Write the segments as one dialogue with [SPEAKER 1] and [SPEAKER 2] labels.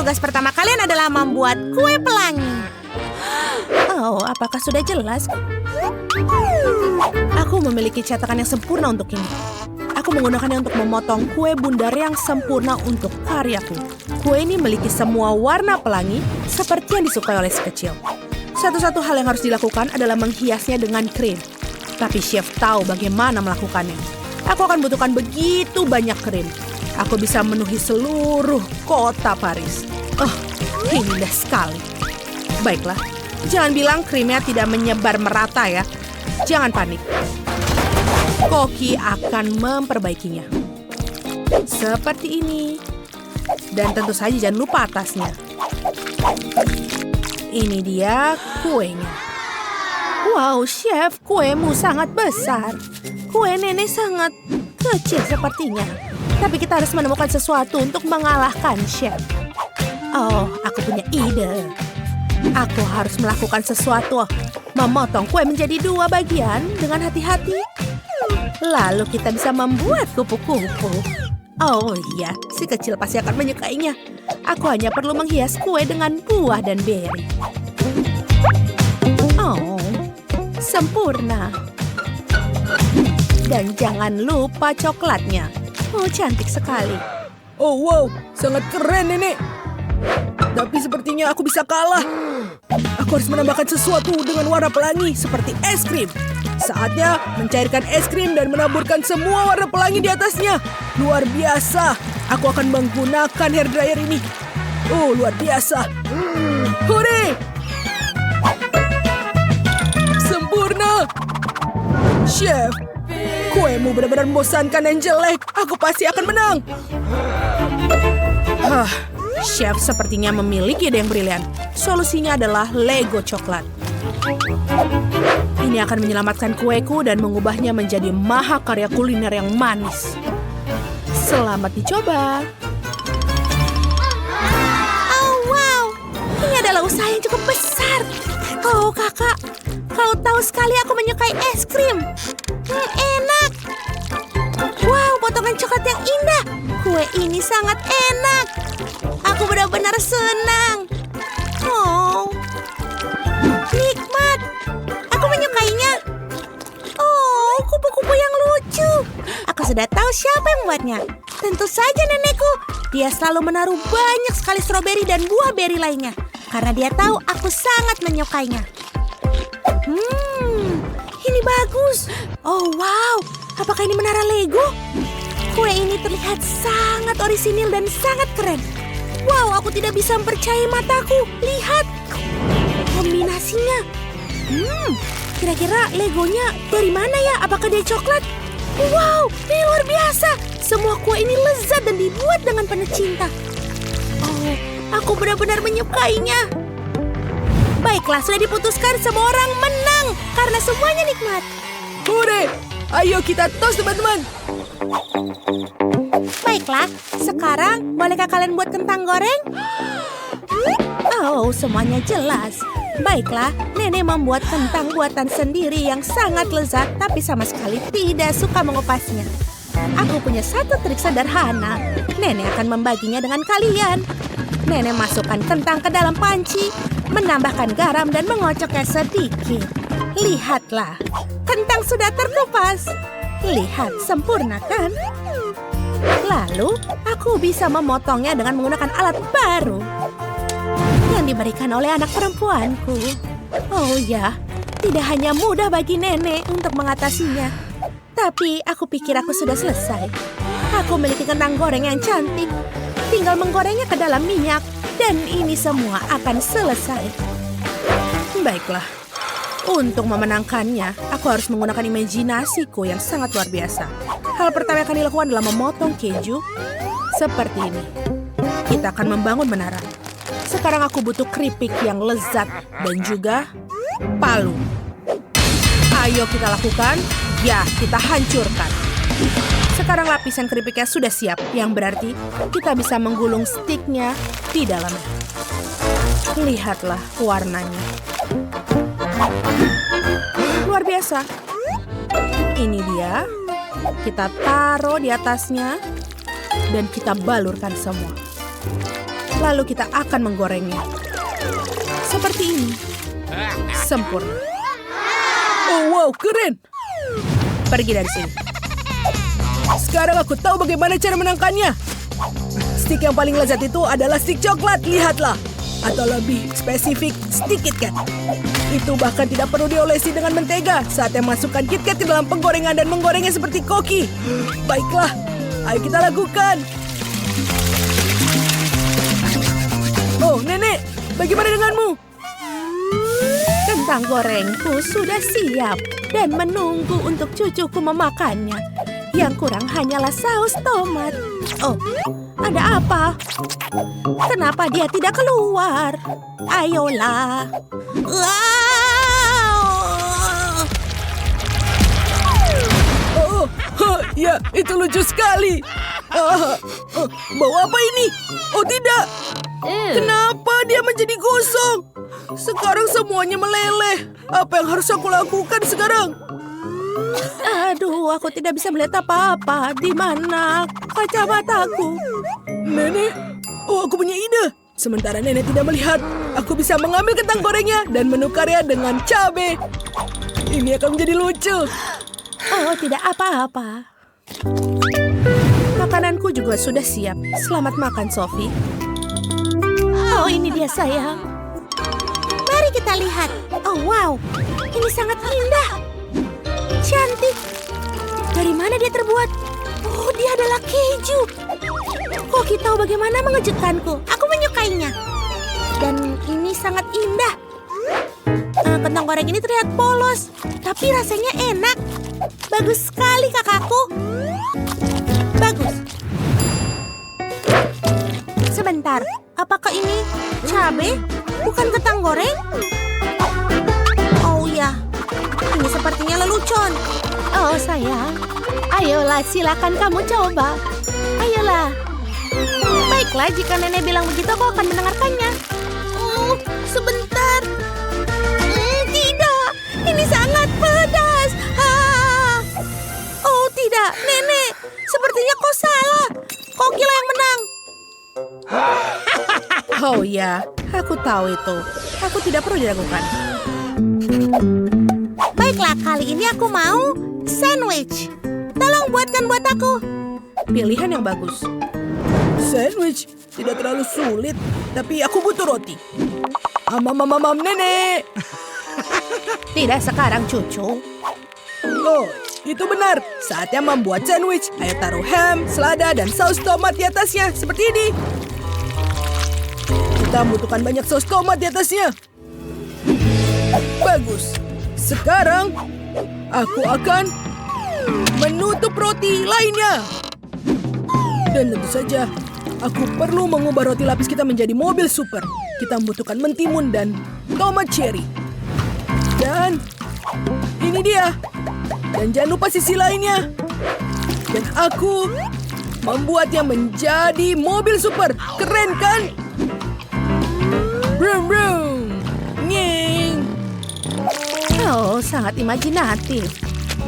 [SPEAKER 1] tugas pertama kalian adalah membuat kue pelangi. Oh, apakah sudah jelas? Aku memiliki cetakan yang sempurna untuk ini. Aku menggunakannya untuk memotong kue bundar yang sempurna untuk karyaku. Kue ini memiliki semua warna pelangi seperti yang disukai oleh si kecil. Satu-satu hal yang harus dilakukan adalah menghiasnya dengan krim. Tapi chef tahu bagaimana melakukannya. Aku akan butuhkan begitu banyak krim. Aku bisa memenuhi seluruh kota Paris. Oh, indah sekali. Baiklah, jangan bilang krimnya tidak menyebar merata ya. Jangan panik. Koki akan memperbaikinya. Seperti ini. Dan tentu saja jangan lupa atasnya. Ini dia kuenya. Wow, chef, kuemu sangat besar. Kue nenek sangat kecil sepertinya. Tapi kita harus menemukan sesuatu untuk mengalahkan chef. Oh, aku punya ide. Aku harus melakukan sesuatu. Memotong kue menjadi 2 bagian dengan hati-hati. Lalu kita bisa membuat kupu-kupu. Oh iya, si kecil pasti akan menyukainya. Aku hanya perlu menghias kue dengan buah dan beri. Oh, sempurna. Dan jangan lupa coklatnya. Oh, cantik sekali.
[SPEAKER 2] Oh wow, sangat keren nenek. Tapi sepertinya aku bisa kalah. Aku harus menambahkan sesuatu dengan warna pelangi seperti es krim. Saatnya mencairkan es krim dan menaburkan semua warna pelangi di atasnya. Luar biasa. Aku akan menggunakan hair dryer ini. Oh, luar biasa. Hore! Sempurna. Chef, kuemu benar-benar membosankan dan jelek. Aku pasti akan menang.
[SPEAKER 1] Chef sepertinya memiliki ide yang brilian. Solusinya adalah Lego coklat. Ini akan menyelamatkan kueku dan mengubahnya menjadi mahakarya kuliner yang manis. Selamat dicoba. Oh, wow. Ini adalah usaha yang cukup besar. Oh, kakak. Kau tahu sekali aku menyukai es krim. Enak. Wow, potongan coklat yang indah. Kue ini sangat enak. Aku benar-benar senang. Oh, nikmat. Aku menyukainya. Oh, kupu-kupu yang lucu. Aku sudah tahu siapa yang membuatnya. Tentu saja nenekku. Dia selalu menaruh banyak sekali stroberi dan buah beri lainnya. Karena dia tahu aku sangat menyukainya. Ini bagus. Oh, wow. Apakah ini menara Lego? Kue ini terlihat sangat orisinil dan sangat keren. Wow, aku tidak bisa mempercayai mataku. Lihat. Kombinasinya. Kira-kira Legonya dari mana ya? Apakah dia coklat? Wow, ini luar biasa. Semua kue ini lezat dan dibuat dengan penuh cinta. Oh, aku benar-benar menyukainya. Baiklah, sudah diputuskan semua orang menang. Karena semuanya nikmat.
[SPEAKER 2] Hore! Ayo kita tos teman-teman.
[SPEAKER 1] Baiklah, sekarang bolehkah kalian buat kentang goreng? Oh, semuanya jelas. Baiklah, nenek membuat kentang buatan sendiri yang sangat lezat, tapi sama sekali tidak suka mengupasnya. Aku punya satu trik sederhana. Nenek akan membaginya dengan kalian. Nenek masukkan kentang ke dalam panci, menambahkan garam dan mengocoknya sedikit. Lihatlah, kentang sudah terkupas. Lihat, sempurna kan? Lalu, aku bisa memotongnya dengan menggunakan alat baru yang diberikan oleh anak perempuanku. Oh ya, tidak hanya mudah bagi nenek untuk mengatasinya. Tapi aku pikir aku sudah selesai. Aku memiliki kentang goreng yang cantik. Tinggal menggorengnya ke dalam minyak. Dan ini semua akan selesai. Baiklah. Untuk memenangkannya, aku harus menggunakan imajinasiku yang sangat luar biasa. Hal pertama yang akan dilakukan adalah memotong keju seperti ini. Kita akan membangun menara. Sekarang aku butuh keripik yang lezat dan juga palu. Ayo kita lakukan. Ya, kita hancurkan. Sekarang lapisan keripiknya sudah siap, yang berarti kita bisa menggulung stiknya di dalamnya. Lihatlah warnanya. Luar biasa. Ini dia. Kita taruh di atasnya dan kita balurkan semua. Lalu kita akan menggorengnya. Seperti ini. Sempurna.
[SPEAKER 2] Oh wow, keren.
[SPEAKER 1] Pergi dari sini.
[SPEAKER 2] Sekarang aku tahu bagaimana cara menangkannya. Stik yang paling lezat itu adalah stik coklat, lihatlah. Atau lebih spesifik, stik KitKat. Itu bahkan tidak perlu diolesi dengan mentega. Saatnya masukkan KitKat ke dalam penggorengan dan menggorengnya seperti koki. Baiklah, ayo kita lakukan. Oh, Nenek, bagaimana denganmu?
[SPEAKER 1] Kentang gorengku sudah siap dan menunggu untuk cucuku memakannya. Yang kurang hanyalah saus tomat. Oh, ada apa? Kenapa dia tidak keluar? Ayolah. Wow!
[SPEAKER 2] Oh, ya, itu lucu sekali. Bau apa ini? Oh tidak. Kenapa dia menjadi gosong? Sekarang semuanya meleleh. Apa yang harus aku lakukan sekarang?
[SPEAKER 1] Aduh, aku tidak bisa melihat apa-apa. Di mana kacamataku?
[SPEAKER 2] Nenek, oh aku punya ide. Sementara Nenek tidak melihat, aku bisa mengambil kentang gorengnya dan menukarnya dengan cabai. Ini akan menjadi lucu.
[SPEAKER 1] Oh, tidak apa-apa. Makananku juga sudah siap. Selamat makan, Sophie. Oh, ini dia, sayang. Mari kita lihat. Oh, wow. Ini sangat indah. Cantik. Dari mana dia terbuat? Oh, dia adalah keju. Koki tahu bagaimana mengejutkanku. Aku menyukainya. Dan ini sangat indah. Kentang goreng ini terlihat polos, tapi rasanya enak. Bagus sekali, kakakku. Bagus. Sebentar, apakah ini cabai? Bukan kentang goreng? Oh ya, ini sepertinya lelucon. Oh sayang, ayolah silakan kamu coba. Ayolah. Baiklah, jika nenek bilang begitu aku akan mendengarkannya. Oh, sebentar. Tidak, ini sangat pedas. Oh tidak, nenek. Sepertinya kau salah. Kokilah yang menang. Oh ya, aku tahu itu. Aku tidak perlu diragukan. Baiklah, kali ini aku mau sandwich. Tolong buatkan buat aku. Pilihan yang bagus.
[SPEAKER 2] Sandwich tidak terlalu sulit, tapi aku butuh roti. Mamam, Nenek.
[SPEAKER 1] Tidak sekarang, cucu.
[SPEAKER 2] Oh, itu benar. Saatnya membuat sandwich. Ayo taruh ham, selada, dan saus tomat di atasnya. Seperti ini. Kita membutuhkan banyak saus tomat di atasnya. Bagus. Sekarang, aku akan menutup roti lainnya. Dan tentu saja, aku perlu mengubah roti lapis kita menjadi mobil super. Kita membutuhkan mentimun dan tomat cherry. Dan ini dia. Dan jangan lupa sisi lainnya. Dan aku membuatnya menjadi mobil super. Keren kan? Brum brum. Nying.
[SPEAKER 1] Oh, sangat imajinatif.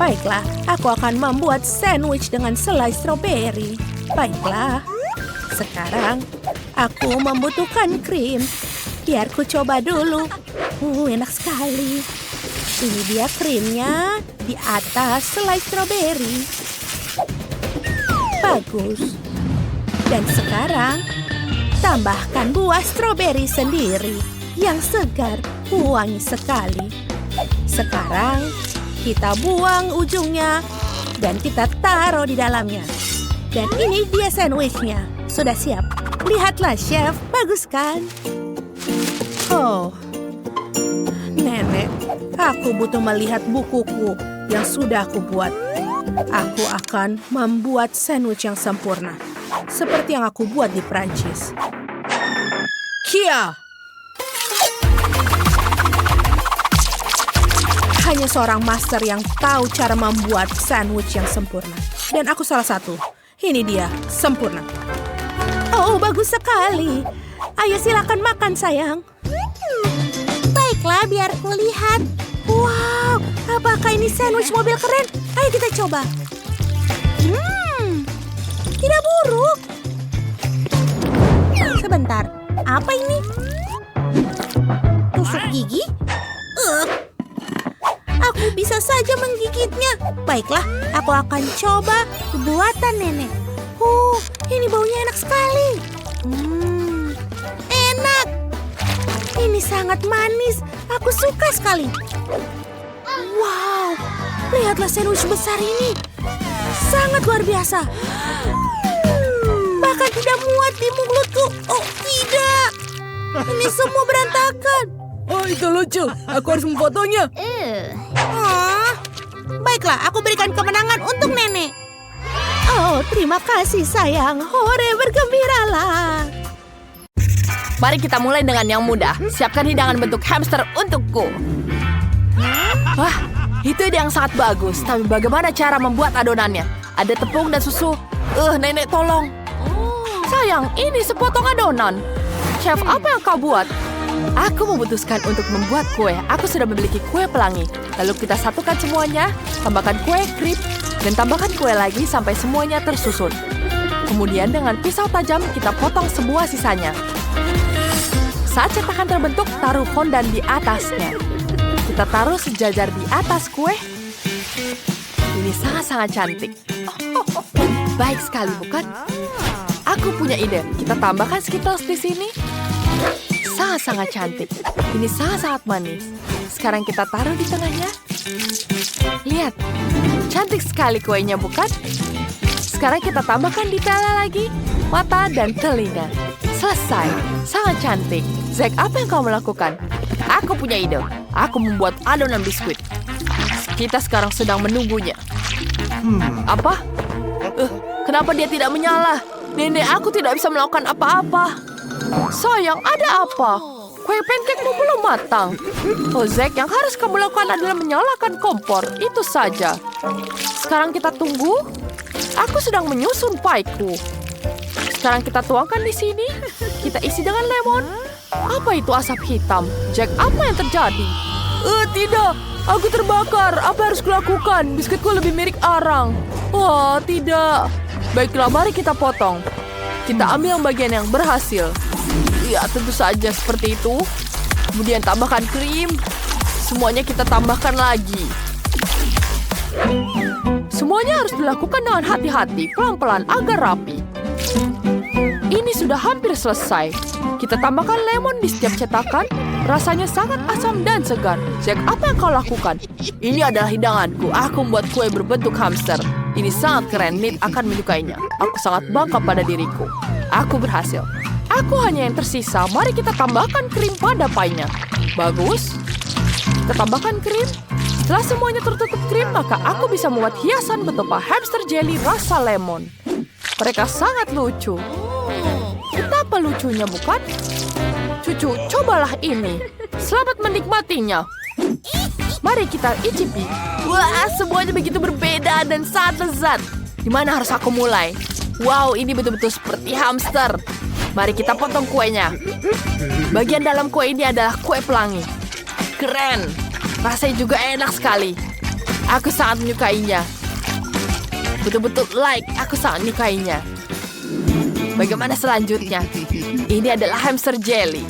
[SPEAKER 1] Baiklah, aku akan membuat sandwich dengan selai stroberi. Baiklah. Sekarang, aku membutuhkan krim. Biar ku coba dulu. Enak sekali. Ini dia krimnya di atas selai stroberi. Bagus. Dan sekarang, tambahkan buah stroberi sendiri yang segar, wangi sekali. Sekarang, kita buang ujungnya dan kita taruh di dalamnya. Dan ini dia sandwichnya. Sudah siap. Lihatlah, Chef. Bagus kan? Oh, Nenek, aku butuh melihat bukuku yang sudah aku buat. Aku akan membuat sandwich yang sempurna. Seperti yang aku buat di Prancis.
[SPEAKER 2] Kia.
[SPEAKER 1] Hanya seorang master yang tahu cara membuat sandwich yang sempurna. Dan aku salah satu. Ini dia, sempurna. Oh, bagus sekali. Ayo silakan makan, sayang. Baiklah, biar ku lihat. Wow, apakah ini sandwich mobil keren? Ayo kita coba. Tidak buruk. Sebentar, Apa ini? Tusuk gigi? Aku bisa saja menggigitnya. Baiklah, aku akan coba buatan nenek. Ini baunya enak sekali. Enak. Ini sangat manis. Aku suka sekali. Wow, lihatlah sandwich besar ini. Sangat luar biasa. Bahkan tidak muat di mulutku. Oh, tidak. Ini semua berantakan.
[SPEAKER 2] Oh, itu lucu. Aku harus memfotonya.
[SPEAKER 1] Baiklah, aku berikan kemenangan untuk nenek. Oh, terima kasih sayang. Hore, bergembiralah.
[SPEAKER 3] Mari kita mulai dengan yang mudah. Siapkan hidangan bentuk hamster untukku. Wah, itu ide yang sangat bagus. Tapi bagaimana cara membuat adonannya? Ada tepung dan susu. Nenek tolong. Sayang, ini sepotong adonan. Chef, apa yang kau buat? Aku memutuskan untuk membuat kue. Aku sudah memiliki kue pelangi. Lalu kita satukan semuanya, tambahkan kue, krim, dan tambahkan kue lagi sampai semuanya tersusun. Kemudian dengan pisau tajam kita potong semua sisanya. Saat cetakan terbentuk, taruh fondant di atasnya. Kita taruh sejajar di atas kue. Ini sangat-sangat cantik. Baik sekali, bukan? Aku punya ide. Kita tambahkan Skittles di sini. Sangat-sangat cantik. Ini sangat-sangat manis. Sekarang kita taruh di tengahnya. Lihat, cantik sekali kuenya, bukan? Sekarang kita tambahkan detailnya lagi. Mata dan telinga. Selesai. Sangat cantik. Zack, apa yang kau melakukan? Aku punya ide. Aku membuat adonan biskuit. Kita sekarang sedang menunggunya. Apa? Kenapa dia tidak menyala? Nenek, aku tidak bisa melakukan apa-apa. Sayang, ada apa? Kue pancake-mu belum matang. Oh, Zack, yang harus kamu lakukan adalah menyalakan kompor. Itu saja. Sekarang kita tunggu. Aku sedang menyusun pie-ku. Sekarang kita tuangkan di sini. Kita isi dengan lemon. Apa itu asap hitam? Jack, apa yang terjadi? Tidak. Aku terbakar. Apa yang harus kulakukan? Biskuitku lebih mirip arang. Wah, tidak. Baiklah, mari kita potong. Kita ambil yang bagian yang berhasil. Ya, tentu saja seperti itu. Kemudian tambahkan krim. Semuanya kita tambahkan lagi. Semuanya harus dilakukan dengan hati-hati, pelan-pelan, agar rapi. Ini sudah hampir selesai. Kita tambahkan lemon di setiap cetakan. Rasanya sangat asam dan segar. Jack, apa yang kau lakukan? Ini adalah hidanganku. Aku membuat kue berbentuk hamster. Ini sangat keren. Nate akan menyukainya. Aku sangat bangga pada diriku. Aku berhasil. Aku hanya yang tersisa. Mari kita tambahkan krim pada pie-nya. Bagus. Kita tambahkan krim. Setelah semuanya tertutup krim, maka aku bisa membuat hiasan betapa hamster jelly rasa lemon. Mereka sangat lucu. Betapa lucunya, bukan? Cucu, cobalah ini. Selamat menikmatinya. Mari kita icipi. Wah, semuanya begitu berbeda dan sangat lezat. Di mana harus aku mulai? Wow, ini betul-betul seperti hamster. Mari kita potong kuenya. Bagian dalam kue ini adalah kue pelangi. Keren. Rasanya juga enak sekali. Aku sangat menyukainya. Betul-betul aku sangat menyukainya. Bagaimana selanjutnya? Ini adalah hamster jelly.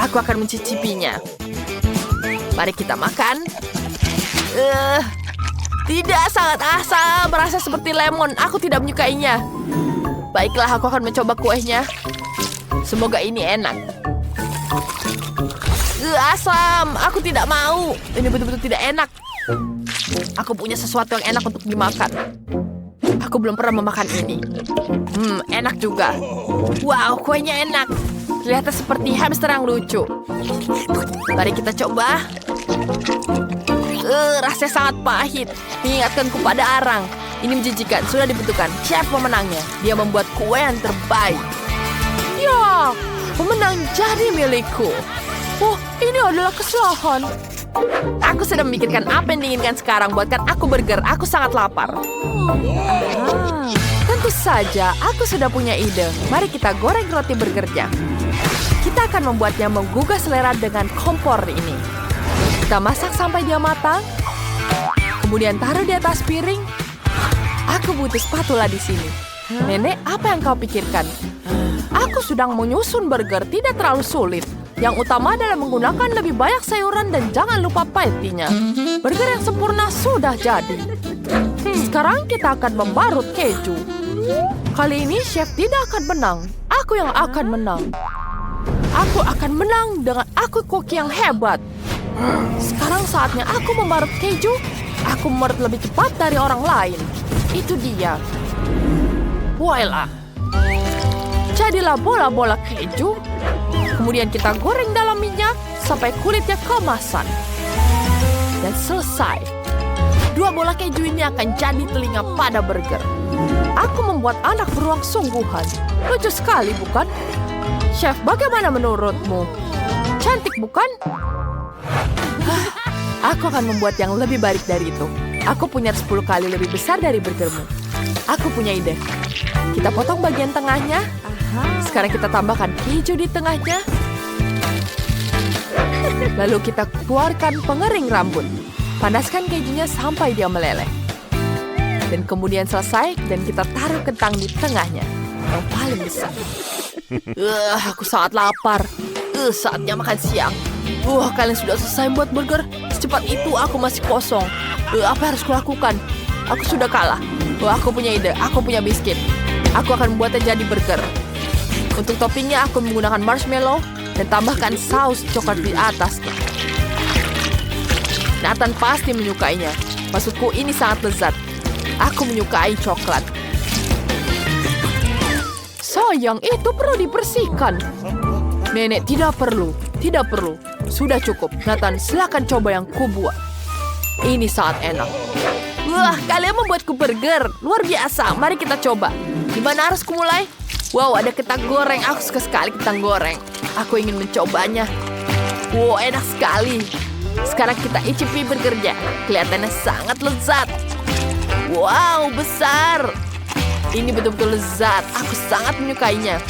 [SPEAKER 3] Aku akan mencicipinya. Mari kita makan. Tidak, sangat asam. Merasa seperti lemon. Aku tidak menyukainya. Baiklah, aku akan mencoba kuenya. Semoga ini enak. Asam. Aku tidak mau. Ini betul-betul tidak enak. Aku punya sesuatu yang enak untuk dimakan. Aku belum pernah memakan ini. Enak juga. Wow, kuenya enak. Kelihatan seperti hamster yang lucu. Mari kita coba. Rasanya sangat pahit. Mengingatkanku pada arang. Ini menjijikan. Sudah ditentukan. Chef pemenangnya. Dia membuat kue yang terbaik. Ya, pemenang jadi milikku. Oh, ini adalah kesalahan. Aku sedang memikirkan apa yang diinginkan sekarang. Buatkan aku burger. Aku sangat lapar. Tentu saja, aku sudah punya ide. Mari kita goreng roti burgernya. Kita akan membuatnya menggugah selera dengan kompor ini. Kita masak sampai dia matang. Kemudian taruh di atas piring. Aku butuh spatula di sini. Nenek, apa yang kau pikirkan? Aku sedang menyusun burger, tidak terlalu sulit. Yang utama adalah menggunakan lebih banyak sayuran dan jangan lupa patty-nya. Burger yang sempurna sudah jadi. Sekarang kita akan membarut keju. Kali ini chef tidak akan menang. Aku yang akan menang. Aku akan menang dengan aku koki yang hebat. Sekarang saatnya aku membarut keju. Aku membarut lebih cepat dari orang lain. Itu dia. Voila. Jadilah bola-bola keju. Kemudian kita goreng dalam minyak sampai kulitnya kemasan. Dan selesai. 2 bola keju ini akan jadi telinga pada burger. Aku membuat anak beruang sungguhan. Lucu sekali, bukan? Chef, bagaimana menurutmu? Cantik, bukan? Aku akan membuat yang lebih baik dari itu. Aku punya 10 kali lebih besar dari burgermu. Aku punya ide. Kita potong bagian tengahnya. Sekarang kita tambahkan keju di tengahnya. Lalu kita keluarkan pengering rambut. Panaskan kejunya sampai dia meleleh. Dan kemudian selesai dan kita taruh kentang di tengahnya. Yang paling besar. Aku sangat lapar. Saatnya makan siang. Kalian sudah selesai buat burger? Secepat itu aku masih kosong. Apa yang harus kulakukan? Aku sudah kalah. Aku punya ide. Aku punya biskuit. Aku akan membuatnya jadi burger. Untuk toppingnya aku menggunakan marshmallow dan tambahkan saus coklat di atasnya. Nathan pasti menyukainya. Maksudku ini sangat lezat. Aku menyukai coklat. Sayang, itu perlu dibersihkan. Nenek, tidak perlu. Tidak perlu. Sudah cukup. Nathan, silakan coba yang kubuat. Ini sangat enak. Kalian membuatku burger. Luar biasa. Mari kita coba. Gimana harus kumulai? Wow, ada kentang goreng. Aku suka sekali kentang goreng. Aku ingin mencobanya. Wow, enak sekali. Sekarang kita icipi burgernya. Kelihatannya sangat lezat. Wow, besar. Ini betul-betul lezat. Aku sangat menyukainya.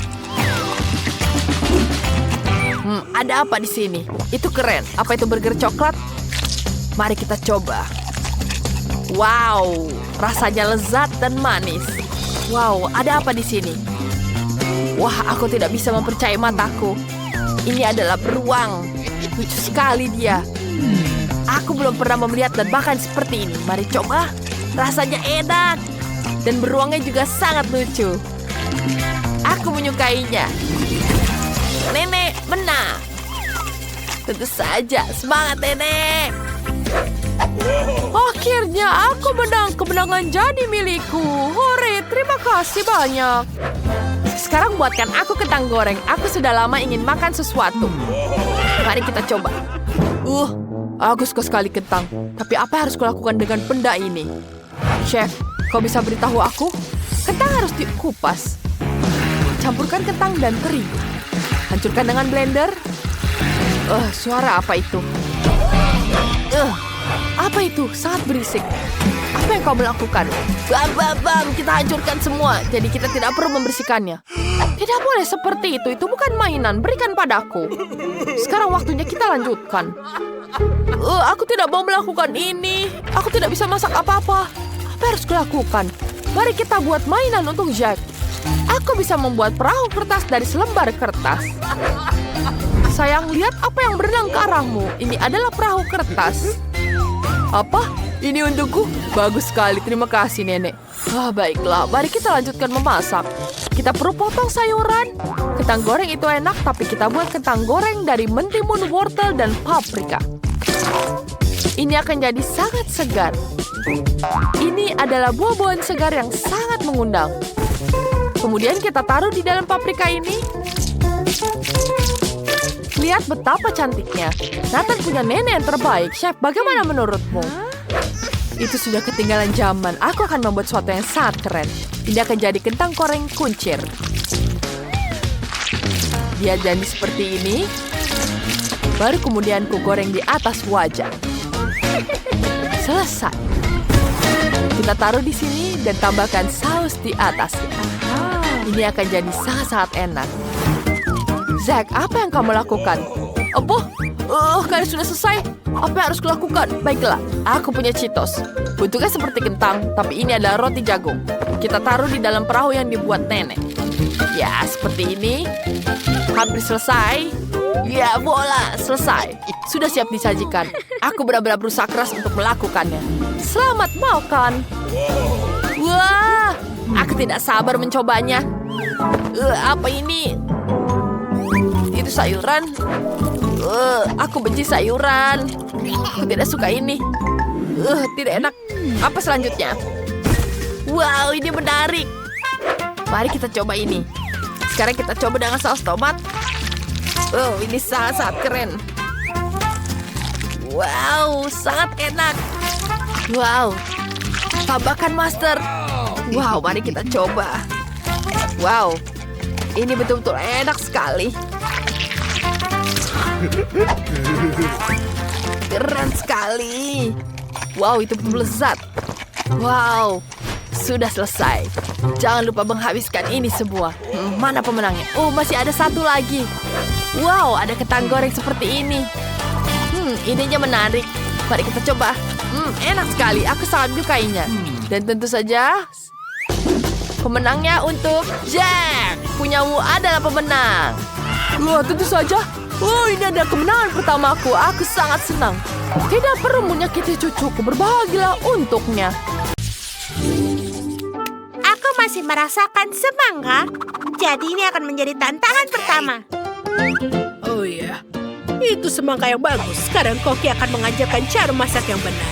[SPEAKER 3] Ada apa di sini? Itu keren. Apa itu burger coklat? Mari kita coba. Wow, rasanya lezat dan manis. Wow, ada apa di sini? Wah, aku tidak bisa mempercayai mataku. Ini adalah beruang. Lucu sekali dia. Aku belum pernah melihat dan bahkan seperti ini. Mari coba. Rasanya enak. Dan beruangnya juga sangat lucu. Aku menyukainya. Nenek menang. Tentu saja. Semangat, Nenek. Akhirnya aku menang. Kemenangan jadi milikku. Hore, terima kasih banyak. Sekarang buatkan aku kentang goreng. Aku sudah lama ingin makan sesuatu. Mari kita coba. Aku suka sekali kentang. Tapi apa yang harus kulakukan dengan benda ini? Chef, kau bisa beritahu aku? Kentang harus dikupas. Campurkan kentang dan terigu. Hancurkan dengan blender. Suara apa itu? Apa itu? Sangat berisik. Apa yang kau melakukan? Bam, kita hancurkan semua. Jadi kita tidak perlu membersihkannya. Tidak boleh seperti itu. Itu bukan mainan. Berikan padaku. Sekarang waktunya kita lanjutkan. Aku tidak mau melakukan ini. Aku tidak bisa masak apa-apa. Apa yang harus kulakukan? Mari kita buat mainan untuk Jack. Aku bisa membuat perahu kertas dari selembar kertas. Sayang, lihat apa yang berenang ke arahmu. Ini adalah perahu kertas. Apa? Ini untukku? Bagus sekali, terima kasih Nenek. Baiklah, mari kita lanjutkan memasak. Kita perlu potong sayuran. Kentang goreng itu enak, tapi kita buat kentang goreng dari mentimun, wortel, dan paprika. Ini akan jadi sangat segar. Ini adalah buah-buahan segar yang sangat mengundang. Kemudian kita taruh di dalam paprika ini. Lihat betapa cantiknya. Nathan punya nenek yang terbaik. Chef, bagaimana menurutmu? Itu sudah ketinggalan zaman. Aku akan membuat sesuatu yang sangat keren. Ini akan jadi kentang goreng kuncir. Dia jadi seperti ini. Baru kemudian ku goreng di atas wajan. Selesai. Kita taruh di sini dan tambahkan saus di atasnya. Ini akan jadi sangat-sangat enak. Zack, apa yang kamu lakukan? Apa? Kalian sudah selesai? Apa yang harus kulakukan? Baiklah, aku punya Cheetos. Bentuknya seperti kentang, tapi ini adalah roti jagung. Kita taruh di dalam perahu yang dibuat nenek. Ya, seperti ini. Hampir selesai. Ya, bola. Selesai. Sudah siap disajikan. Aku benar-benar berusaha keras untuk melakukannya. Selamat makan. Wah, aku tidak sabar mencobanya. Apa ini? Itu sayuran. Aku benci sayuran. Aku tidak suka ini. Tidak enak. Apa selanjutnya? Wow, ini menarik. Mari kita coba ini. Sekarang kita coba dengan saus tomat. Oh, ini sangat-sangat keren. Wow, sangat enak. Wow, tambahkan master. Wow, mari kita coba. Wow, ini betul-betul enak sekali. Keren sekali. Wow, itu lezat. Wow, sudah selesai. Jangan lupa menghabiskan ini semua. Mana pemenangnya? Oh, masih ada satu lagi. Wow, ada kentang goreng seperti ini. Idenya menarik. Mari kita coba. Enak sekali. Aku sangat menyukainya. Dan tentu saja, pemenangnya untuk Jack. Punyamu adalah pemenang. Wah, tentu saja. Oh, ini adalah kemenangan pertamaku. Aku sangat senang. Tidak perlu menyakiti cucuku. Berbahagialah untuknya.
[SPEAKER 1] Aku masih merasakan semangka. Jadi ini akan menjadi tantangan pertama.
[SPEAKER 2] Oh iya, itu semangka yang bagus. Sekarang Koki akan mengajarkan cara masak yang benar.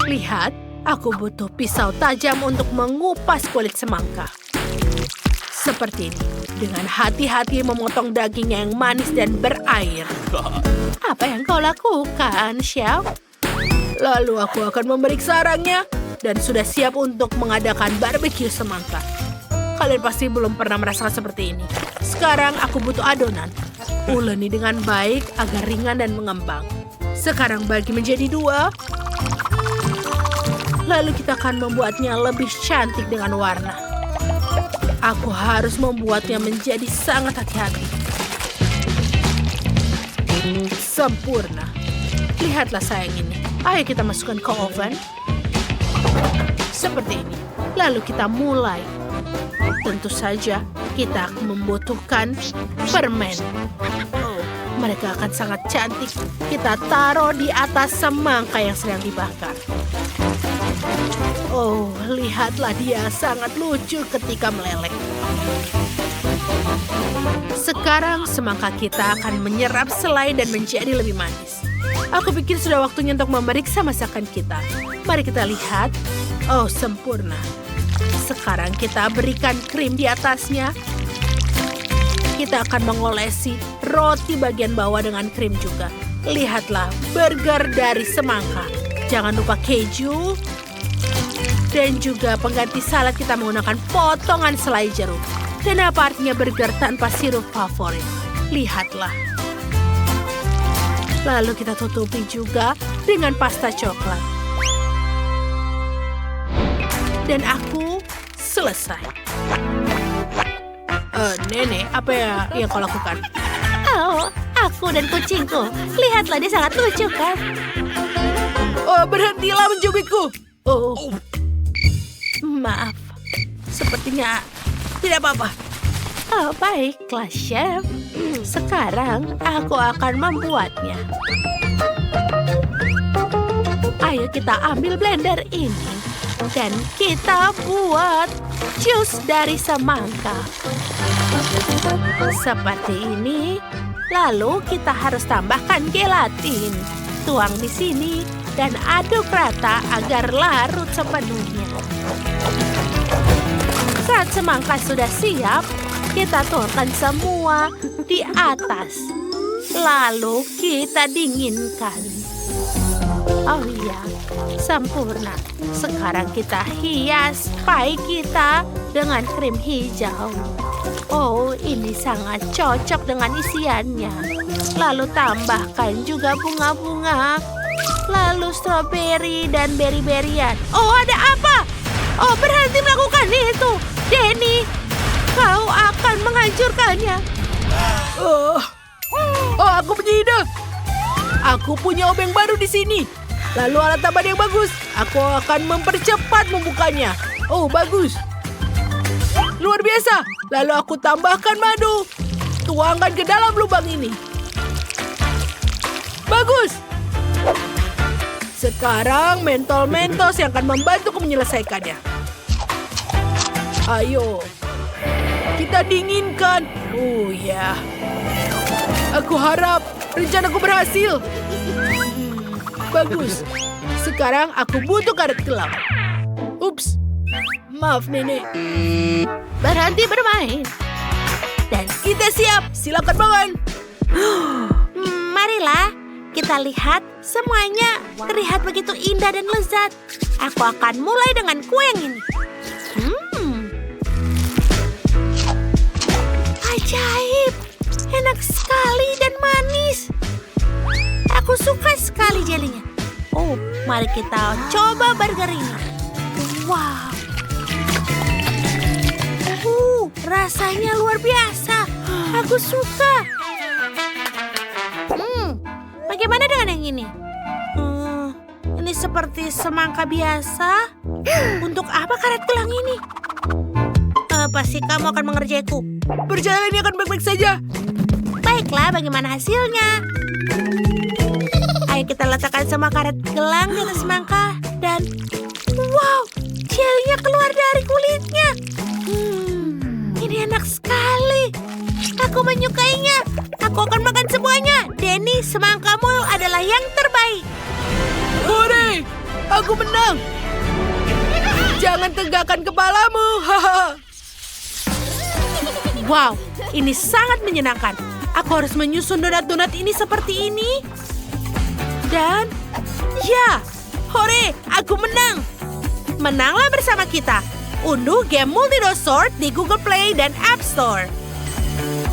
[SPEAKER 2] Lihat, aku butuh pisau tajam untuk mengupas kulit semangka. Seperti ini, dengan hati-hati memotong dagingnya yang manis dan berair. Apa yang kau lakukan, Xiao? Lalu aku akan memeriksa arangnya dan sudah siap untuk mengadakan barbeque semangka. Kalian pasti belum pernah merasakan seperti ini. Sekarang aku butuh adonan. Uleni dengan baik agar ringan dan mengembang. Sekarang bagi menjadi 2. Lalu kita akan membuatnya lebih cantik dengan warna. Aku harus membuatnya menjadi sangat hati-hati. Sempurna. Lihatlah sayang ini. Ayo kita masukkan ke oven. Seperti ini. Lalu kita mulai. Tentu saja kita membutuhkan permen. Oh, mereka akan sangat cantik. Kita taruh di atas semangka yang sedang dibakar. Oh, lihatlah dia sangat lucu ketika meleleh. Sekarang semangka kita akan menyerap selai dan menjadi lebih manis. Aku pikir sudah waktunya untuk memeriksa masakan kita. Mari kita lihat. Oh, sempurna. Sekarang kita berikan krim di atasnya. Kita akan mengolesi roti bagian bawah dengan krim juga. Lihatlah, burger dari semangka. Jangan lupa keju. Dan juga pengganti salad kita menggunakan potongan selai jeruk. Dan apa artinya burger tanpa sirup favorit? Lihatlah. Lalu kita tutupi juga dengan pasta coklat. Dan aku selesai. Nenek, apa yang kau lakukan?
[SPEAKER 1] Oh, aku dan kucingku. Lihatlah, dia sangat lucu kan?
[SPEAKER 2] Oh, berhentilah mencubitku. Oh,
[SPEAKER 1] Maaf.
[SPEAKER 2] sepertinya tidak apa-apa.
[SPEAKER 1] Oh, baiklah, Chef. Sekarang aku akan membuatnya. Ayo kita ambil blender ini. Dan kita buat jus dari semangka. Seperti ini. Lalu kita harus tambahkan gelatin. Tuang di sini dan aduk rata agar larut sepenuhnya. Saat semangka sudah siap, kita tuangkan semua di atas. Lalu kita dinginkan. Oh iya, sempurna. Sekarang kita hias pie kita dengan krim hijau. Oh, ini sangat cocok dengan isiannya. Lalu tambahkan juga bunga-bunga. Lalu stroberi dan beri-berian. Oh, ada apa? Oh, berhenti melakukan itu. Denny, kau akan menghancurkannya.
[SPEAKER 2] Oh, aku punya ide. Aku punya obeng baru di sini. Lalu alat tambahan yang bagus. Aku akan mempercepat membukanya. Oh, bagus. Luar biasa. Lalu aku tambahkan madu. Tuangkan ke dalam lubang ini. Bagus. Sekarang mentol mentos yang akan membantuku menyelesaikannya. Ayo. Kita dinginkan. Oh ya. Aku harap rencanaku berhasil. Bagus. Sekarang aku butuh karet gelap. Ups. Maaf, Nenek.
[SPEAKER 1] Berhenti bermain.
[SPEAKER 2] Dan kita siap. Silakan bangun.
[SPEAKER 1] Marilah, kita lihat semuanya terlihat begitu indah dan lezat. Aku akan mulai dengan kue yang ini. Ajaib, enak sekali dan manis. Aku suka sekali jelinya. Oh, mari kita coba burger ini. Wow. Rasanya luar biasa. Aku suka. Bagaimana dengan yang ini? Ini seperti semangka biasa. Untuk apa karet gelang ini? Pasti kamu akan mengerjaiku.
[SPEAKER 2] Perjalanan ini akan baik-baik saja.
[SPEAKER 1] Baiklah, bagaimana hasilnya? Ayo kita letakkan semua karet gelang di atas semangka. Dan wow, jelinya keluar dari kulitnya. Ini enak sekali. Aku menyukainya. Aku akan makan semuanya. Denny, semangkamu adalah yang terbaik.
[SPEAKER 2] Hore! Aku menang. Jangan tegakkan kepalamu.
[SPEAKER 1] Wow, ini sangat menyenangkan. Aku harus menyusun donat-donat ini seperti ini. Dan, ya, hore, aku menang. Menanglah bersama kita. Unduh game Multidos Sword di Google Play dan App Store.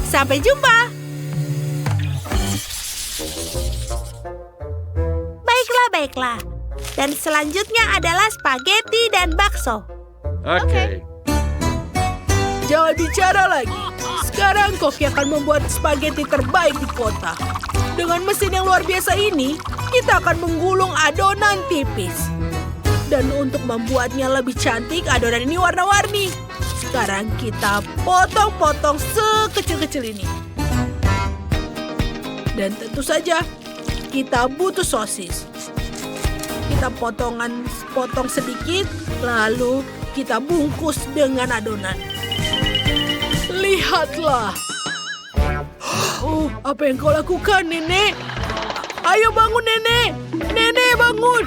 [SPEAKER 1] Sampai jumpa. Baiklah. Dan selanjutnya adalah spaghetti dan bakso.
[SPEAKER 4] Okay.
[SPEAKER 2] Jangan bicara lagi. Sekarang Koki akan membuat spaghetti terbaik di kota. Dengan mesin yang luar biasa ini, kita akan menggulung adonan tipis. Dan untuk membuatnya lebih cantik, adonan ini warna-warni. Sekarang kita potong-potong sekecil-kecil ini. Dan tentu saja, kita butuh sosis. Kita potong sedikit, lalu kita bungkus dengan adonan. Lihatlah. Oh, apa yang kau lakukan, Nenek? Ayo bangun, Nenek. Nenek, bangun.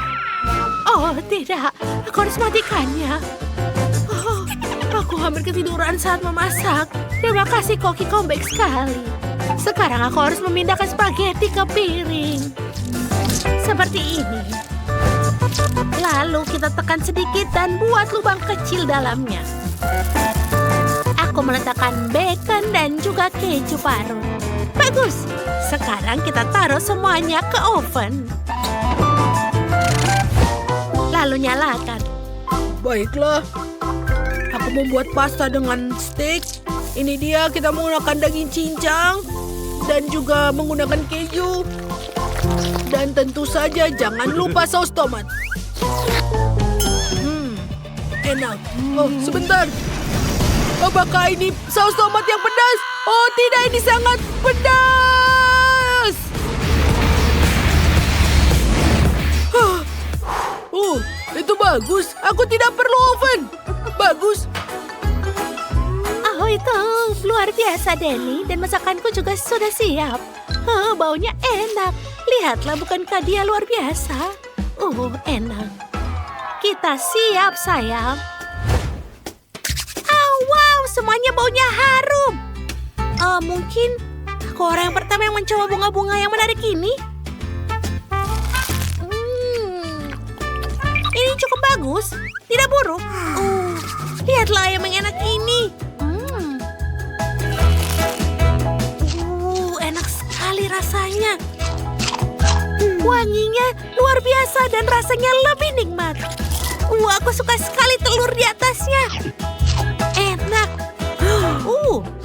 [SPEAKER 1] Oh, tidak. Aku harus matikannya. Oh, aku hampir ketiduran saat memasak. Terima kasih, Koki. Kau baik sekali. Sekarang aku harus memindahkan spaghetti ke piring. Seperti ini. Lalu kita tekan sedikit dan buat lubang kecil dalamnya. Aku meletakkan bacon dan juga keju parut. Bagus. Sekarang kita taruh semuanya ke oven. Lalu nyalakan.
[SPEAKER 2] Baiklah. Aku membuat pasta dengan steak. Ini dia, kita menggunakan daging cincang dan juga menggunakan keju. Dan tentu saja jangan lupa saus tomat. Enak. Oh, sebentar. Apakah ini saus tomat yang pedas? Oh, tidak, ini sangat pedas. Oh, itu bagus. Aku tidak perlu oven. Bagus.
[SPEAKER 1] Oh, itu luar biasa, Denny. Dan masakanku juga sudah siap. Oh, baunya enak. Lihatlah, bukankah dia luar biasa? Enak. Kita siap, sayang. Oh, wow, semuanya baunya harum. Mungkin aku orang yang pertama yang mencoba bunga-bunga yang menarik ini. Ini cukup bagus, tidak buruk. Lihatlah yang enak ini. Enak sekali rasanya. Wanginya luar biasa dan rasanya lebih nikmat. Aku suka sekali telur di atasnya. Enak.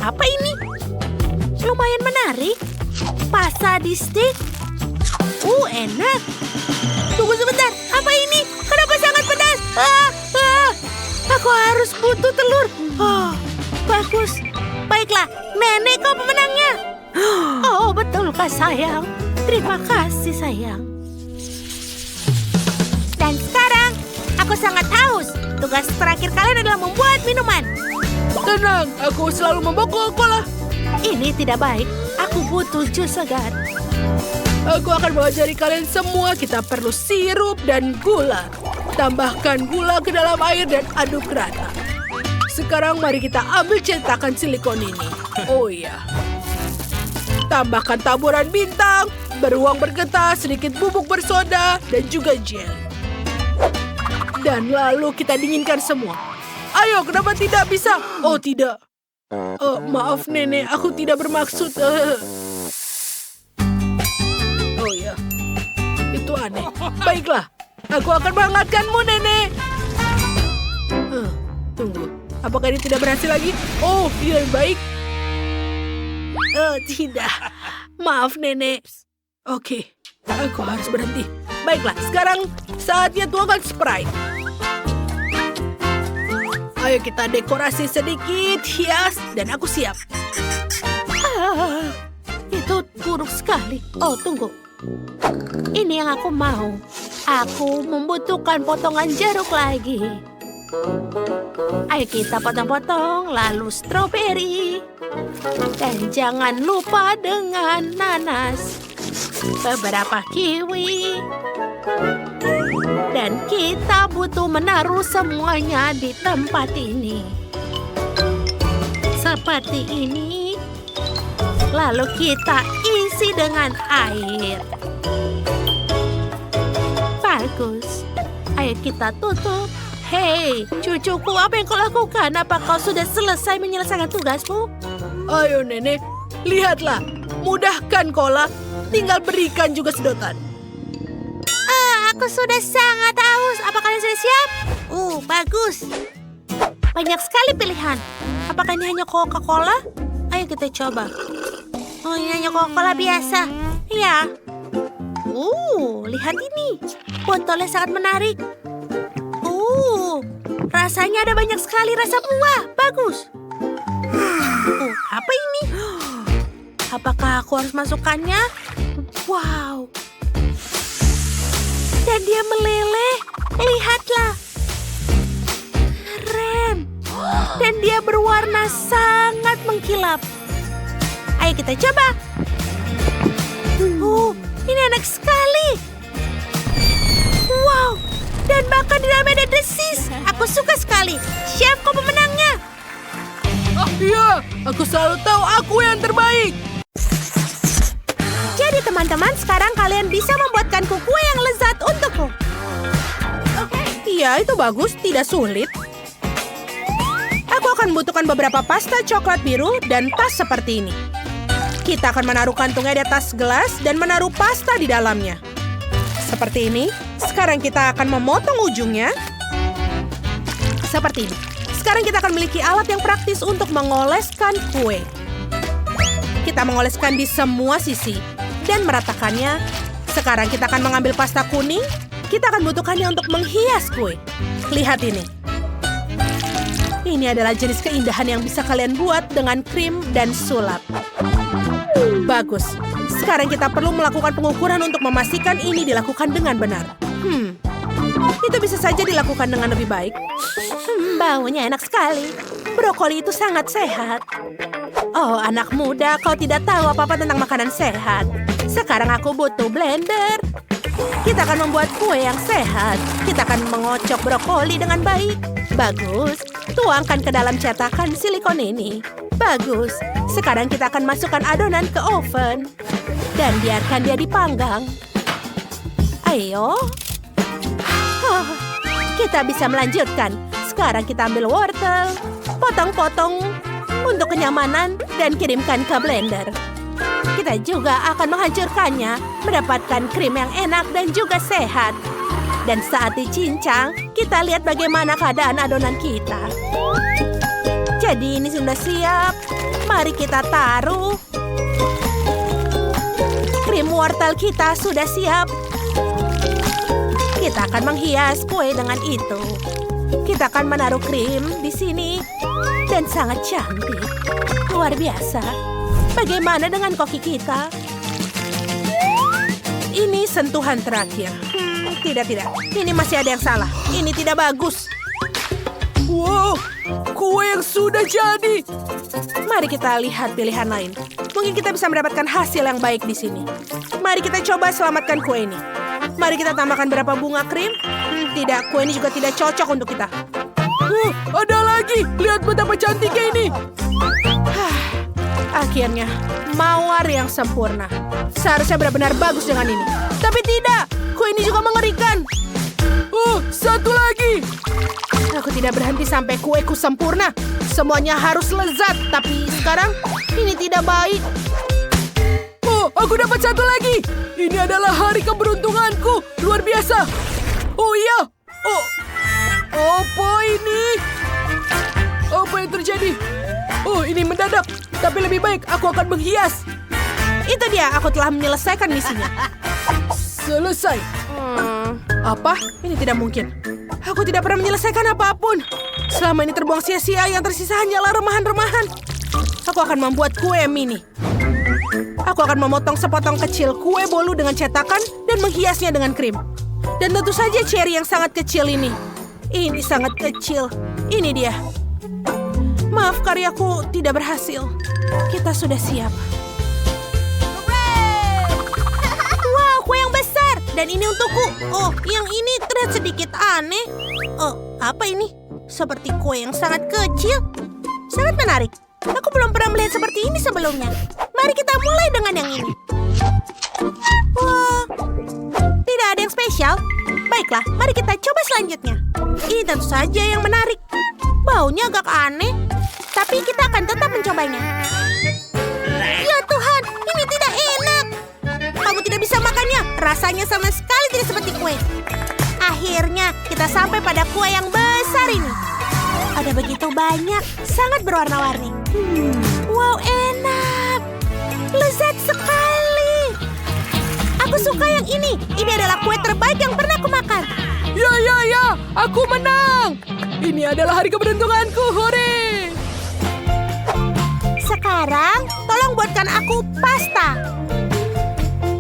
[SPEAKER 1] Apa ini? Lumayan menarik. Pasta di stick. Enak. Tunggu sebentar. Apa ini? Kenapa sangat pedas? Aku harus butuh telur. Oh, bagus. Baiklah, Nenek kau pemenangnya. Oh, betulkah sayang? Terima kasih sayang. Dan sekarang, aku sangat haus. Tugas terakhir kalian adalah membuat minuman.
[SPEAKER 2] Tenang, aku selalu membawa Coca-Cola.
[SPEAKER 1] Ini tidak baik. Aku butuh jus segar.
[SPEAKER 2] Aku akan mengajari kalian semua kita perlu sirup dan gula. Tambahkan gula ke dalam air dan aduk rata. Sekarang mari kita ambil cetakan silikon ini. Oh iya. Tambahkan taburan bintang, beruang bergetas, sedikit bubuk bersoda, dan juga jelly. Dan lalu kita dinginkan semua. Ayo, kenapa tidak bisa? Oh, tidak. Maaf, Nenek. Aku tidak bermaksud. Oh ya, itu aneh. Baiklah, aku akan menghangatkanmu, Nenek. Tunggu, apakah ini tidak berhasil lagi? Oh, ini lebih baik. Tidak. Maaf, Nenek. Oke, aku harus berhenti. Baiklah, sekarang saatnya tuangkan Sprite. Ayo kita dekorasi sedikit, hias, dan aku siap.
[SPEAKER 1] Itu buruk sekali. Oh, tunggu. Ini yang aku mau. Aku membutuhkan potongan jeruk lagi. Ayo kita potong-potong, lalu stroberi. Dan jangan lupa dengan nanas. Beberapa kiwi. Dan kita butuh menaruh semuanya di tempat ini. Seperti ini. Lalu kita isi dengan air. Bagus. Ayo kita tutup. Hei, cucuku, apa yang kau lakukan? Apa kau sudah selesai menyelesaikan tugasmu?
[SPEAKER 2] Ayo, Nenek. Lihatlah. Mudahkan, Kola. Tinggal berikan juga sedotan.
[SPEAKER 1] Aku sudah sangat haus. Apa kalian sudah siap? Bagus. Banyak sekali pilihan. Apakah ini hanya Coca-Cola? Ayo kita coba. Oh, ini hanya Coca-Cola biasa. Iya. Lihat ini. Botolnya sangat menarik. Rasanya ada banyak sekali rasa buah. Bagus. Apa ini? Apakah aku harus masukkannya? Wow. Dan dia meleleh. Lihatlah. Keren. Dan dia berwarna sangat mengkilap. Ayo kita coba. Ini enak sekali. Wow. Dan bahkan di dalamnya ada desis. Aku suka sekali. Chef, kau pemenangnya.
[SPEAKER 2] Iya, aku selalu tahu aku yang terbaik.
[SPEAKER 1] Jadi teman-teman, sekarang kalian bisa membuatkanku kue yang lezat untukku.
[SPEAKER 2] Iya, itu bagus. Tidak sulit. Aku akan membutuhkan beberapa pasta coklat biru dan tas seperti ini. Kita akan menaruh kantungnya di atas gelas dan menaruh pasta di dalamnya. Seperti ini. Sekarang kita akan memotong ujungnya. Seperti ini. Sekarang kita akan memiliki alat yang praktis untuk mengoleskan kue. Kita mengoleskan di semua sisi dan meratakannya. Sekarang kita akan mengambil pasta kuning. Kita akan butuhkannya untuk menghias kue. Lihat ini. Ini adalah jenis keindahan yang bisa kalian buat dengan krim dan sulap. Bagus. Sekarang kita perlu melakukan pengukuran untuk memastikan ini dilakukan dengan benar. Itu bisa saja dilakukan dengan lebih baik.
[SPEAKER 1] Baunya enak sekali. Brokoli itu sangat sehat. Oh, anak muda, kau tidak tahu apa-apa tentang makanan sehat. Sekarang aku butuh blender. Kita akan membuat kue yang sehat. Kita akan mengocok brokoli dengan baik. Bagus. Tuangkan ke dalam cetakan silikon ini. Bagus. Sekarang kita akan masukkan adonan ke oven. Dan biarkan dia dipanggang. Ayo. Kita bisa melanjutkan. Sekarang kita ambil wortel. Potong-potong untuk kenyamanan dan kirimkan ke blender. Kita juga akan menghancurkannya, mendapatkan krim yang enak dan juga sehat. Dan saat dicincang, kita lihat bagaimana keadaan adonan kita. Jadi ini sudah siap. Mari kita taruh. Krim wortel kita sudah siap. Kita akan menghias kue dengan itu. Kita akan menaruh krim di sini. Dan sangat cantik. Luar biasa. Bagaimana dengan koki kita? Ini sentuhan terakhir. Tidak. Ini masih ada yang salah. Ini tidak bagus.
[SPEAKER 2] Wow, kue yang sudah jadi.
[SPEAKER 1] Mari kita lihat pilihan lain. Mungkin kita bisa mendapatkan hasil yang baik di sini. Mari kita coba selamatkan kue ini. Mari kita tambahkan berapa bunga krim. Tidak, kue ini juga tidak cocok untuk kita.
[SPEAKER 2] Ada lagi. Lihat betapa cantiknya ini.
[SPEAKER 1] Akhirnya, mawar yang sempurna. Seharusnya benar-benar bagus dengan ini. Tapi tidak, kue ini juga mengerikan.
[SPEAKER 2] Satu lagi.
[SPEAKER 1] Aku tidak berhenti sampai kueku sempurna. Semuanya harus lezat, tapi sekarang ini tidak baik.
[SPEAKER 2] Aku dapat satu lagi. Ini adalah hari keberuntunganku. Luar biasa. Oh iya. Apa ini? Apa yang terjadi? Ini mendadak. Tapi lebih baik aku akan menghias.
[SPEAKER 1] Itu dia, aku telah menyelesaikan misinya.
[SPEAKER 2] Selesai.
[SPEAKER 1] Apa? Ini tidak mungkin. Aku tidak pernah menyelesaikan apapun. Selama ini terbuang sia-sia, yang tersisa hanyalah remahan-remahan. Aku akan membuat kue mini. Aku akan memotong sepotong kecil kue bolu dengan cetakan dan menghiasnya dengan krim. Dan tentu saja cherry yang sangat kecil ini. Ini sangat kecil. Ini dia. Maaf, karyaku tidak berhasil. Kita sudah siap. Wow, kue yang besar. Dan ini untukku. Yang ini terlihat sedikit aneh. Apa ini? Seperti kue yang sangat kecil. Sangat menarik. Aku belum pernah melihat seperti ini sebelumnya. Mari kita mulai dengan yang ini. Wah, tidak ada yang spesial. Baiklah, mari kita coba selanjutnya. Ini tentu saja yang menarik. Baunya agak aneh, tapi kita akan tetap mencobanya. Ya Tuhan, ini tidak enak. Kamu tidak bisa makannya. Rasanya sama sekali tidak seperti kue. Akhirnya, kita sampai pada kue yang besar ini. Ada begitu banyak, sangat berwarna-warni. Wow, enak. Lezat sekali. Aku suka yang ini. Ini adalah kue terbaik yang pernah aku makan.
[SPEAKER 2] Ya, aku menang. Ini adalah hari keberuntunganku, hore.
[SPEAKER 1] Sekarang, tolong buatkan aku pasta.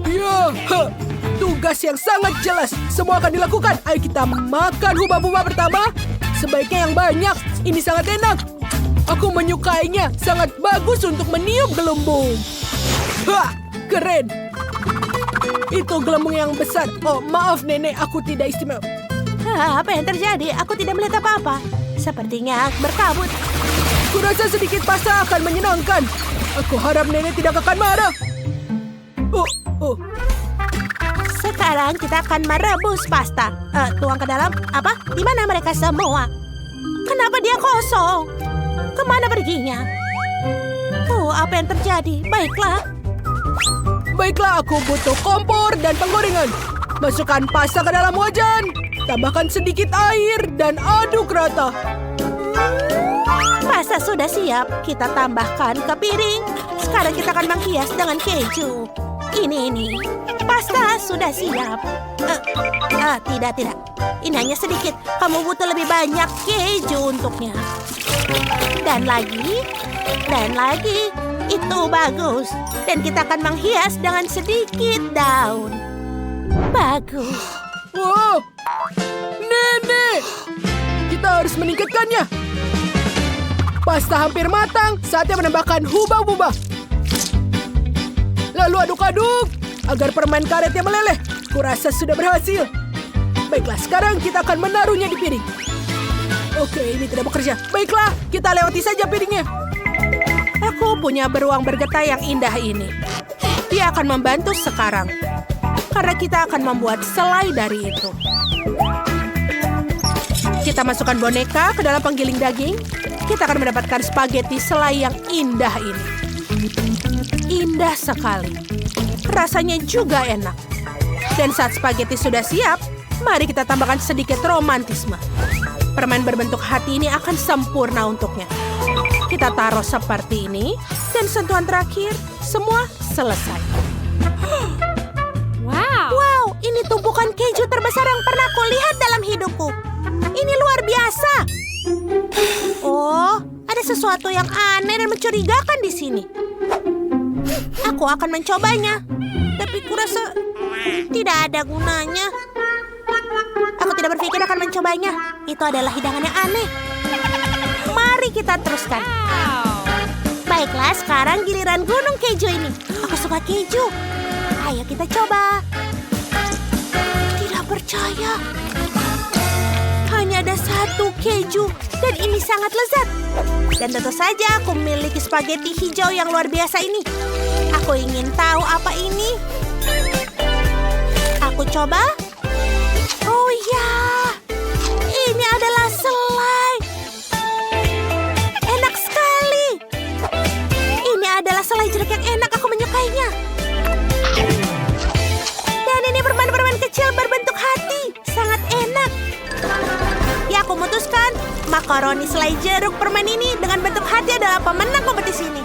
[SPEAKER 2] Ya, tugas yang sangat jelas. Semua akan dilakukan. Ayo kita makan hubah-hubah pertama. Sebaiknya yang banyak. Ini sangat enak. Aku menyukainya. Sangat bagus untuk meniup gelembung. Keren. Itu gelembung yang besar. Maaf nenek, aku tidak istimewa.
[SPEAKER 1] Apa yang terjadi? Aku tidak melihat apa-apa. Sepertinya berkabut.
[SPEAKER 2] Kurasa sedikit pasta akan menyenangkan. Aku harap nenek tidak akan marah.
[SPEAKER 1] Sekarang kita akan merebus pasta. Tuang ke dalam. Apa? Di mana mereka semua? Kenapa dia kosong? Kemana perginya? Apa yang terjadi?
[SPEAKER 2] Baiklah, aku butuh kompor dan penggorengan. Masukkan pasta ke dalam wajan. Tambahkan sedikit air dan aduk rata.
[SPEAKER 1] Pasta sudah siap. Kita tambahkan ke piring. Sekarang kita akan menghias dengan keju. Ini. Pasta sudah siap. Tidak. Ini hanya sedikit. Kamu butuh lebih banyak keju untuknya. Dan lagi. Itu bagus. Dan kita akan menghias dengan sedikit daun. Bagus.
[SPEAKER 2] Wow, nenek. Kita harus meningkatkannya. Pasta hampir matang. Saatnya menambahkan hubah-hubah. Lalu aduk-aduk agar permen karetnya meleleh. Kurasa sudah berhasil. Baiklah, sekarang kita akan menaruhnya di piring. Oke, ini tidak bekerja. Baiklah, kita lewati saja piringnya.
[SPEAKER 1] Aku punya beruang bergetah yang indah ini. Dia akan membantu sekarang. Karena kita akan membuat selai dari itu. Kita masukkan boneka ke dalam penggiling daging. Kita akan mendapatkan spaghetti selai yang indah ini. Indah sekali. Rasanya juga enak. Dan saat spaghetti sudah siap, mari kita tambahkan sedikit romantisme. Permen berbentuk hati ini akan sempurna untuknya. Kita taruh seperti ini. Dan sentuhan terakhir, semua selesai. Wow, ini tumpukan keju terbesar terbesar yang pernah aku lihat dalam hidupku. Ini luar biasa. Oh, ada sesuatu yang aneh dan mencurigakan di sini. Aku akan mencobanya, tapi kurasa tidak ada gunanya. Aku tidak berpikir akan mencobanya. Itu adalah hidangan yang aneh. Mari kita teruskan. Baiklah, sekarang giliran gunung keju ini. Aku suka keju. Ayo kita coba. Tidak percaya. Hanya ada satu keju dan ini sangat lezat. Dan tentu saja aku memiliki spaghetti hijau yang luar biasa ini. Aku ingin tahu apa ini. Aku coba. Oh ya, ini adalah selai. Enak sekali. Ini adalah selai jeruk yang enak. Aku menyukainya. Dan ini permen-permen kecil berbentuk hati. Sangat enak. Ya, aku memutuskan makaroni selai jeruk permen ini dengan bentuk hati adalah pemenang kompetisi ini.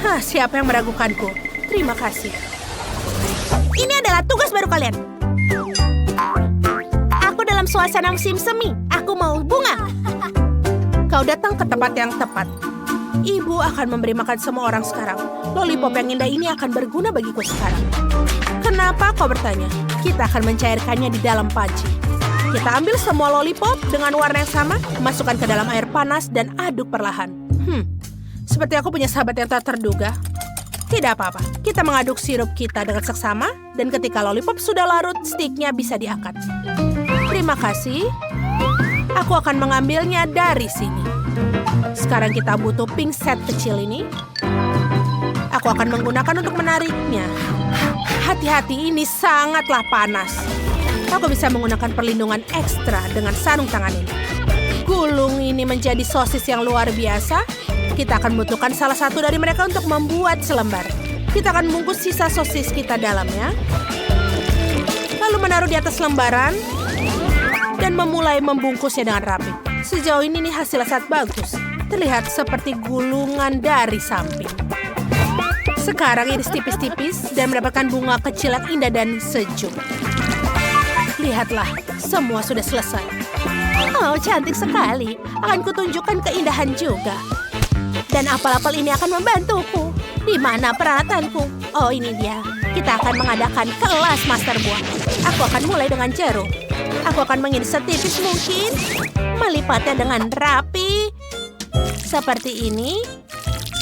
[SPEAKER 1] Hah, siapa yang meragukanku? Terima kasih. Ini adalah tugas baru kalian. Aku dalam suasana musim semi. Aku mau bunga. Kau datang ke tempat yang tepat. Ibu akan memberi makan semua orang sekarang. Lollipop yang indah ini akan berguna bagiku sekarang. Kenapa kau bertanya? Kita akan mencairkannya di dalam panci. Kita ambil semua lollipop dengan warna yang sama, masukkan ke dalam air panas dan aduk perlahan. Seperti aku punya sahabat yang tak terduga. Tidak apa-apa, kita mengaduk sirup kita dengan seksama, dan ketika lollipop sudah larut, stiknya bisa diangkat. Terima kasih. Aku akan mengambilnya dari sini. Sekarang kita butuh pink set kecil ini. Aku akan menggunakan untuk menariknya. Hati-hati, ini sangatlah panas. Aku bisa menggunakan perlindungan ekstra dengan sarung tangan ini. Gulung ini menjadi sosis yang luar biasa. Kita akan membutuhkan salah satu dari mereka untuk membuat selembar. Kita akan membungkus sisa sosis kita dalamnya. Lalu menaruh di atas lembaran. Dan memulai membungkusnya dengan rapi. Sejauh ini nih hasilnya sangat bagus. Terlihat seperti gulungan dari samping. Sekarang iris tipis-tipis dan mendapatkan bunga kecil yang indah dan sejuk. Lihatlah, semua sudah selesai. Oh, cantik sekali. Akan kutunjukkan keindahan juga. Dan apel-apel ini akan membantuku. Di mana peralatanku? Oh, ini dia. Kita akan mengadakan kelas master buah. Aku akan mulai dengan jeruk. Aku akan mengiris setipis mungkin. Melipatnya dengan rapi. Seperti ini.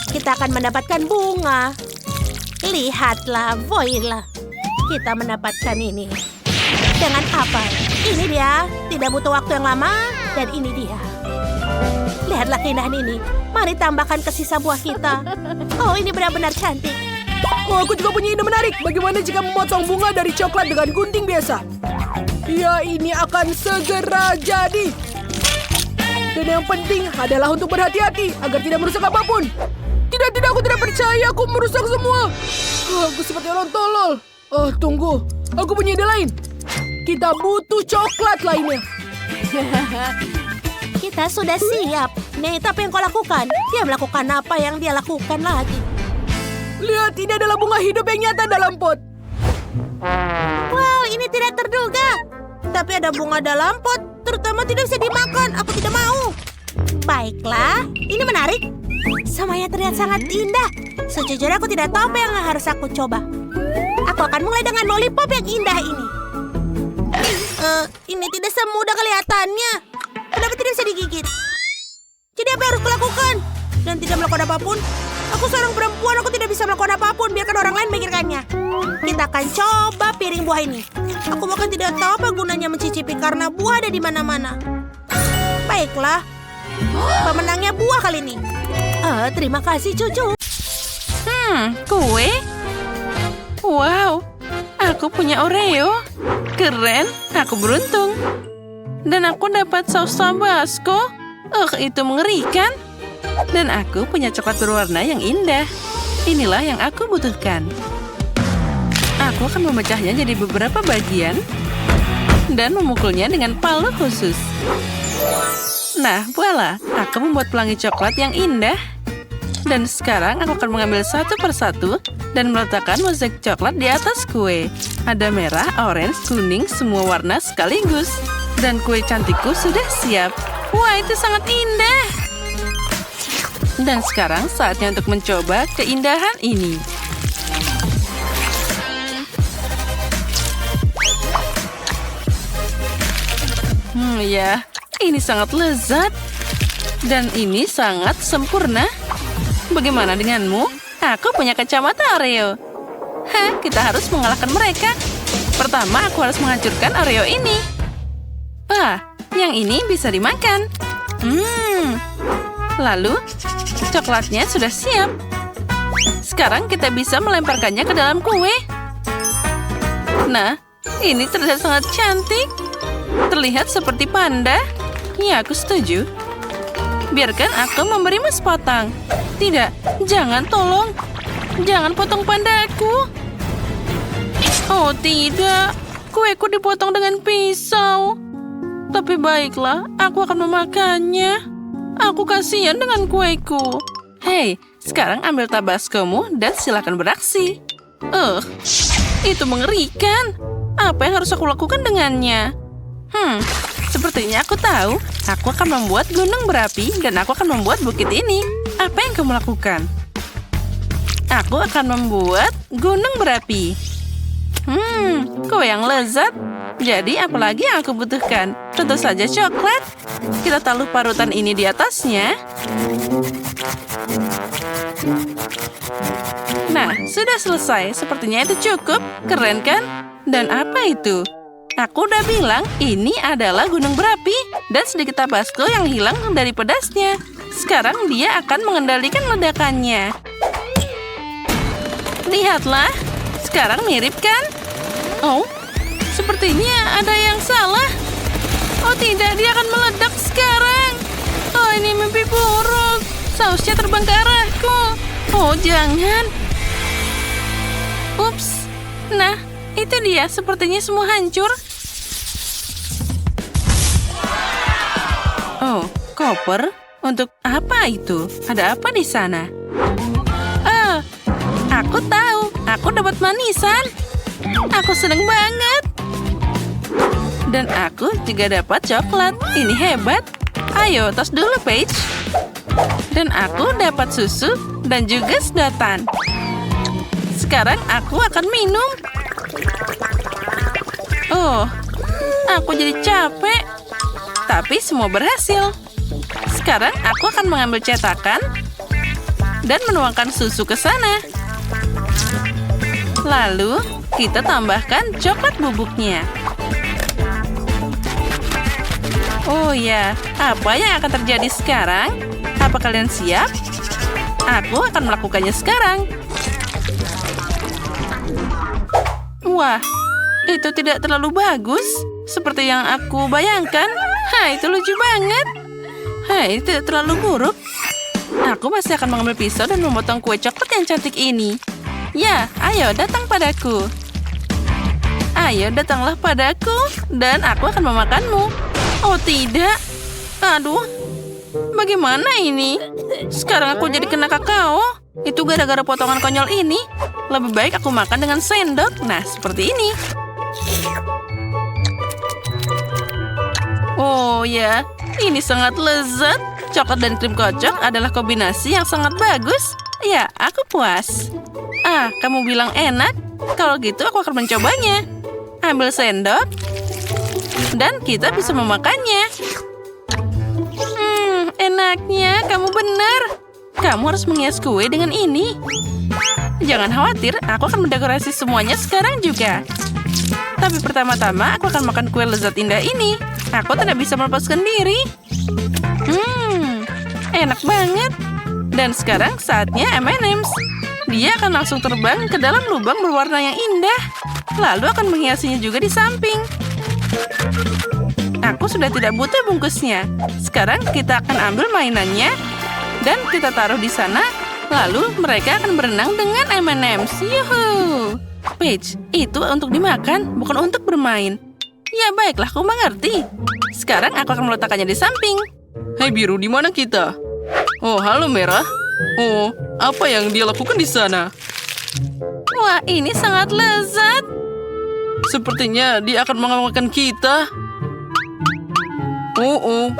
[SPEAKER 1] Kita akan mendapatkan bunga. Lihatlah, voila. Kita mendapatkan ini. Dengan apel. Ini dia. Tidak butuh waktu yang lama. Dan ini dia. Lihatlah keindahan ini. Mari tambahkan ke sisa buah kita. Oh, ini benar-benar cantik.
[SPEAKER 2] Oh, aku juga punya ide menarik. Bagaimana jika memotong bunga dari coklat dengan gunting biasa? Ya, ini akan segera jadi. Dan yang penting adalah untuk berhati-hati agar tidak merusak apapun. Tidak, aku tidak percaya aku merusak semua. Aku seperti orang tolol. Oh, tunggu. Aku punya ide lain. Kita butuh coklat lainnya.
[SPEAKER 1] Kita sudah siap. Nate, apa yang kau lakukan? Dia melakukan apa yang dia lakukan lagi?
[SPEAKER 2] Lihat, ini adalah bunga hidup yang nyata dalam pot.
[SPEAKER 1] Wow, ini tidak terduga. Tapi ada bunga dalam pot, terutama tidak bisa dimakan. Aku tidak mau. Baiklah, ini menarik. Semuanya terlihat sangat indah. Sejujurnya aku tidak tahu apa yang harus aku coba. Aku akan mulai dengan lollipop yang indah ini. Ini tidak semudah kelihatannya. Kenapa tidak bisa digigit? Jadi apa yang harus kulakukan? Dan tidak melakukan apapun? Aku seorang perempuan, aku tidak bisa melakukan apapun. Biarkan orang lain memikirkannya. Kita akan coba piring buah ini. Aku bahkan tidak tahu apa gunanya mencicipi karena buah ada di mana-mana. Baiklah. Pemenangnya buah kali ini. Terima kasih, cucu.
[SPEAKER 4] Kue? Wow, aku punya Oreo. Keren, aku beruntung. Dan aku dapat saus Tabasco. Itu mengerikan. Dan aku punya coklat berwarna yang indah. Inilah yang aku butuhkan. Aku akan memecahnya jadi beberapa bagian dan memukulnya dengan palu khusus. Nah, voila, aku membuat pelangi coklat yang indah. Dan sekarang aku akan mengambil satu persatu dan meletakkan mozaik coklat di atas kue. Ada merah, orange, kuning, semua warna sekaligus. Dan kue cantikku sudah siap. Wah, itu sangat indah. Dan sekarang saatnya untuk mencoba keindahan ini. Ya, ini sangat lezat. Dan ini sangat sempurna. Bagaimana denganmu? Aku punya kacamata Oreo. Hah, kita harus mengalahkan mereka. Pertama, aku harus menghancurkan Oreo ini. Yang ini bisa dimakan. Lalu, coklatnya sudah siap. Sekarang kita bisa melemparkannya ke dalam kue. Nah, ini terlihat sangat cantik. Terlihat seperti panda. Ya, aku setuju. Biarkan aku memberimu sepotong. Tidak, jangan, tolong. Jangan potong pandaku. Oh, tidak. Kueku dipotong dengan pisau. Tapi baiklah, aku akan memakannya. Aku kasihan dengan kueku. Hei, sekarang ambil tabascomu dan silakan beraksi. Itu mengerikan. Apa yang harus aku lakukan dengannya? Sepertinya aku tahu. Aku akan membuat gunung berapi dan aku akan membuat bukit ini. Apa yang kamu lakukan? Aku akan membuat gunung berapi. Kue yang lezat. Jadi apalagi yang aku butuhkan? Tentu saja coklat. Kita taruh parutan ini di atasnya. Nah, sudah selesai. Sepertinya itu cukup. Keren kan? Dan apa itu? Aku udah bilang ini adalah gunung berapi dan sedikit tabasco yang hilang dari pedasnya. Sekarang dia akan mengendalikan ledakannya. Lihatlah, sekarang mirip kan? Oh, sepertinya ada yang salah. Oh tidak, dia akan meledak sekarang. Oh, ini mimpi buruk. Sausnya terbang ke arahku. Oh, jangan. Ups. Nah, itu dia. Sepertinya semua hancur. Oh, koper? Untuk apa itu? Ada apa di sana? Aku tahu. Aku dapat manisan. Aku seneng banget. Dan aku juga dapat coklat. Ini hebat. Ayo, tos dulu, Paige. Dan aku dapat susu dan juga sedotan. Sekarang aku akan minum. Oh, aku jadi capek. Tapi semua berhasil. Sekarang aku akan mengambil cetakan dan menuangkan susu ke sana. Lalu, kita tambahkan coklat bubuknya. Oh ya, apa yang akan terjadi sekarang? Apa kalian siap? Aku akan melakukannya sekarang. Wah, itu tidak terlalu bagus. Seperti yang aku bayangkan. Itu lucu banget. Itu tidak terlalu buruk. Aku masih akan mengambil pisau dan memotong kue coklat yang cantik ini. Ya, ayo datang padaku. Ayo datanglah padaku dan aku akan memakanmu. Oh tidak. Aduh. Bagaimana ini? Sekarang aku jadi kena kakao. Itu gara-gara potongan konyol ini. Lebih baik aku makan dengan sendok. Nah, seperti ini. Oh ya, ini sangat lezat. Coklat dan krim kocok adalah kombinasi yang sangat bagus. Ya, aku puas. Kamu bilang enak? Kalau gitu aku akan mencobanya. Ambil sendok. Dan kita bisa memakannya. Enaknya, kamu benar. Kamu harus menghias kue dengan ini. Jangan khawatir, aku akan mendekorasi semuanya sekarang juga. Tapi pertama-tama aku akan makan kue lezat indah ini. Aku tidak bisa melepaskan diri. Enak banget. Dan sekarang saatnya M&M's. Dia akan langsung terbang ke dalam lubang berwarna yang indah. Lalu akan menghiasinya juga di samping. Aku sudah tidak butuh bungkusnya. Sekarang kita akan ambil mainannya dan kita taruh di sana. Lalu mereka akan berenang dengan M&M's. Yuhu! Paige, itu untuk dimakan, bukan untuk bermain. Ya baiklah, aku mengerti. Sekarang aku akan meletakkannya di samping. Hai biru, di mana kita? Oh, halo merah. Oh, apa yang dia lakukan di sana?
[SPEAKER 3] Wah, ini sangat lezat.
[SPEAKER 4] Sepertinya dia akan mengalahkan kita. Oh.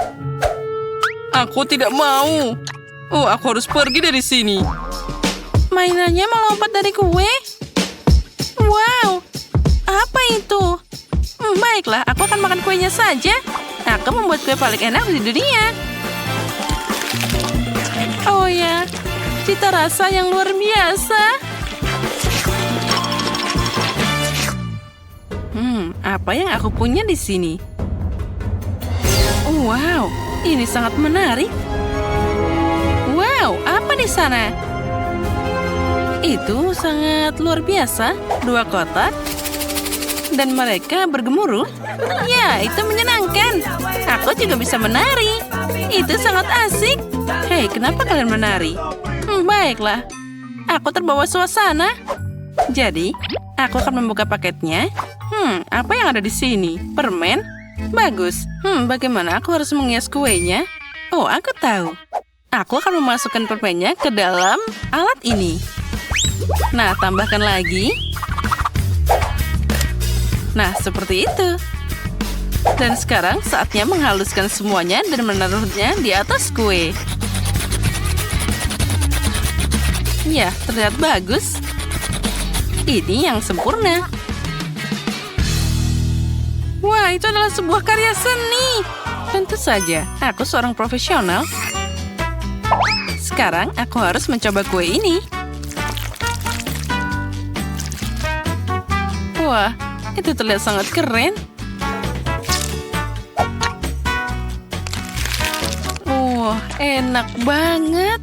[SPEAKER 4] Aku tidak mau. Oh, aku harus pergi dari sini.
[SPEAKER 3] Mainannya melompat dari kue. Wow, apa itu? Baiklah, aku akan makan kuenya saja. Aku membuat kue paling enak di dunia. Oh ya, cita rasa yang luar biasa. Apa yang aku punya di sini? Wow, ini sangat menarik. Wow, apa di sana? Itu sangat luar biasa. 2 kotak. Dan mereka bergemuruh. Ya, itu menyenangkan. Aku juga bisa menari. Itu sangat asik. Hei, kenapa kalian menari? Baiklah. Aku terbawa suasana. Jadi, aku akan membuka paketnya. Apa yang ada di sini? Permen? Bagus. Bagaimana aku harus menghias kuenya? Oh, aku tahu. Aku akan memasukkan permennya ke dalam alat ini. Nah, tambahkan lagi. Nah, seperti itu. Dan sekarang saatnya menghaluskan semuanya dan menaruhnya di atas kue. Ya, terlihat bagus. Ini yang sempurna. Wah, itu adalah sebuah karya seni. Tentu saja, aku seorang profesional. Sekarang aku harus mencoba kue ini. Wah, itu terlihat sangat keren. Wah, enak banget.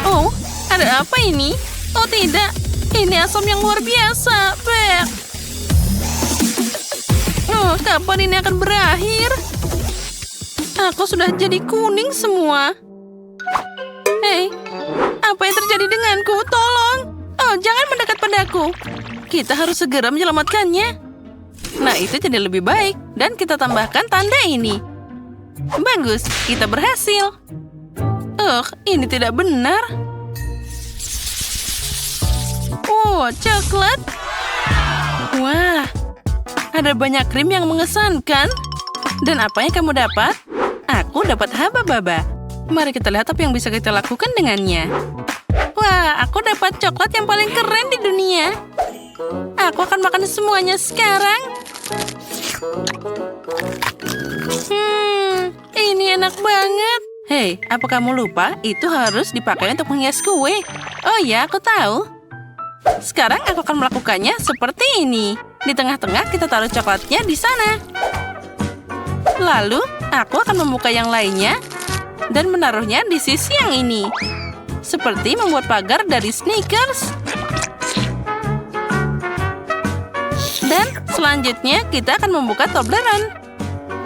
[SPEAKER 3] Oh, ada apa ini? Oh tidak, ini asam yang luar biasa. Bek. Oh, kapan ini akan berakhir? Aku sudah jadi kuning semua. Hei, apa yang terjadi denganku? Tolong. Oh, jangan mendekat padaku. Kita harus segera menyelamatkannya. Nah, itu jadi lebih baik. Dan kita tambahkan tanda ini. Bagus, kita berhasil. Ini tidak benar. Oh, coklat. Wah, ada banyak krim yang mengesankan. Dan apa yang kamu dapat? Aku dapat haba-baba. Mari kita lihat apa yang bisa kita lakukan dengannya. Wah, aku dapat coklat yang paling keren di dunia. Aku akan makan semuanya sekarang. Ini enak banget. Hei, apa kamu lupa? Itu harus dipakai untuk menghias kue. Oh ya, aku tahu. Sekarang aku akan melakukannya seperti ini. Di tengah-tengah kita taruh coklatnya di sana. Lalu, aku akan membuka yang lainnya dan menaruhnya di sisi yang ini. Seperti membuat pagar dari Snickers. Dan selanjutnya kita akan membuka Toblerone.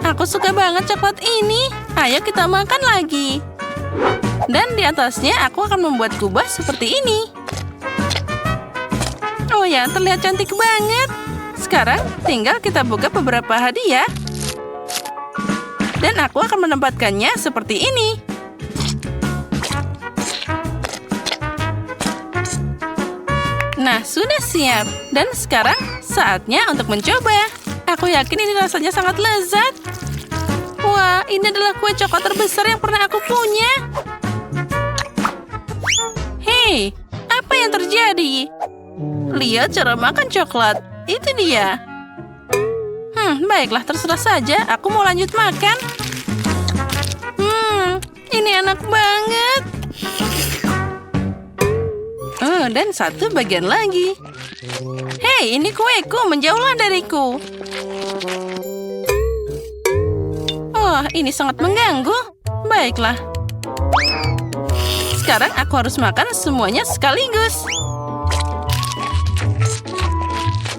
[SPEAKER 3] Aku suka banget coklat ini. Ayo kita makan lagi. Dan di atasnya aku akan membuat kubah seperti ini. Oh ya, terlihat cantik banget. Sekarang tinggal kita buka beberapa hadiah. Dan aku akan menempatkannya seperti ini. Nah, sudah siap. Dan sekarang saatnya untuk mencoba. Aku yakin ini rasanya sangat lezat. Wah, ini adalah kue coklat terbesar yang pernah aku punya. Hei, apa yang terjadi? Lihat cara makan coklat. Itu dia. Baiklah, terserah saja. Aku mau lanjut makan. Ini enak banget. Oh, dan satu bagian lagi. Hei, ini kueku. Menjauhlah dariku. Oh, ini sangat mengganggu. Baiklah. Sekarang aku harus makan semuanya sekaligus.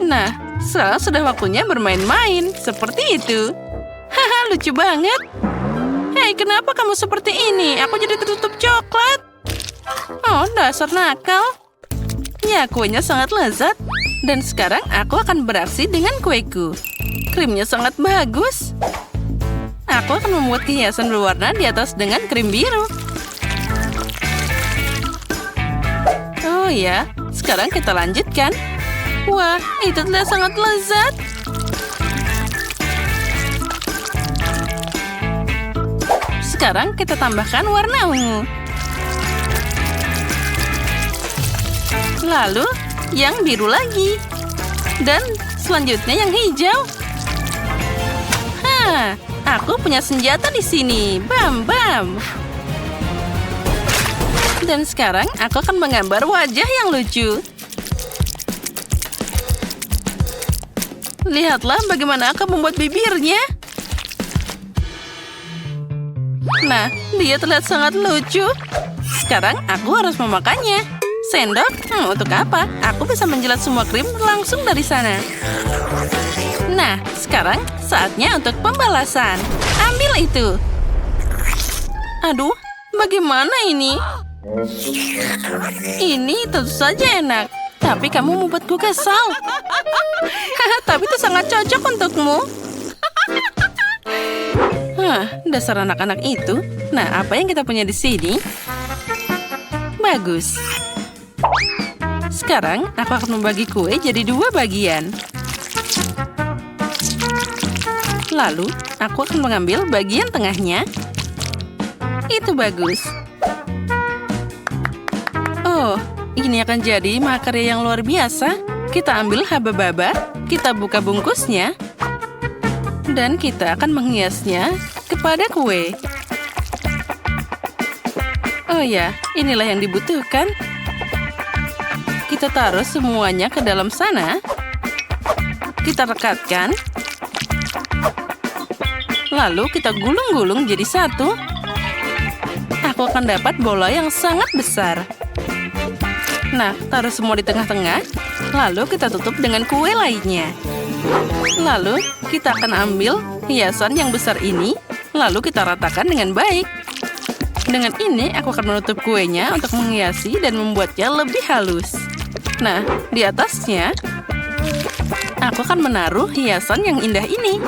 [SPEAKER 3] Nah, sekarang sudah waktunya bermain-main. Seperti itu. Haha, lucu banget. Hei, kenapa kamu seperti ini? Aku jadi tertutup coklat. Oh, dasar nakal. Ya, kuenya sangat lezat. Dan sekarang aku akan beraksi dengan kueku. Krimnya sangat bagus. Aku akan membuat hiasan berwarna di atas dengan krim biru.
[SPEAKER 4] Oh ya, sekarang kita lanjutkan. Wah, itu terlihat sangat lezat. Sekarang kita tambahkan warna ungu. Lalu, yang biru lagi. Dan selanjutnya yang hijau. Aku punya senjata di sini. Bam, bam. Dan sekarang aku akan menggambar wajah yang lucu. Lihatlah bagaimana aku membuat bibirnya. Nah, dia terlihat sangat lucu. Sekarang aku harus memakannya. Sendok? Untuk apa? Aku bisa menjilat semua krim langsung dari sana. Nah, sekarang saatnya untuk pembalasan. Ambil itu. Aduh, bagaimana ini? Ini tentu saja enak. Tapi kamu membuatku kesal. Tapi itu sangat cocok untukmu. Dasar anak-anak itu. Nah, apa yang kita punya di sini? Bagus. Sekarang, aku akan membagi kue jadi 2 bagian. Lalu, aku akan mengambil bagian tengahnya. Itu bagus. Oh, ini akan jadi makarya yang luar biasa. Kita ambil haba-baba, kita buka bungkusnya, dan kita akan menghiasnya kepada kue. Oh ya, inilah yang dibutuhkan. Kita taruh semuanya ke dalam sana. Kita rekatkan. Lalu kita gulung-gulung jadi satu. Aku akan dapat bola yang sangat besar. Nah, taruh semua di tengah-tengah. Lalu kita tutup dengan kue lainnya. Lalu kita akan ambil hiasan yang besar ini. Lalu kita ratakan dengan baik. Dengan ini aku akan menutup kuenya untuk menghiasi dan membuatnya lebih halus. Nah, di atasnya aku akan menaruh hiasan yang indah ini.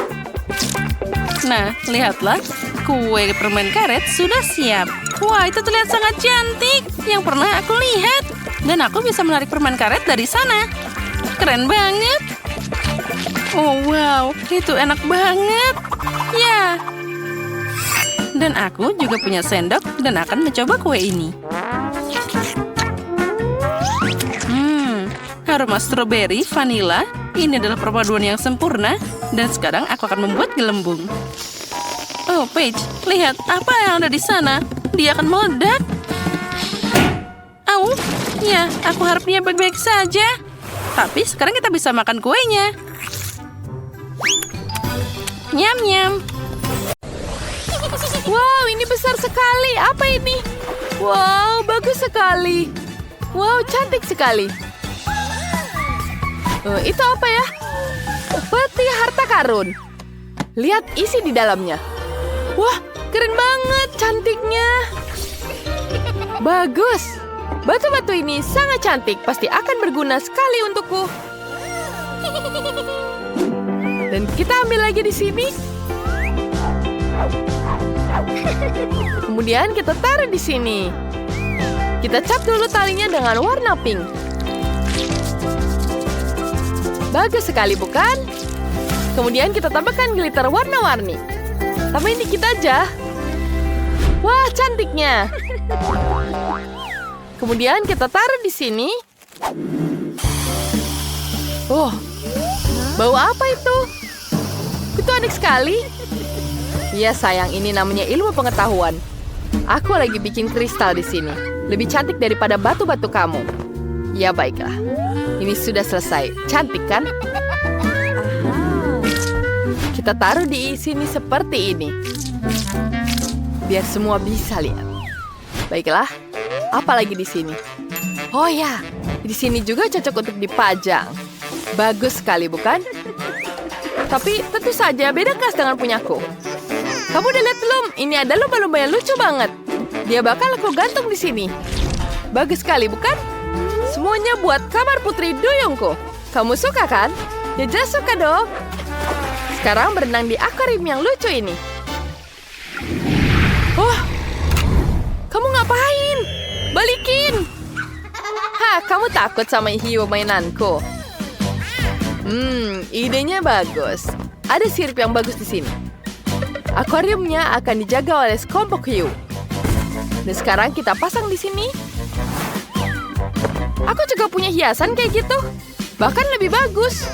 [SPEAKER 4] Nah, lihatlah. Kue permen karet sudah siap. Wah, itu terlihat sangat cantik. Yang pernah aku lihat. Dan aku bisa menarik permen karet dari sana. Keren banget. Oh, wow. Itu enak banget. Ya. Dan aku juga punya sendok dan akan mencoba kue ini. Aroma stroberi, vanila. Ini adalah perpaduan yang sempurna. Dan sekarang aku akan membuat gelembung. Oh, Paige, lihat apa yang ada di sana. Dia akan meledak. Au, ya, aku harap dia baik-baik saja. Tapi sekarang kita bisa makan kuenya. Nyam-nyam.
[SPEAKER 3] Wow, ini besar sekali. Apa ini? Wow, bagus sekali. Wow, cantik sekali. Itu apa ya? Peti harta karun. Lihat isi di dalamnya. Wah, keren banget cantiknya. Bagus. Batu-batu ini sangat cantik. Pasti akan berguna sekali untukku. Dan kita ambil lagi di sini. Kemudian kita taruh di sini. Kita cap dulu talinya dengan warna pink. Bagus sekali, bukan? Kemudian kita tambahkan glitter warna-warni. Tambahin dikit aja. Wah, cantiknya. Kemudian kita taruh di sini. Oh, bau apa itu? Itu aneh sekali. Ya sayang, ini namanya ilmu pengetahuan. Aku lagi bikin kristal di sini. Lebih cantik daripada batu-batu kamu. Ya baiklah. Ini sudah selesai. Cantik kan? Kita taruh di sini seperti ini. Biar semua bisa lihat. Baiklah. Apa lagi di sini? Oh ya, di sini juga cocok untuk dipajang. Bagus sekali, bukan? Tapi tentu saja beda kelas dengan punyaku. Kamu udah lihat belum? Ini ada lumba-lumba yang lucu banget. Dia bakal aku gantung di sini. Bagus sekali, bukan? Semuanya buat kamar putri duyungku. Kamu suka kan? Ya jelas suka dong. Sekarang berenang di akuarium yang lucu ini. Oh, kamu ngapain? Balikin. Wah, kamu takut sama hiu mainanku? Idenya bagus. Ada sirip yang bagus di sini. Akuariumnya akan dijaga oleh sekelompok hiu. Dan sekarang kita pasang di sini. Aku juga punya hiasan kayak gitu. Bahkan lebih bagus.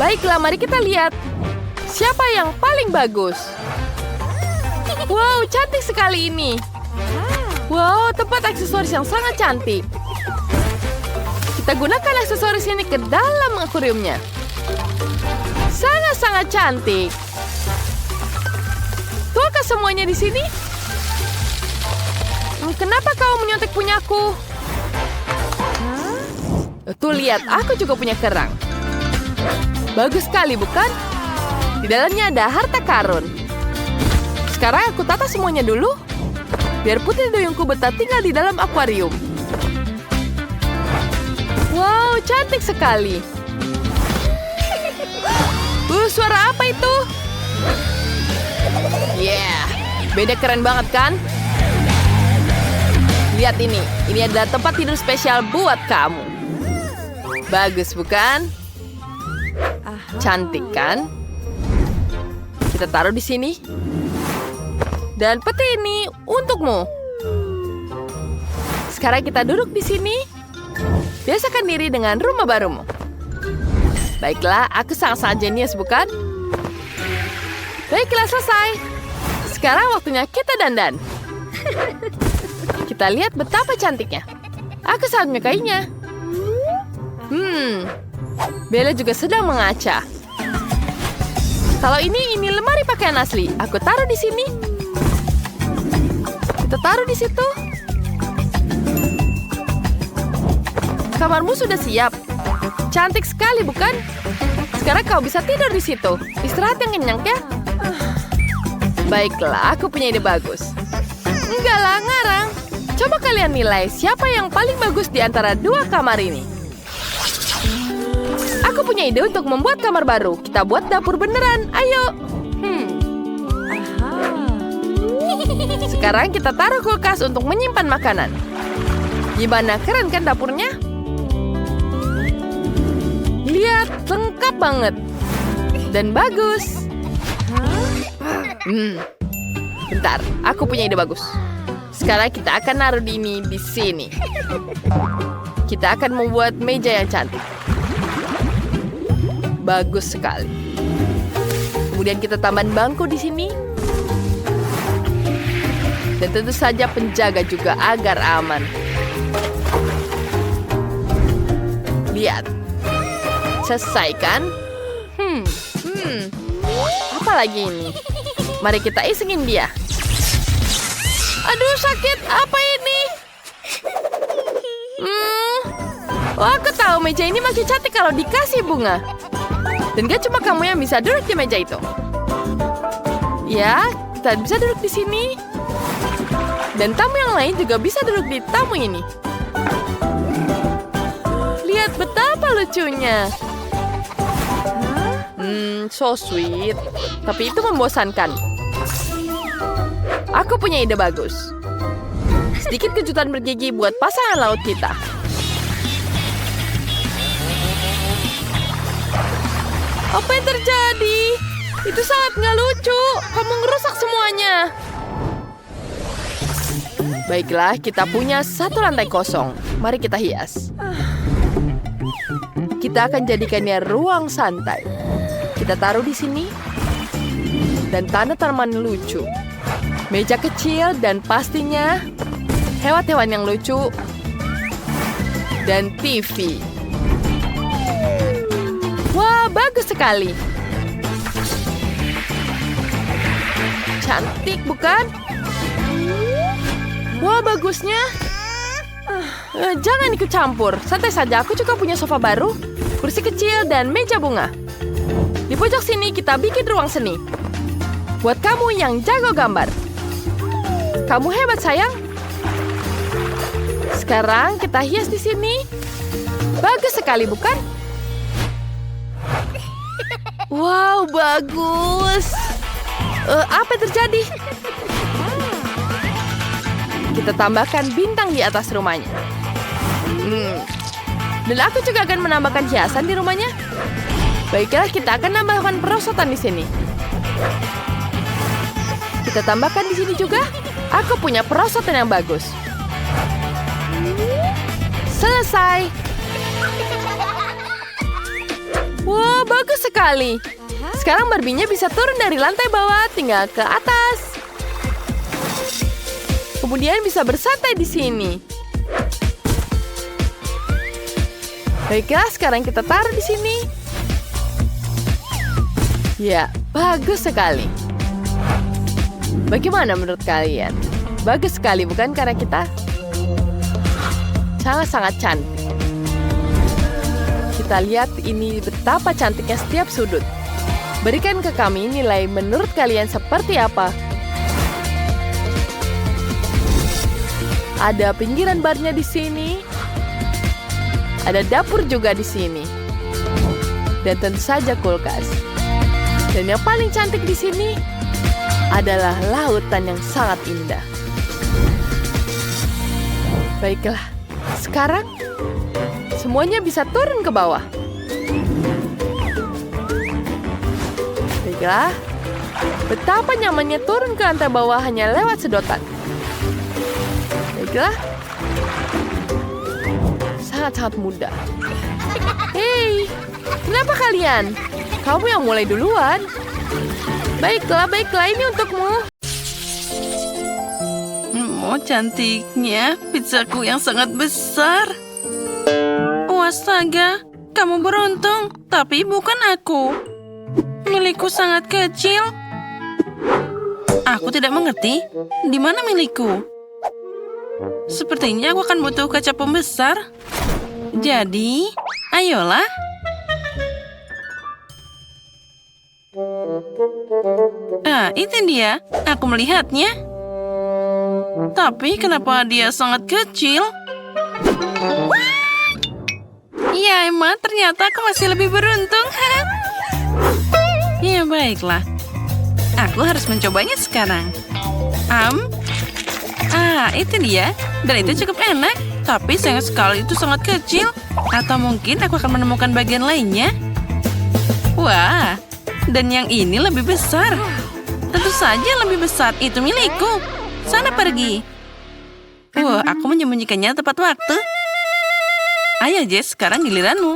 [SPEAKER 3] Baiklah, mari kita lihat. Siapa yang paling bagus? Wow, cantik sekali ini. Wow, tempat aksesoris yang sangat cantik. Kita gunakan aksesoris ini ke dalam akuariumnya. Sangat-sangat cantik. Tuakah semuanya di sini? Kenapa kau menyontek punyaku? Tuh lihat, aku juga punya kerang. Bagus sekali, bukan? Di dalamnya ada harta karun. Sekarang aku tata semuanya dulu, biar putri duyungku betah tinggal di dalam akuarium. Wow, cantik sekali. Suara apa itu? Yeah, beda keren banget kan? Lihat ini adalah tempat tidur spesial buat kamu. Bagus bukan? Cantik kan? Kita taruh di sini. Dan peti ini untukmu. Sekarang kita duduk di sini. Biasakan diri dengan rumah barumu. Baiklah, aku sangat-sangat jenius, bukan? Baiklah, selesai. Sekarang waktunya kita dandan. Kita lihat betapa cantiknya. Aku sangat menyukainya. Bella juga sedang mengaca. Kalau ini lemari pakaian asli. Aku taruh di sini. Kita taruh di situ. Kamarmu sudah siap. Cantik sekali, bukan? Sekarang kau bisa tidur di situ. Istirahat yang kenyang, ya? Baiklah, aku punya ide bagus. Enggak lah, ngarang. Coba kalian nilai siapa yang paling bagus di antara dua kamar ini. Aku punya ide untuk membuat kamar baru. Kita buat dapur beneran. Ayo. Sekarang kita taruh kulkas untuk menyimpan makanan. Gimana, keren kan dapurnya? Lihat, lengkap banget. Dan bagus. Bentar, aku punya ide bagus. Sekarang kita akan naruh ini di sini. Kita akan membuat meja yang cantik. Bagus sekali. Kemudian kita tambahin bangku di sini. Dan tentu saja penjaga juga agar aman. Lihat. Selesai kan? Apa lagi ini? Mari kita isengin dia. Aduh, sakit. Apa ini? Oh, aku tahu meja ini makin cantik kalau dikasih bunga. Dan gak cuma kamu yang bisa duduk di meja itu. Ya, kita bisa duduk di sini. Dan tamu yang lain juga bisa duduk di tamu ini. Lihat betapa lucunya. So sweet. Tapi itu membosankan. Aku punya ide bagus. Sedikit kejutan bergigi buat pasangan laut kita. Apa yang terjadi? Itu sangat nggak lucu. Kamu ngerusak semuanya. Baiklah, kita punya satu lantai kosong. Mari kita hias. Kita akan jadikannya ruang santai. Kita taruh di sini. Dan tanaman lucu. Meja kecil dan pastinya hewan-hewan yang lucu. Dan TV. Wah, bagus sekali. Cantik, bukan? Wah, bagusnya. Jangan ikut campur. Santai saja, aku juga punya sofa baru. Kursi kecil dan meja bunga. Di pojok sini kita bikin ruang seni. Buat kamu yang jago gambar. Kamu hebat, sayang. Sekarang kita hias di sini. Bagus sekali, bukan? Wow, bagus. Apa yang terjadi? Kita tambahkan bintang di atas rumahnya. Dan aku juga akan menambahkan hiasan di rumahnya. Baiklah, kita akan menambahkan perosotan di sini. Kita tambahkan di sini juga. Aku punya perosotan yang bagus. Selesai. Wah, bagus sekali. Sekarang Barbie-nya bisa turun dari lantai bawah tinggal ke atas. Kemudian bisa bersantai di sini. Baiklah, sekarang kita taruh di sini. Ya, bagus sekali. Bagaimana menurut kalian? Bagus sekali, bukan? Karena kita sangat-sangat cantik. Kita lihat ini betapa cantiknya setiap sudut. Berikan ke kami nilai menurut kalian seperti apa. Ada pinggiran barnya di sini. Ada dapur juga di sini. Dan tentu saja kulkas. Dan yang paling cantik di sini adalah lautan yang sangat indah. Baiklah, sekarang semuanya bisa turun ke bawah. Baiklah, betapa nyamannya turun ke lantai bawah hanya lewat sedotan. Baiklah. Sangat-sangat mudah. Hei, kenapa kalian? Kamu yang mulai duluan. Baiklah, ini untukmu.
[SPEAKER 4] Oh, cantiknya pizzaku yang sangat besar. Oh, astaga, kamu beruntung, tapi bukan aku. Milikku sangat kecil. Aku tidak mengerti, di mana milikku? Sepertinya aku akan butuh kaca pembesar. Jadi, ayolah. Itu dia. Aku melihatnya. Tapi kenapa dia sangat kecil? Ya, Emma, ternyata aku masih lebih beruntung. Ya, baiklah. Aku harus mencobanya sekarang. Itu dia. Dan itu cukup enak. Tapi sayang sekali itu sangat kecil. Atau mungkin aku akan menemukan bagian lainnya. Wah, dan yang ini lebih besar. Tentu saja lebih besar. Itu milikku. Sana pergi. Wah, aku menyembunyikannya tepat waktu. Ayo, Jess, sekarang giliranmu.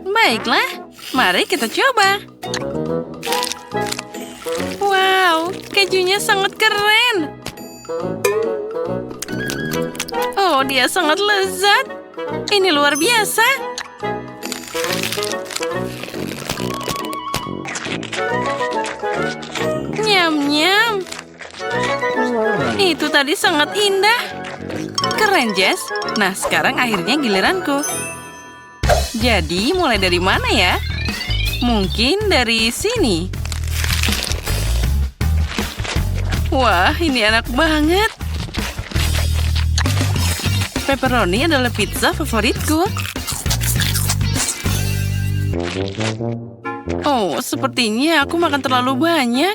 [SPEAKER 4] Baiklah, mari kita coba. Wow, kejunya sangat keren. Oh, dia sangat lezat. Ini luar biasa. Nyam-nyam. Itu tadi sangat indah. Keren, Jess. Nah, sekarang akhirnya giliranku. Jadi, mulai dari mana ya? Mungkin dari sini. Wah, ini enak banget. Pepperoni adalah pizza favoritku. Oh, sepertinya aku makan terlalu banyak.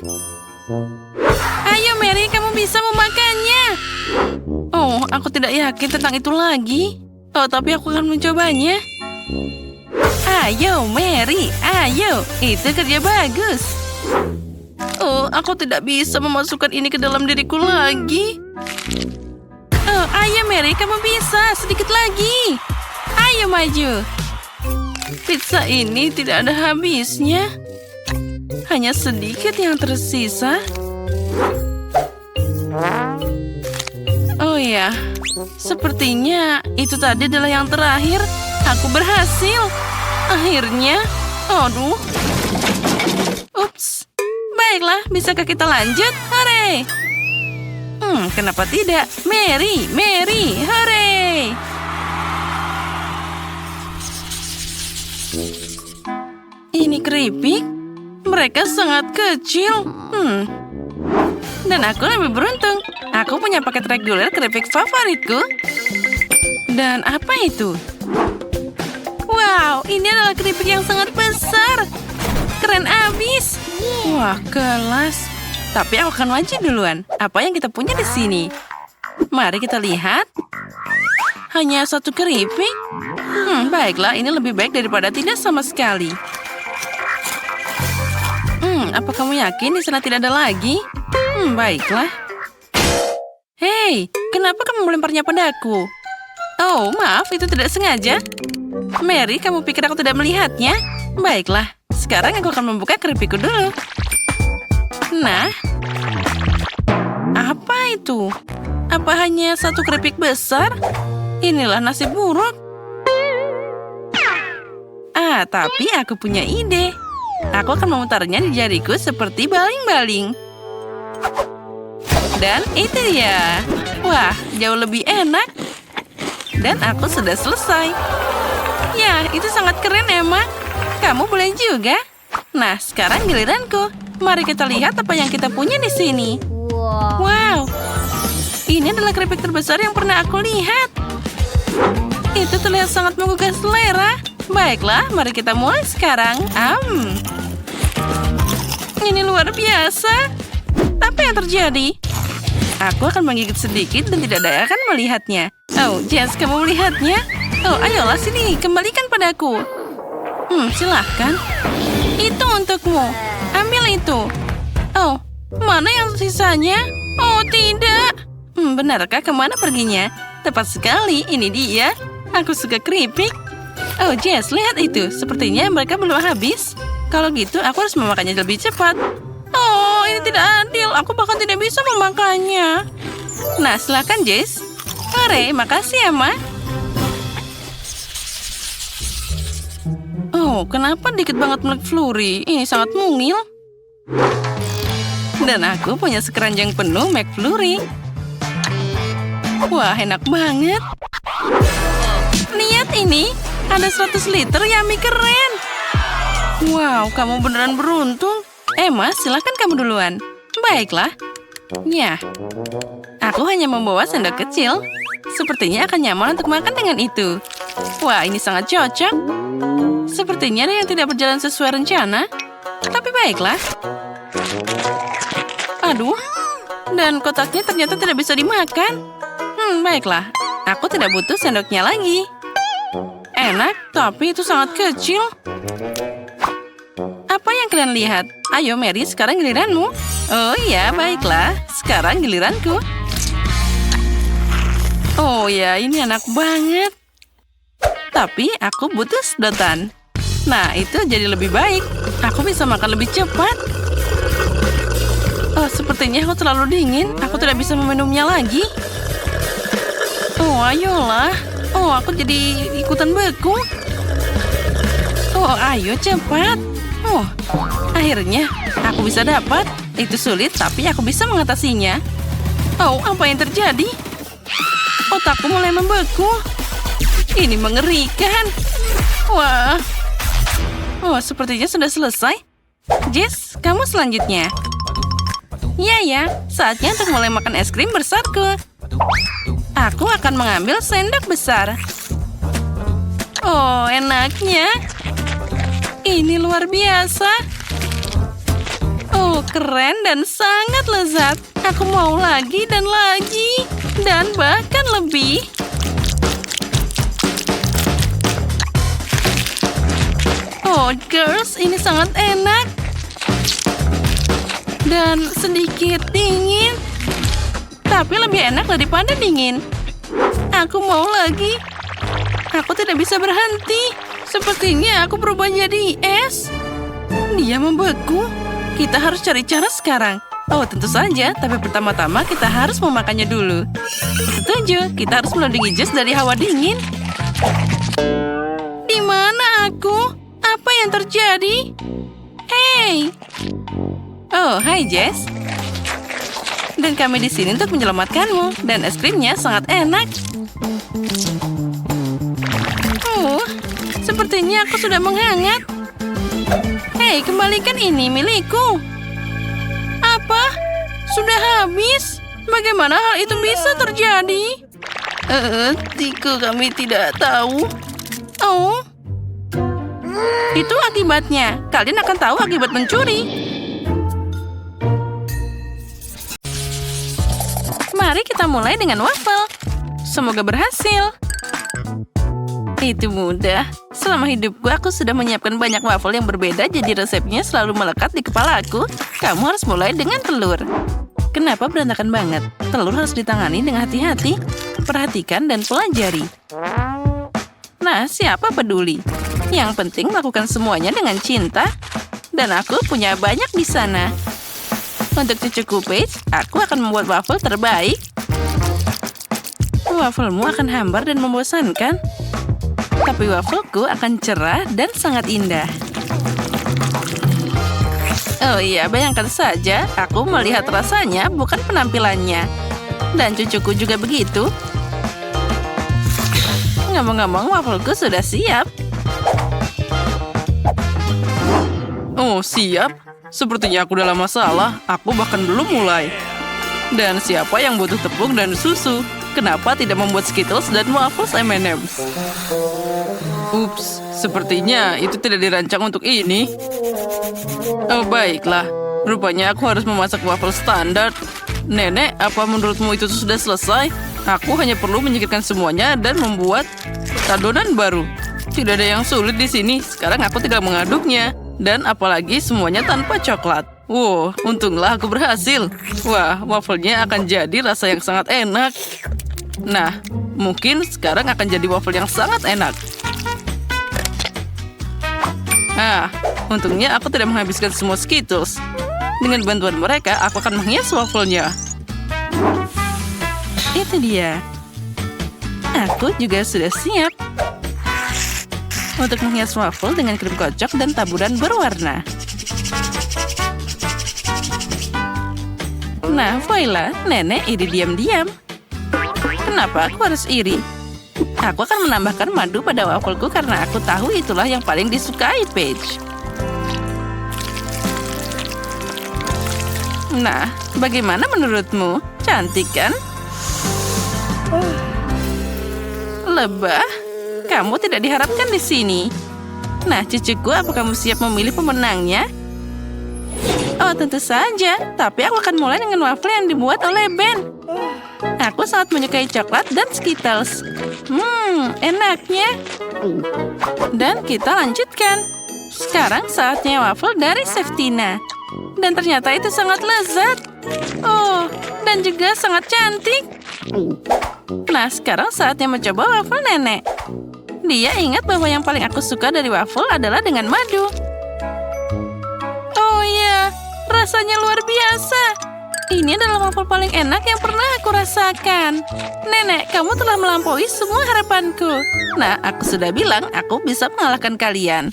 [SPEAKER 4] Ayo, Mary, kamu bisa memakannya. Oh, aku tidak yakin tentang itu lagi. Oh, tapi aku akan mencobanya. Ayo, Mary, ayo. Itu kerja bagus. Oh, aku tidak bisa memasukkan ini ke dalam diriku lagi. Oh, ayo Mary, kamu bisa. Sedikit lagi. Ayo maju. Pizza ini tidak ada habisnya. Hanya sedikit yang tersisa. Oh ya, sepertinya itu tadi adalah yang terakhir. Aku berhasil. Akhirnya. Aduh. Ups. Baiklah, bisakah kita lanjut? Hore! Kenapa tidak? Mary, hore! Ini keripik? Mereka sangat kecil. Dan aku lebih beruntung. Aku punya paket reguler keripik favoritku. Dan apa itu? Wow, ini adalah keripik yang sangat besar. Keren abis. Wah, kelas. Tapi aku akan maju duluan. Apa yang kita punya di sini? Mari kita lihat. Hanya satu keripik? Baiklah, ini lebih baik daripada tidak sama sekali. Apa kamu yakin di sana tidak ada lagi? Baiklah. Hei, kenapa kamu melemparnya padaku? Oh, maaf, itu tidak sengaja. Mary, kamu pikir aku tidak melihatnya? Baiklah, sekarang aku akan membuka keripikku dulu. Nah, apa itu? Apa hanya satu keripik besar? Inilah nasi buruk. Tapi aku punya ide. Aku akan memutarnya di jariku seperti baling-baling. Dan itu dia. Wah, jauh lebih enak. Dan aku sudah selesai. Ya, itu sangat keren, Emma. Kamu boleh juga. Nah, sekarang giliranku. Mari kita lihat apa yang kita punya di sini. Wow, ini adalah keripik terbesar yang pernah aku lihat. Itu terlihat sangat menggugah selera. Baiklah, mari kita mulai sekarang. Ini luar biasa. Apa yang terjadi? Aku akan menggigit sedikit dan tidak ada akan melihatnya. Oh, Jess, kamu melihatnya? Oh, ayolah sini, kembalikan padaku. Silahkan. Itu untukmu. Ambil itu. Oh, mana yang sisanya? Oh, tidak. Benarkah kemana perginya? Tepat sekali, ini dia. Aku suka keripik. Oh, Jess, lihat itu. Sepertinya mereka belum habis. Kalau gitu, aku harus memakannya lebih cepat. Oh, ini tidak adil. Aku bahkan tidak bisa memakannya. Nah, silakan, Jess. Hore, makasih, Emma. Oh, kenapa dikit banget McFlurry? Ini sangat mungil. Dan aku punya sekeranjang penuh McFlurry. Wah, enak banget. Lihat ini. Ada 100 liter Yummy keren. Wow, kamu beneran beruntung. Emma, silakan kamu duluan. Baiklah. Ya, aku hanya membawa sendok kecil. Sepertinya akan nyaman untuk makan dengan itu. Wah, ini sangat cocok. Sepertinya ada yang tidak berjalan sesuai rencana. Tapi baiklah. Aduh, dan kotaknya ternyata tidak bisa dimakan. Baiklah. Aku tidak butuh sendoknya lagi. Enak, tapi itu sangat kecil. Apa yang kalian lihat? Ayo, Mary, sekarang giliranmu. Oh iya, baiklah. Sekarang giliranku. Oh ya, ini enak banget. Tapi aku butuh sedotan. Nah, itu jadi lebih baik. Aku bisa makan lebih cepat. Oh, sepertinya aku terlalu dingin. Aku tidak bisa meminumnya lagi. Oh, ayolah. Oh, aku jadi ikutan beku. Oh, ayo cepat. Oh, akhirnya aku bisa dapat. Itu sulit, tapi aku bisa mengatasinya. Oh, apa yang terjadi? Otakku mulai membeku. Ini mengerikan. Wah. Oh, sepertinya sudah selesai. Jess, kamu selanjutnya. Ya, saatnya untuk mulai makan es krim besarku. Aku akan mengambil sendok besar. Oh, enaknya. Ini luar biasa. Oh, keren dan sangat lezat. Aku mau lagi dan lagi. Dan bahkan lebih. Oh, girls, ini sangat enak. Dan sedikit dingin. Tapi lebih enak daripada dingin. Aku mau lagi. Aku tidak bisa berhenti. Sepertinya aku berubah jadi es. Dia membeku. Kita harus cari cara sekarang. Oh, tentu saja. Tapi pertama-tama kita harus memakannya dulu. Setuju. Kita harus melindungi Jess dari hawa dingin. Di mana aku? Apa yang terjadi? Hey. Oh, hai Jess. Dan kami di sini untuk menyelamatkanmu. Dan es krimnya sangat enak. Oh, sepertinya aku sudah menghangat. Hei, kembalikan ini milikku. Apa? Sudah habis? Bagaimana hal itu bisa terjadi? Tiku, kami tidak tahu. Oh, itu akibatnya. Kalian akan tahu akibat mencuri. Mari kita mulai dengan waffle. Semoga berhasil. Itu mudah. Selama hidupku, aku sudah menyiapkan banyak waffle yang berbeda, jadi resepnya selalu melekat di kepala aku. Kamu harus mulai dengan telur. Kenapa berantakan banget? Telur harus ditangani dengan hati-hati. Perhatikan dan pelajari. Nah, siapa peduli? Yang penting melakukan semuanya dengan cinta. Dan aku punya banyak di sana. Untuk cucuku Paige, aku akan membuat waffle terbaik. Wafflemu akan hambar dan membosankan. Tapi waffleku akan cerah dan sangat indah. Oh iya, bayangkan saja, aku melihat rasanya, bukan penampilannya. Dan cucuku juga begitu. Ngomong-ngomong, waffleku sudah siap.
[SPEAKER 5] Oh, siap? Sepertinya aku dalam masalah. Aku bahkan belum mulai. Dan siapa yang butuh tepung dan susu? Kenapa tidak membuat Skittles dan waffles M&M's? Ups, sepertinya itu tidak dirancang untuk ini. Oh, baiklah. Rupanya aku harus memasak waffle standar. Nenek, apa menurutmu itu sudah selesai? Aku hanya perlu menyingkirkan semuanya dan membuat adonan baru. Tidak ada yang sulit di sini. Sekarang aku tinggal mengaduknya. Dan apalagi semuanya tanpa coklat. Wow, untunglah aku berhasil. Wah, wafelnya akan jadi rasa yang sangat enak. Nah, mungkin sekarang akan jadi waffle yang sangat enak. Ah, untungnya aku tidak menghabiskan semua Skittles. Dengan bantuan mereka, aku akan menghias wafelnya.
[SPEAKER 4] Itu dia. Aku juga sudah siap untuk menghias waffle dengan krim kocok dan taburan berwarna. Nah, voila, nenek iri diam-diam. Kenapa aku harus iri? Aku akan menambahkan madu pada wafelku karena aku tahu itulah yang paling disukai Paige. Nah, bagaimana menurutmu? Cantik kan? Lebah? Kamu tidak diharapkan di sini. Nah, cucuku, apa kamu siap memilih pemenangnya? Oh, tentu saja. Tapi aku akan mulai dengan waffle yang dibuat oleh Ben. Aku sangat menyukai coklat dan Skittles. Enaknya. Dan kita lanjutkan. Sekarang saatnya waffle dari Seftina. Dan ternyata itu sangat lezat. Oh, dan juga sangat cantik. Nah, sekarang saatnya mencoba waffle nenek. Dia ingat bahwa yang paling aku suka dari waffle adalah dengan madu. Oh iya, rasanya luar biasa. Ini adalah waffle paling enak yang pernah aku rasakan. Nenek, kamu telah melampaui semua harapanku. Nah, aku sudah bilang aku bisa mengalahkan kalian.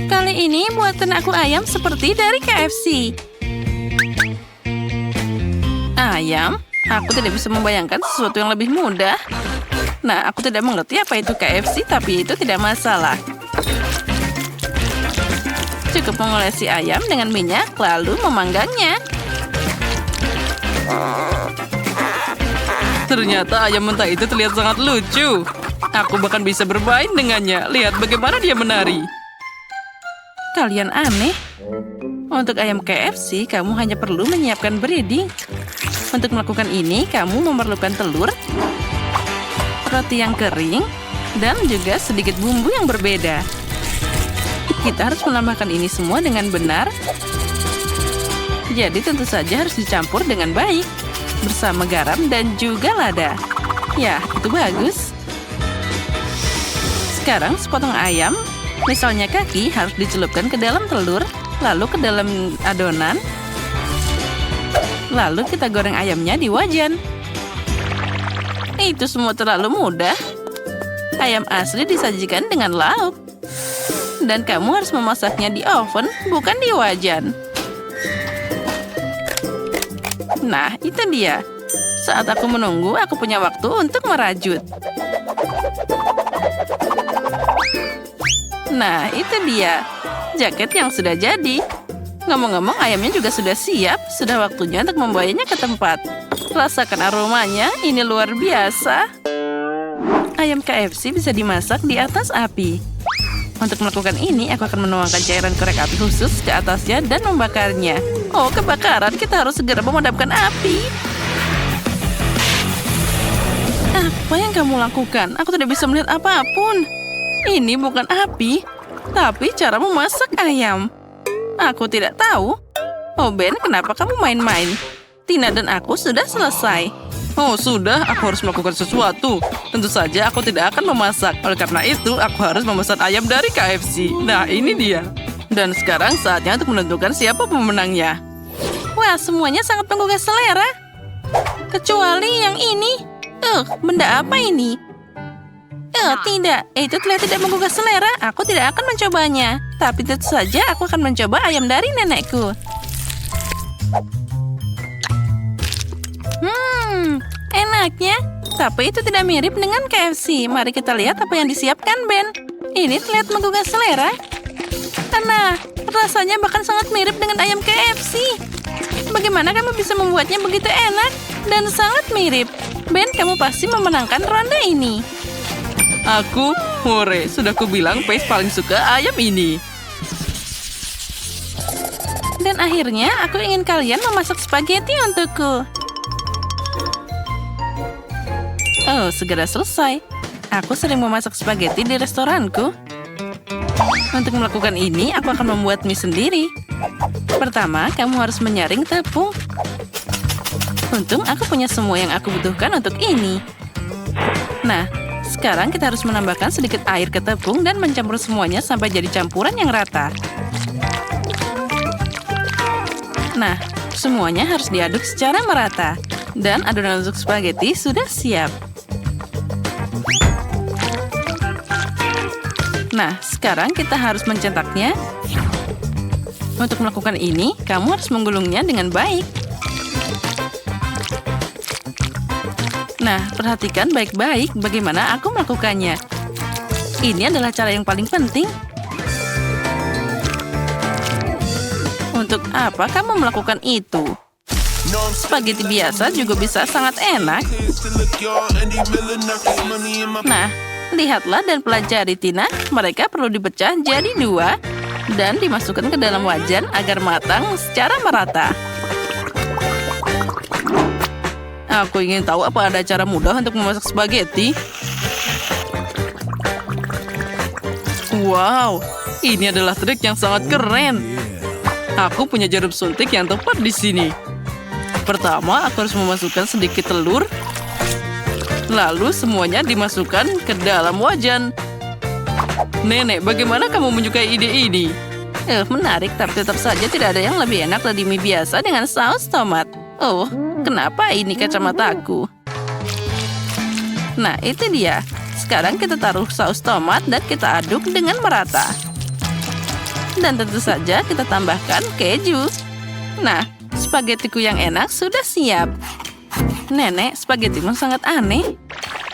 [SPEAKER 4] Kali ini buatan aku ayam seperti dari KFC. Ayam? Aku tidak bisa membayangkan sesuatu yang lebih mudah. Nah, aku tidak mengerti apa itu KFC, tapi itu tidak masalah. Cukup mengolesi ayam dengan minyak, lalu memanggangnya.
[SPEAKER 5] Ternyata ayam mentah itu terlihat sangat lucu. Aku bahkan bisa bermain dengannya. Lihat bagaimana dia menari.
[SPEAKER 4] Kalian aneh. Untuk ayam KFC, kamu hanya perlu menyiapkan breading. Untuk melakukan ini, kamu memerlukan telur, roti yang kering, dan juga sedikit bumbu yang berbeda. Kita harus menambahkan ini semua dengan benar. Jadi tentu saja harus dicampur dengan baik, bersama garam dan juga lada. Ya, itu bagus. Sekarang sepotong ayam, misalnya kaki, harus dicelupkan ke dalam telur, lalu ke dalam adonan. Lalu kita goreng ayamnya di wajan. Itu semua terlalu mudah. Ayam asli disajikan dengan lauk. Dan kamu harus memasaknya di oven, bukan di wajan. Nah, itu dia. Saat aku menunggu, aku punya waktu untuk merajut. Nah, itu dia. Jaket yang sudah jadi. Ngomong-ngomong, ayamnya juga sudah siap. Sudah waktunya untuk membawanya ke tempat. Rasakan aromanya, ini luar biasa. Ayam KFC bisa dimasak di atas api.
[SPEAKER 5] Untuk melakukan ini, aku akan menuangkan cairan korek api khusus ke atasnya dan membakarnya. Oh, kebakaran! Kita harus segera memadamkan api. Apa yang kamu lakukan? Aku tidak bisa melihat apapun. Ini bukan api, tapi cara memasak ayam. Aku tidak tahu. Oh, Ben, kenapa kamu main-main? Tina dan aku sudah selesai. Oh, sudah. Aku harus melakukan sesuatu. Tentu saja aku tidak akan memasak. Oleh karena itu, aku harus memesan ayam dari KFC. Nah, ini dia. Dan sekarang saatnya untuk menentukan siapa pemenangnya. Wah, semuanya sangat menggugah selera. Kecuali yang ini. Benda apa ini? Tidak. Itu terlihat tidak menggugah selera. Aku tidak akan mencobanya. Tapi tentu saja aku akan mencoba ayam dari nenekku. Enaknya. Tapi itu tidak mirip dengan KFC. Mari kita lihat apa yang disiapkan Ben. Ini terlihat menggugah selera. Nah, rasanya bahkan sangat mirip dengan ayam KFC. Bagaimana kamu bisa membuatnya begitu enak dan sangat mirip? Ben, kamu pasti memenangkan ronde ini. Aku, hore, sudah kubilang Pace paling suka ayam ini. Dan akhirnya aku ingin kalian memasak spaghetti untukku. Oh, segera selesai. Aku sering memasak spaghetti di restoranku. Untuk melakukan ini, aku akan membuat mie sendiri. Pertama, kamu harus menyaring tepung. Untung aku punya semua yang aku butuhkan untuk ini. Nah, sekarang kita harus menambahkan sedikit air ke tepung dan mencampur semuanya sampai jadi campuran yang rata. Nah, semuanya harus diaduk secara merata. Dan adonan untuk spaghetti sudah siap. Nah, sekarang kita harus mencetaknya. Untuk melakukan ini, kamu harus menggulungnya dengan baik. Nah, perhatikan baik-baik bagaimana aku melakukannya. Ini adalah cara yang paling penting. Untuk apa kamu melakukan itu? Spaghetti biasa juga bisa sangat enak. Nah, lihatlah dan pelajari Tina. Mereka perlu dipecah jadi 2 dan dimasukkan ke dalam wajan agar matang secara merata. Aku ingin tahu apa ada cara mudah untuk memasak spaghetti. Wow, ini adalah trik yang sangat keren. Aku punya jarum suntik yang tepat di sini. Pertama, aku harus memasukkan sedikit telur. Lalu semuanya dimasukkan ke dalam wajan. Nenek, bagaimana kamu menyukai ide ini? Menarik, tapi tetap saja tidak ada yang lebih enak dari mie biasa dengan saus tomat. Oh, kenapa ini kacamataku? Nah, itu dia. Sekarang kita taruh saus tomat dan kita aduk dengan merata. Dan tentu saja kita tambahkan keju. Nah, spagettiku yang enak sudah siap. Nenek, spagettimu sangat aneh.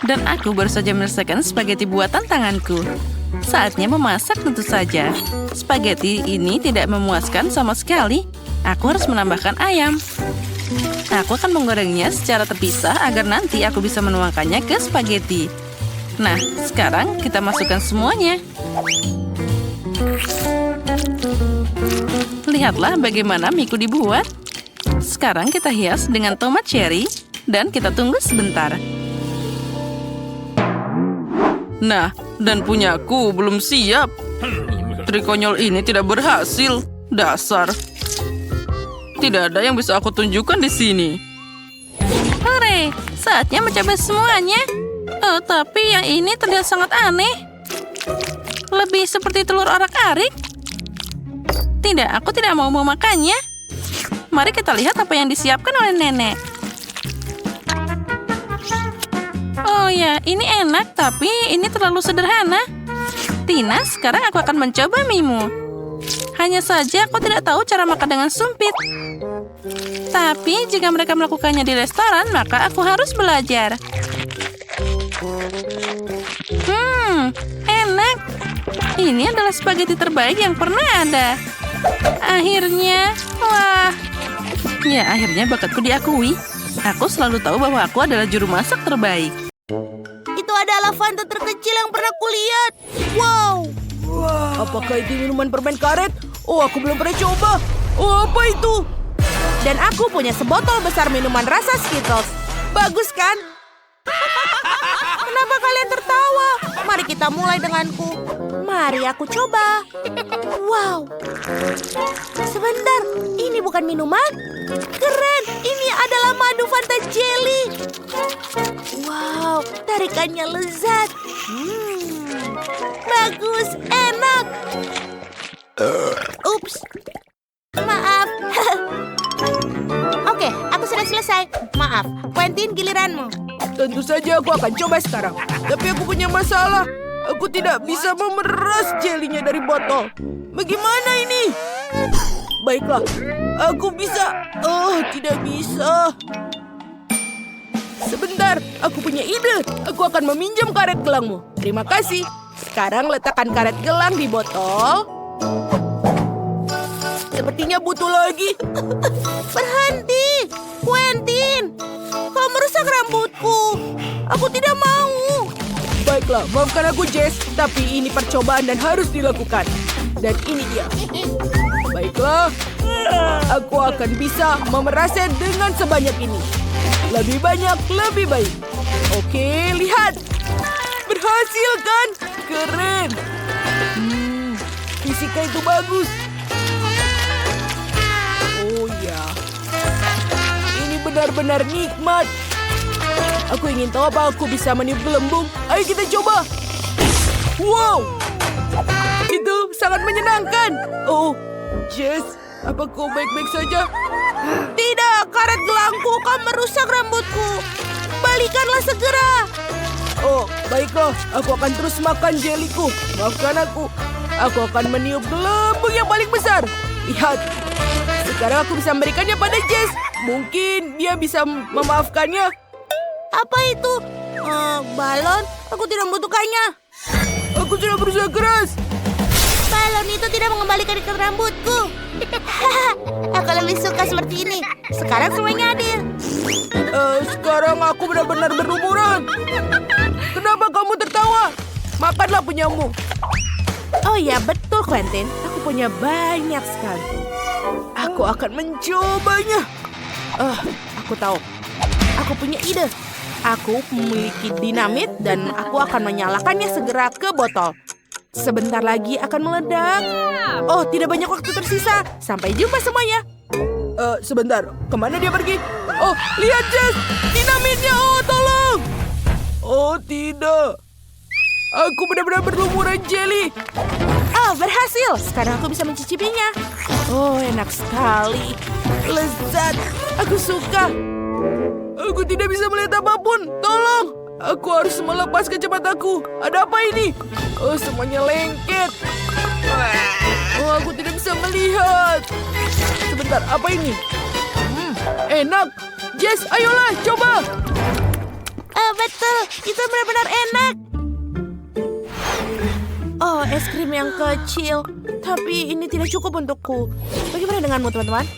[SPEAKER 5] Dan aku baru saja menyelesaikan spaghetti buatan tanganku. Saatnya memasak tentu saja. Spaghetti ini tidak memuaskan sama sekali. Aku harus menambahkan ayam. Aku akan menggorengnya secara terpisah agar nanti aku bisa menuangkannya ke spaghetti. Nah, sekarang kita masukkan semuanya. Lihatlah bagaimana miku dibuat. Sekarang kita hias dengan tomat cherry dan kita tunggu sebentar. Nah, dan punyaku belum siap. Trik konyol ini tidak berhasil. Dasar. Tidak ada yang bisa aku tunjukkan di sini. Hore, saatnya mencoba semuanya. Oh, tapi yang ini terlihat sangat aneh. Lebih seperti telur orak-arik. Tidak, aku tidak mau memakannya. Mari kita lihat apa yang disiapkan oleh nenek. Oh ya, ini enak, tapi ini terlalu sederhana. Tina, sekarang aku akan mencoba mimu. Hanya saja aku tidak tahu cara makan dengan sumpit. Tapi jika mereka melakukannya di restoran, maka aku harus belajar. Enak. Ini adalah spaghetti terbaik yang pernah ada. Akhirnya, wah. Ya, akhirnya bakatku diakui. Aku selalu tahu bahwa aku adalah juru masak terbaik.
[SPEAKER 1] Itu adalah Fanta terkecil yang pernah kulihat. Wow.
[SPEAKER 2] Apakah itu minuman permen karet? Oh, aku belum pernah coba. Oh, apa itu?
[SPEAKER 1] Dan aku punya sebotol besar minuman rasa Skittles. Bagus kan? Kenapa kalian tertawa? Mari kita mulai denganku. Mari aku coba. Wow. Sebentar, ini bukan minuman? Keren, ini adalah madu Fanta Jelly. Wow, tarikannya lezat. Bagus, enak. Ups. Maaf. Oke, aku sudah selesai. Maaf, Quentin, giliranmu.
[SPEAKER 2] Tentu saja aku akan coba sekarang. Tapi aku punya masalah. Aku tidak bisa memeras jelinya dari botol. Bagaimana ini? Baiklah, aku bisa. Oh, tidak bisa. Sebentar, aku punya ide. Aku akan meminjam karet gelangmu. Terima kasih. Sekarang letakkan karet gelang di botol. Sepertinya butuh lagi.
[SPEAKER 1] Berhenti, Quentin. Kau merusak rambutku. Aku tidak mau.
[SPEAKER 2] Baiklah, maafkan aku, Jess. Tapi ini percobaan dan harus dilakukan. Dan ini dia. Baiklah, aku akan bisa memerasnya dengan sebanyak ini. Lebih banyak, lebih baik. Oke, lihat. Berhasil kan? Keren. Fisika itu bagus. Oh ya. Ini benar-benar nikmat. Aku ingin tahu apa aku bisa meniup gelembung. Ayo kita coba. Wow. Itu sangat menyenangkan. Oh, Jess, apa kau baik-baik saja?
[SPEAKER 1] Tidak, karet gelangku. Kau merusak rambutku. Balikanlah segera.
[SPEAKER 2] Oh, baiklah. Aku akan terus makan jeliku. Maafkan aku. Aku akan meniup gelembung yang paling besar. Lihat. Sekarang aku bisa memberikannya pada Jess. Mungkin dia bisa memaafkannya.
[SPEAKER 1] Apa itu? Balon? Aku tidak membutuhkannya.
[SPEAKER 2] Aku sudah berusaha keras.
[SPEAKER 1] Balon itu tidak mengembalikan ikat rambutku. Aku lebih suka seperti ini. Sekarang semuanya adil.
[SPEAKER 2] Sekarang aku benar-benar berlumuran. Kenapa kamu tertawa? Makanlah punyamu.
[SPEAKER 1] Oh ya, betul Quentin. Aku punya banyak sekali.
[SPEAKER 2] Aku akan mencobanya. Aku tahu. Aku punya ide. Aku memiliki dinamit dan aku akan menyalakannya segera ke botol. Sebentar lagi akan meledak. Oh, tidak banyak waktu tersisa. Sampai jumpa semuanya. Sebentar. Kemana dia pergi? Oh, lihat Jess. Dinamitnya. Oh, tolong. Oh, tidak. Aku benar-benar berlumuran jelly.
[SPEAKER 1] Oh, berhasil. Sekarang aku bisa mencicipinya.
[SPEAKER 2] Oh, enak sekali. Lezat. Aku suka. Aku tidak bisa melihat apapun. Tolong. Aku harus melepas kacamataku. Ada apa ini? Oh, semuanya lengket. Oh, aku tidak bisa melihat. Sebentar, apa ini? Enak. Jess, ayolah, coba.
[SPEAKER 1] Betul. Itu benar-benar enak. Oh, es krim yang kecil. Tapi ini tidak cukup untukku. Bagaimana denganmu, teman-teman?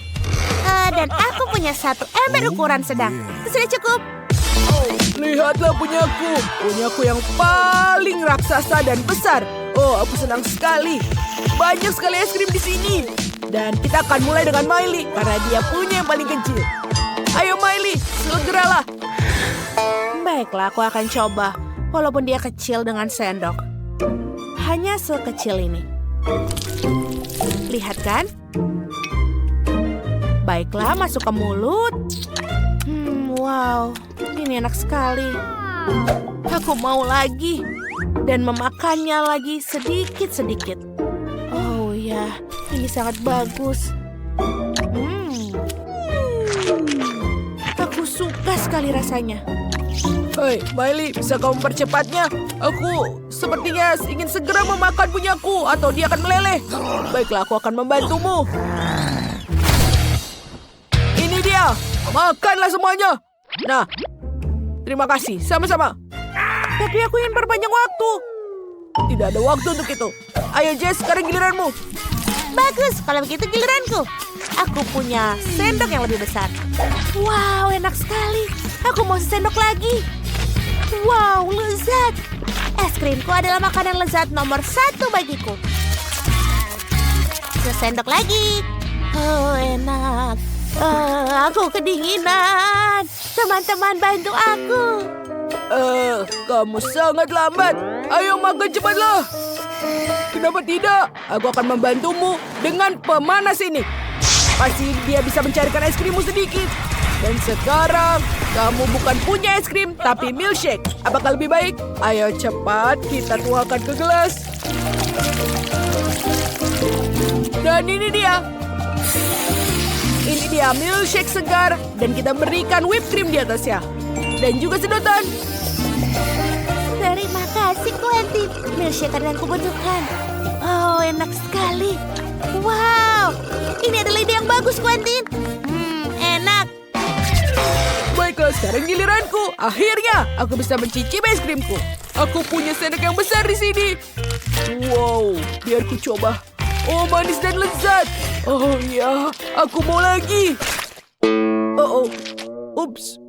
[SPEAKER 1] Dan aku punya satu ember ukuran sedang. Itu sudah cukup.
[SPEAKER 2] Lihatlah punyaku. Punyaku yang paling raksasa dan besar. Oh, aku senang sekali. Banyak sekali es krim di sini. Dan kita akan mulai dengan Miley. Karena dia punya yang paling kecil. Ayo Miley, segeralah.
[SPEAKER 1] Baiklah, aku akan coba. Walaupun dia kecil dengan sendok. Hanya sekecil ini. Lihat kan? Baiklah, masuk ke mulut. Wow, ini enak sekali. Aku mau lagi. Dan memakannya lagi sedikit-sedikit. Oh ya, ini sangat bagus. Aku suka sekali rasanya.
[SPEAKER 2] Hei, Miley, bisa kamu percepatnya? Aku sepertinya ingin segera memakan punyaku atau dia akan meleleh. Baiklah, aku akan membantumu. Ini dia. Makanlah semuanya. Nah, terima kasih. Sama-sama. Tapi aku ingin perpanjang waktu. Tidak ada waktu untuk itu. Ayo Jess, sekarang giliranmu.
[SPEAKER 1] Bagus, kalau begitu giliranku. Aku punya sendok yang lebih besar. Wow, enak sekali. Aku mau sendok lagi. Wow, lezat. Es krimku adalah makanan lezat nomor 1 bagiku. Sesendok lagi. Oh, enak. Aku kedinginan. Teman-teman bantu aku.
[SPEAKER 2] Kamu sangat lambat. Ayo makan cepatlah. Kenapa tidak? Aku akan membantumu dengan pemanas ini. Pasti dia bisa mencarikan es krimmu sedikit. Dan sekarang, kamu bukan punya es krim, tapi milkshake. Apakah lebih baik? Ayo cepat, kita tuangkan ke gelas. Dan ini dia. Ini dia milkshake segar. Dan kita berikan whipped cream di atasnya. Dan juga sedotan.
[SPEAKER 1] Terima kasih, Quentin. Milkshake yang kubutuhkan. Oh, enak sekali. Wow, ini adalah ide yang bagus, Quentin. Enak.
[SPEAKER 2] Baiklah, sekarang giliranku. Akhirnya, aku bisa mencicipi es krimku. Aku punya sendok yang besar di sini. Wow, biar ku coba. Oh, manis dan lezat. Oh ya, aku mau lagi. Ups.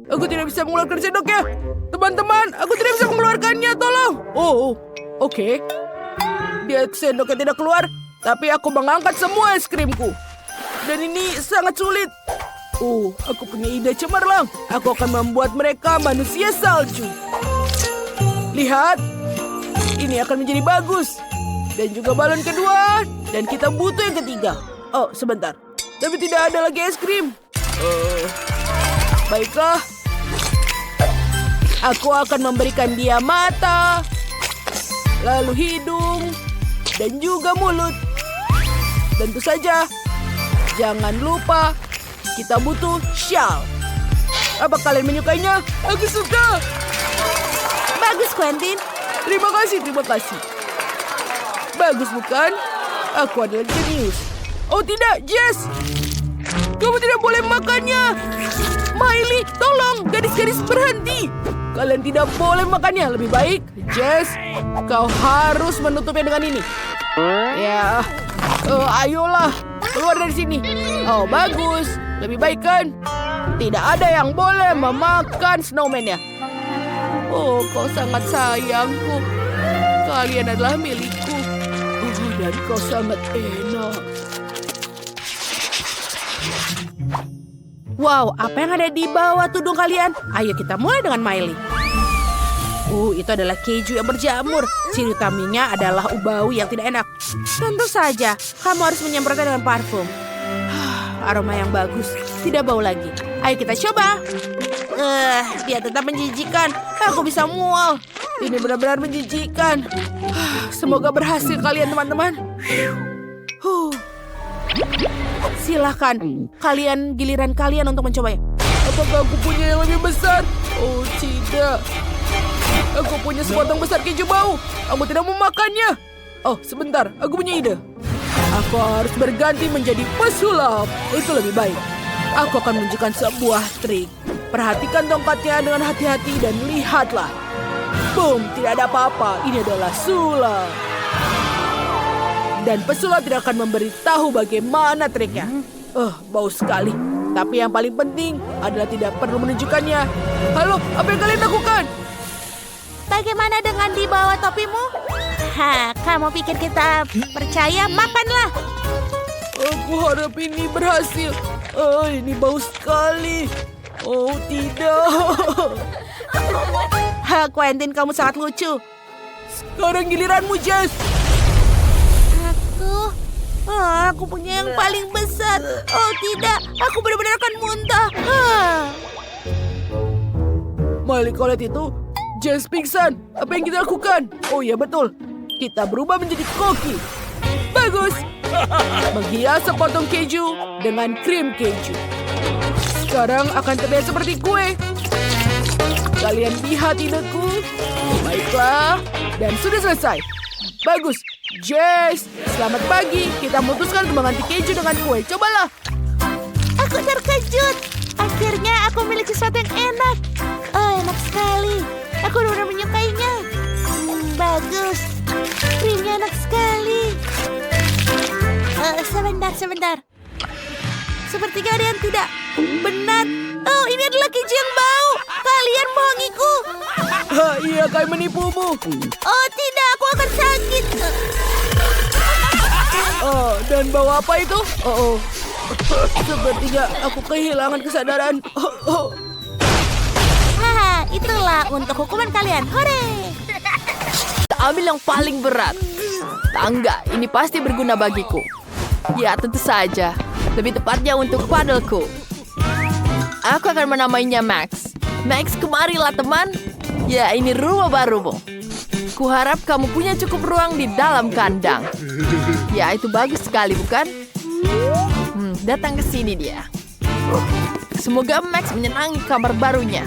[SPEAKER 2] Aku tidak bisa mengeluarkan sendoknya. Teman-teman, aku tidak bisa mengeluarkannya, tolong. Oke. Dia sendoknya tidak keluar, tapi aku mengangkat semua es krimku. Dan ini sangat sulit. Aku punya ide cemerlang. Aku akan membuat mereka manusia salju. Lihat, ini akan menjadi bagus. Dan juga balon kedua. Dan kita butuh yang ketiga. Oh, sebentar. Tapi tidak ada lagi es krim. Baiklah. Aku akan memberikan dia mata, lalu hidung, dan juga mulut. Tentu saja, jangan lupa kita butuh shawl. Apa kalian menyukainya? Aku suka.
[SPEAKER 1] Bagus, Quentin.
[SPEAKER 2] Terima kasih. Bagus bukan? Aku adalah jenius. Oh tidak, Jess. Kamu tidak boleh memakannya. Miley, tolong, gadis-gadis berhenti. Kalian tidak boleh makannya. Lebih baik, Jess, kau harus menutupnya dengan ini. Ya, ayolah, keluar dari sini. Oh, bagus. Lebih baik kan? Tidak ada yang boleh memakan snowman-nya. Oh, kau sangat sayangku. Kalian adalah milikku. Oh, dan kau sangat enak.
[SPEAKER 1] Wow, apa yang ada di bawah tudung kalian? Ayo kita mulai dengan Miley. Itu adalah keju yang berjamur. Ciri utamanya adalah bau yang tidak enak. Tentu saja, kamu harus menyemprotnya dengan parfum. Aroma yang bagus, tidak bau lagi. Ayo kita coba. Dia tetap menjijikan. Aku bisa mual.
[SPEAKER 2] Ini benar-benar menjijikan. Semoga berhasil kalian, teman-teman.
[SPEAKER 1] Silahkan, giliran kalian untuk mencobanya.
[SPEAKER 2] Apakah aku punya yang lebih besar? Oh, tidak. Aku punya sepotong besar keju bau. Aku tidak mau makannya. Oh, sebentar. Aku punya ide. Aku harus berganti menjadi pesulap. Itu lebih baik. Aku akan menunjukkan sebuah trik. Perhatikan tongkatnya dengan hati-hati dan lihatlah. Boom, tidak ada apa-apa. Ini adalah sulap. Dan pesulap tidak akan memberitahu bagaimana triknya. Bau sekali. Tapi yang paling penting adalah tidak perlu menunjukkannya. Halo, apa yang kalian lakukan?
[SPEAKER 1] Bagaimana dengan di bawah topimu? Kamu pikir kita percaya? Makanlah.
[SPEAKER 2] Aku harap ini berhasil. Ini bau sekali. Oh, tidak.
[SPEAKER 1] Quentin, kamu sangat lucu.
[SPEAKER 2] Sekarang giliranmu, Jess.
[SPEAKER 1] Aku punya yang paling besar. Oh tidak, aku benar-benar akan muntah.
[SPEAKER 2] Miley, kau lihat itu? Jess pingsan. Apa yang kita lakukan? Oh iya betul. Kita berubah menjadi koki. Bagus. Menghias sepotong keju dengan krim keju. Sekarang akan terlihat seperti kue. Kalian lihat ideku? Baiklah. Dan sudah selesai. Bagus. Jess, selamat pagi. Kita memutuskan untuk mengganti keju dengan kue. Cobalah.
[SPEAKER 1] Aku terkejut. Akhirnya aku memiliki sesuatu yang enak. Enak sekali. Aku benar-benar menyukainya. Bagus. Krimnya enak sekali. Sebentar. Sepertinya ada yang tidak benar. Oh, ini adalah keju yang bau. Kalian bohongiku.
[SPEAKER 2] Iya, kami menipumu.
[SPEAKER 1] Oh tidak, aku akan sakit.
[SPEAKER 2] Oh, dan bawa apa itu? Oh, sepertinya aku kehilangan kesadaran.
[SPEAKER 1] Haha, itulah untuk hukuman kalian. Hore!
[SPEAKER 3] Ambil yang paling berat. Tangga, ini pasti berguna bagiku. Ya, tentu saja. Lebih tepatnya untuk padelku. Aku akan menamainya Max. Max, kemarilah teman. Ya, ini rumah barumu. Kuharap kamu punya cukup ruang di dalam kandang. Ya, itu bagus sekali, bukan? Datang ke sini dia. Semoga Max menyenangi kamar barunya.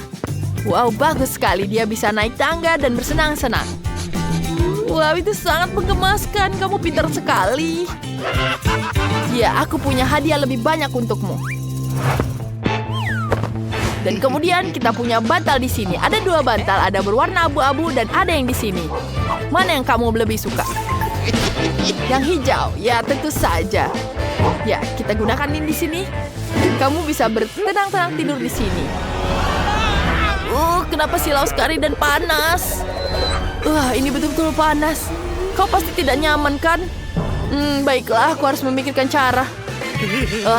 [SPEAKER 3] Wow, bagus sekali. Dia bisa naik tangga dan bersenang-senang. Wow, itu sangat menggemaskan. Kamu pintar sekali. Ya, aku punya hadiah lebih banyak untukmu. Dan kemudian kita punya bantal di sini. Ada 2 bantal, ada berwarna abu-abu dan ada yang di sini. Mana yang kamu lebih suka? Yang hijau, ya tentu saja. Ya, kita gunakan ini di sini. Kamu bisa bertenang-tenang tidur di sini. Kenapa silau sekali dan panas? Ini betul-betul panas. Kau pasti tidak nyaman kan? Baiklah, aku harus memikirkan cara.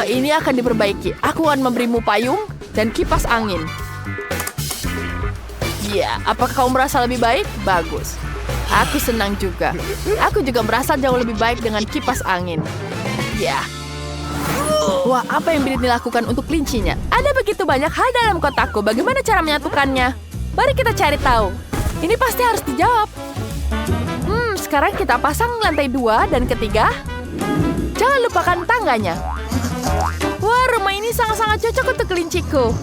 [SPEAKER 3] Ini akan diperbaiki. Aku akan memberimu payung dan kipas angin. Ya, apakah kamu merasa lebih baik? Bagus. Aku senang juga. Aku juga merasa jauh lebih baik dengan kipas angin. Ya. Wah, apa yang Britney lakukan untuk kelincinya? Ada begitu banyak hal dalam kotakku. Bagaimana cara menyatukannya? Mari kita cari tahu. Ini pasti harus dijawab. Sekarang kita pasang lantai 2 dan ketiga. Jangan lupakan tangganya. Wah, rumah ini sangat-sangat cocok untuk kelinciku.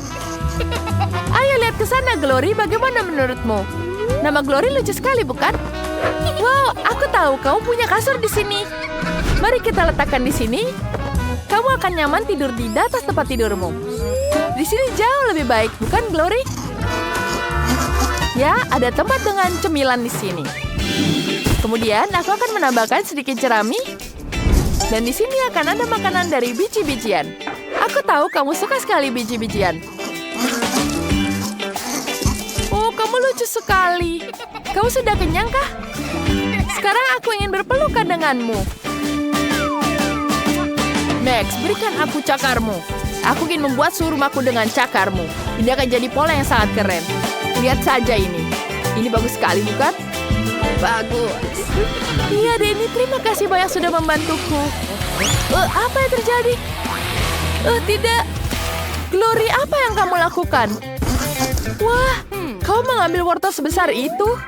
[SPEAKER 3] Ayo lihat ke sana, Glory. Bagaimana menurutmu? Nama Glory lucu sekali, bukan? Wow, aku tahu kamu punya kasur di sini. Mari kita letakkan di sini. Kamu akan nyaman tidur di atas tempat tidurmu. Di sini jauh lebih baik, bukan, Glory? Ya, ada tempat dengan cemilan di sini. Kemudian aku akan menambahkan sedikit jerami. Dan di sini akan ada makanan dari biji-bijian. Aku tahu kamu suka sekali biji-bijian. Oh, kamu lucu sekali. Kamu sudah kenyang kah? Sekarang aku ingin berpelukan denganmu. Max, berikan aku cakarmu. Aku ingin membuat seluruh rumahku dengan cakarmu. Ini akan jadi pola yang sangat keren. Lihat saja ini. Ini bagus sekali, bukan? Bagus. Iya, Denny. Terima kasih banyak sudah membantuku. Apa yang terjadi? Tidak. Glory, apa yang kamu lakukan? Wah, kau mengambil wortel sebesar itu?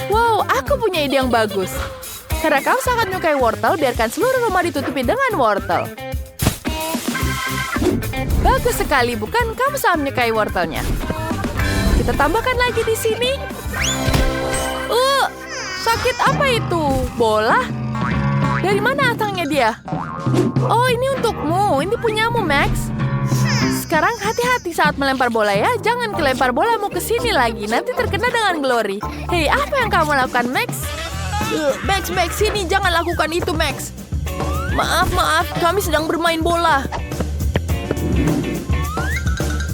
[SPEAKER 3] Wow, aku punya ide yang bagus. Karena kau sangat menyukai wortel, biarkan seluruh rumah ditutupi dengan wortel. Bagus sekali, bukan? Kamu sangat menyukai wortelnya. Kita tambahkan lagi di sini. Sakit apa itu? Bola? Dari mana asalnya dia? Oh, ini untukmu. Ini punyamu, Max. Sekarang hati-hati saat melempar bola ya. Jangan kelempar bolamu ke sini lagi. Nanti terkena dengan Glory. Hei, apa yang kamu lakukan, Max? Max, sini. Jangan lakukan itu, Max. Maaf. Kami sedang bermain bola.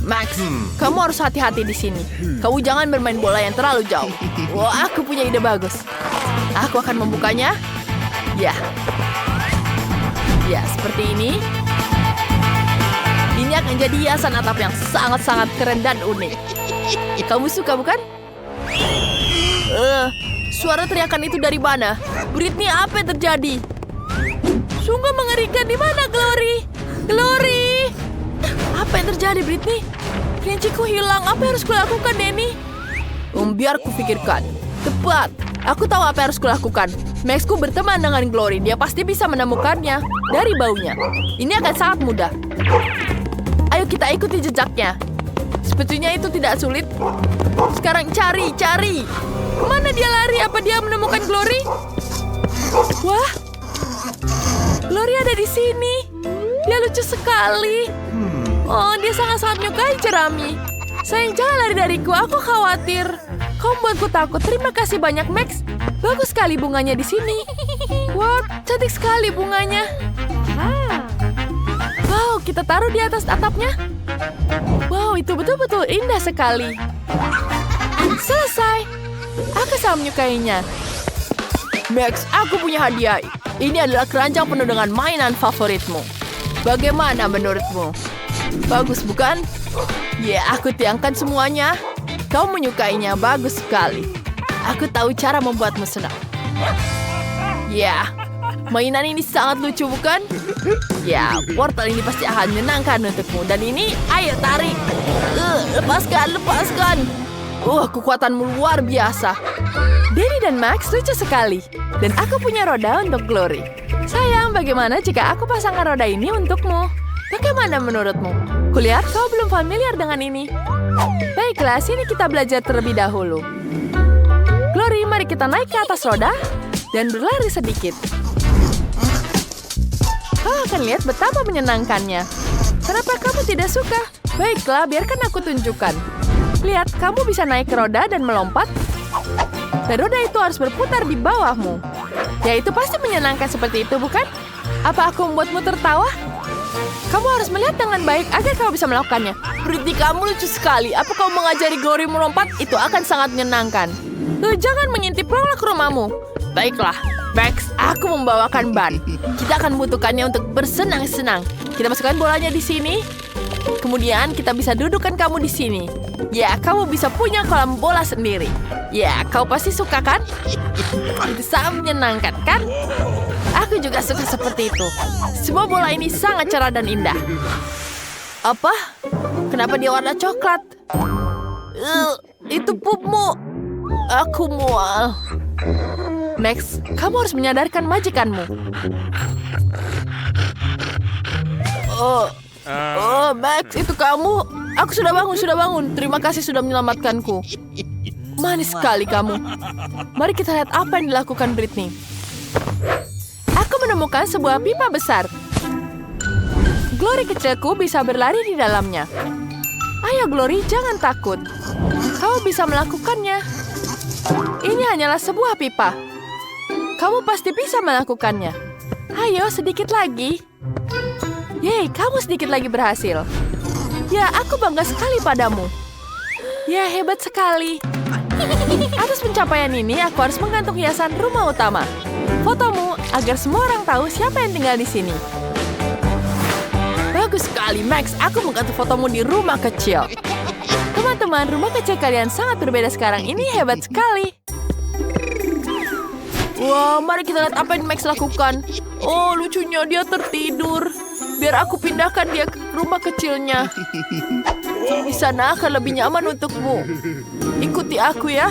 [SPEAKER 3] Max, kamu harus hati-hati di sini. Kamu jangan bermain bola yang terlalu jauh. Wah, aku punya ide bagus. Aku akan membukanya. Ya, seperti ini. Ini akan jadi hiasan atap yang sangat-sangat keren dan unik. Kamu suka, bukan? Suara teriakan itu dari mana? Britney, apa yang terjadi? Sungguh mengerikan. Di mana Glory? Glory! Apa yang terjadi, Britney? Kelinciku hilang. Apa yang harus kulakukan, Denny? Biar kupikirkan. Tepat. Aku tahu apa yang harus kulakukan. Maxku berteman dengan Glory. Dia pasti bisa menemukannya dari baunya. Ini akan sangat mudah. Ayo kita ikuti jejaknya. Sepertinya itu tidak sulit. Sekarang cari. Kemana dia lari? Apa dia menemukan Glory? Wah, Glory ada di sini. Dia lucu sekali. Oh, dia sangat-sangat menyukai jerami. Sayang, jangan lari dariku. Aku khawatir. Kau membuatku takut. Terima kasih banyak, Max. Bagus sekali bunganya di sini. Wow, cantik sekali bunganya. Wow, kita taruh di atas atapnya. Wow, itu betul-betul indah sekali. Selesai. Aku sangat menyukainya. Max, aku punya hadiah. Ini adalah keranjang penuh dengan mainan favoritmu. Bagaimana menurutmu? Bagus bukan? Ya, aku tiangkan semuanya. Kau menyukainya, bagus sekali. Aku tahu cara membuatmu senang. Ya, mainan ini sangat lucu bukan? Ya, portal ini pasti akan menyenangkan untukmu. Dan ini, ayo tarik. Lepaskan. Kekuatanmu luar biasa. Danny dan Max lucu sekali. Dan aku punya roda untuk Glory. Sayang, bagaimana jika aku pasangkan roda ini untukmu? Bagaimana menurutmu? Kulihat kau belum familiar dengan ini. Baiklah, sini kita belajar terlebih dahulu. Glory, mari kita naik ke atas roda dan berlari sedikit. Kau akan lihat betapa menyenangkannya. Kenapa kamu tidak suka? Baiklah, biarkan aku tunjukkan. Lihat, kamu bisa naik ke roda dan melompat. Dan roda itu harus berputar di bawahmu. Ya, itu pasti menyenangkan seperti itu, bukan? Apa aku membuatmu tertawa? Kamu harus melihat dengan baik agar kamu bisa melakukannya. Britney, kamu lucu sekali. Apa kau mengajari Glory melompat? Itu akan sangat menyenangkan. Jangan mengintip rolak rumahmu. Baiklah, Max, aku membawakan ban. Kita akan membutuhkannya untuk bersenang-senang. Kita masukkan bolanya di sini. Kemudian kita bisa dudukkan kamu di sini. Ya, kamu bisa punya kolam bola sendiri. Ya, kau pasti suka kan? Itu sangat menyenangkan kan? Aku juga suka seperti itu. Semua bola ini sangat cerah dan indah. Apa? Kenapa dia warna coklat? Itu pupmu. Aku mual. Max, kamu harus menyadarkan majikanmu. Max, itu kamu. Aku sudah bangun. Terima kasih sudah menyelamatkanku. Manis sekali kamu. Mari kita lihat apa yang dilakukan Britney. Aku menemukan sebuah pipa besar. Glory kecilku bisa berlari di dalamnya. Ayo Glory, jangan takut. Kau bisa melakukannya. Ini hanyalah sebuah pipa. Kamu pasti bisa melakukannya. Ayo, sedikit lagi. Yeay, kamu sedikit lagi berhasil. Ya, aku bangga sekali padamu. Ya, hebat sekali. Atas pencapaian ini, aku harus menggantung hiasan rumah utama. Fotomu, agar semua orang tahu siapa yang tinggal di sini. Bagus sekali, Max. Aku menggantung fotomu di rumah kecil. Teman-teman, rumah kecil kalian sangat berbeda sekarang. Ini hebat sekali. Wah, mari kita lihat apa yang Max lakukan. Oh, lucunya dia tertidur. Biar aku pindahkan dia ke rumah kecilnya. Di sana akan lebih nyaman untukmu. Ikuti aku ya.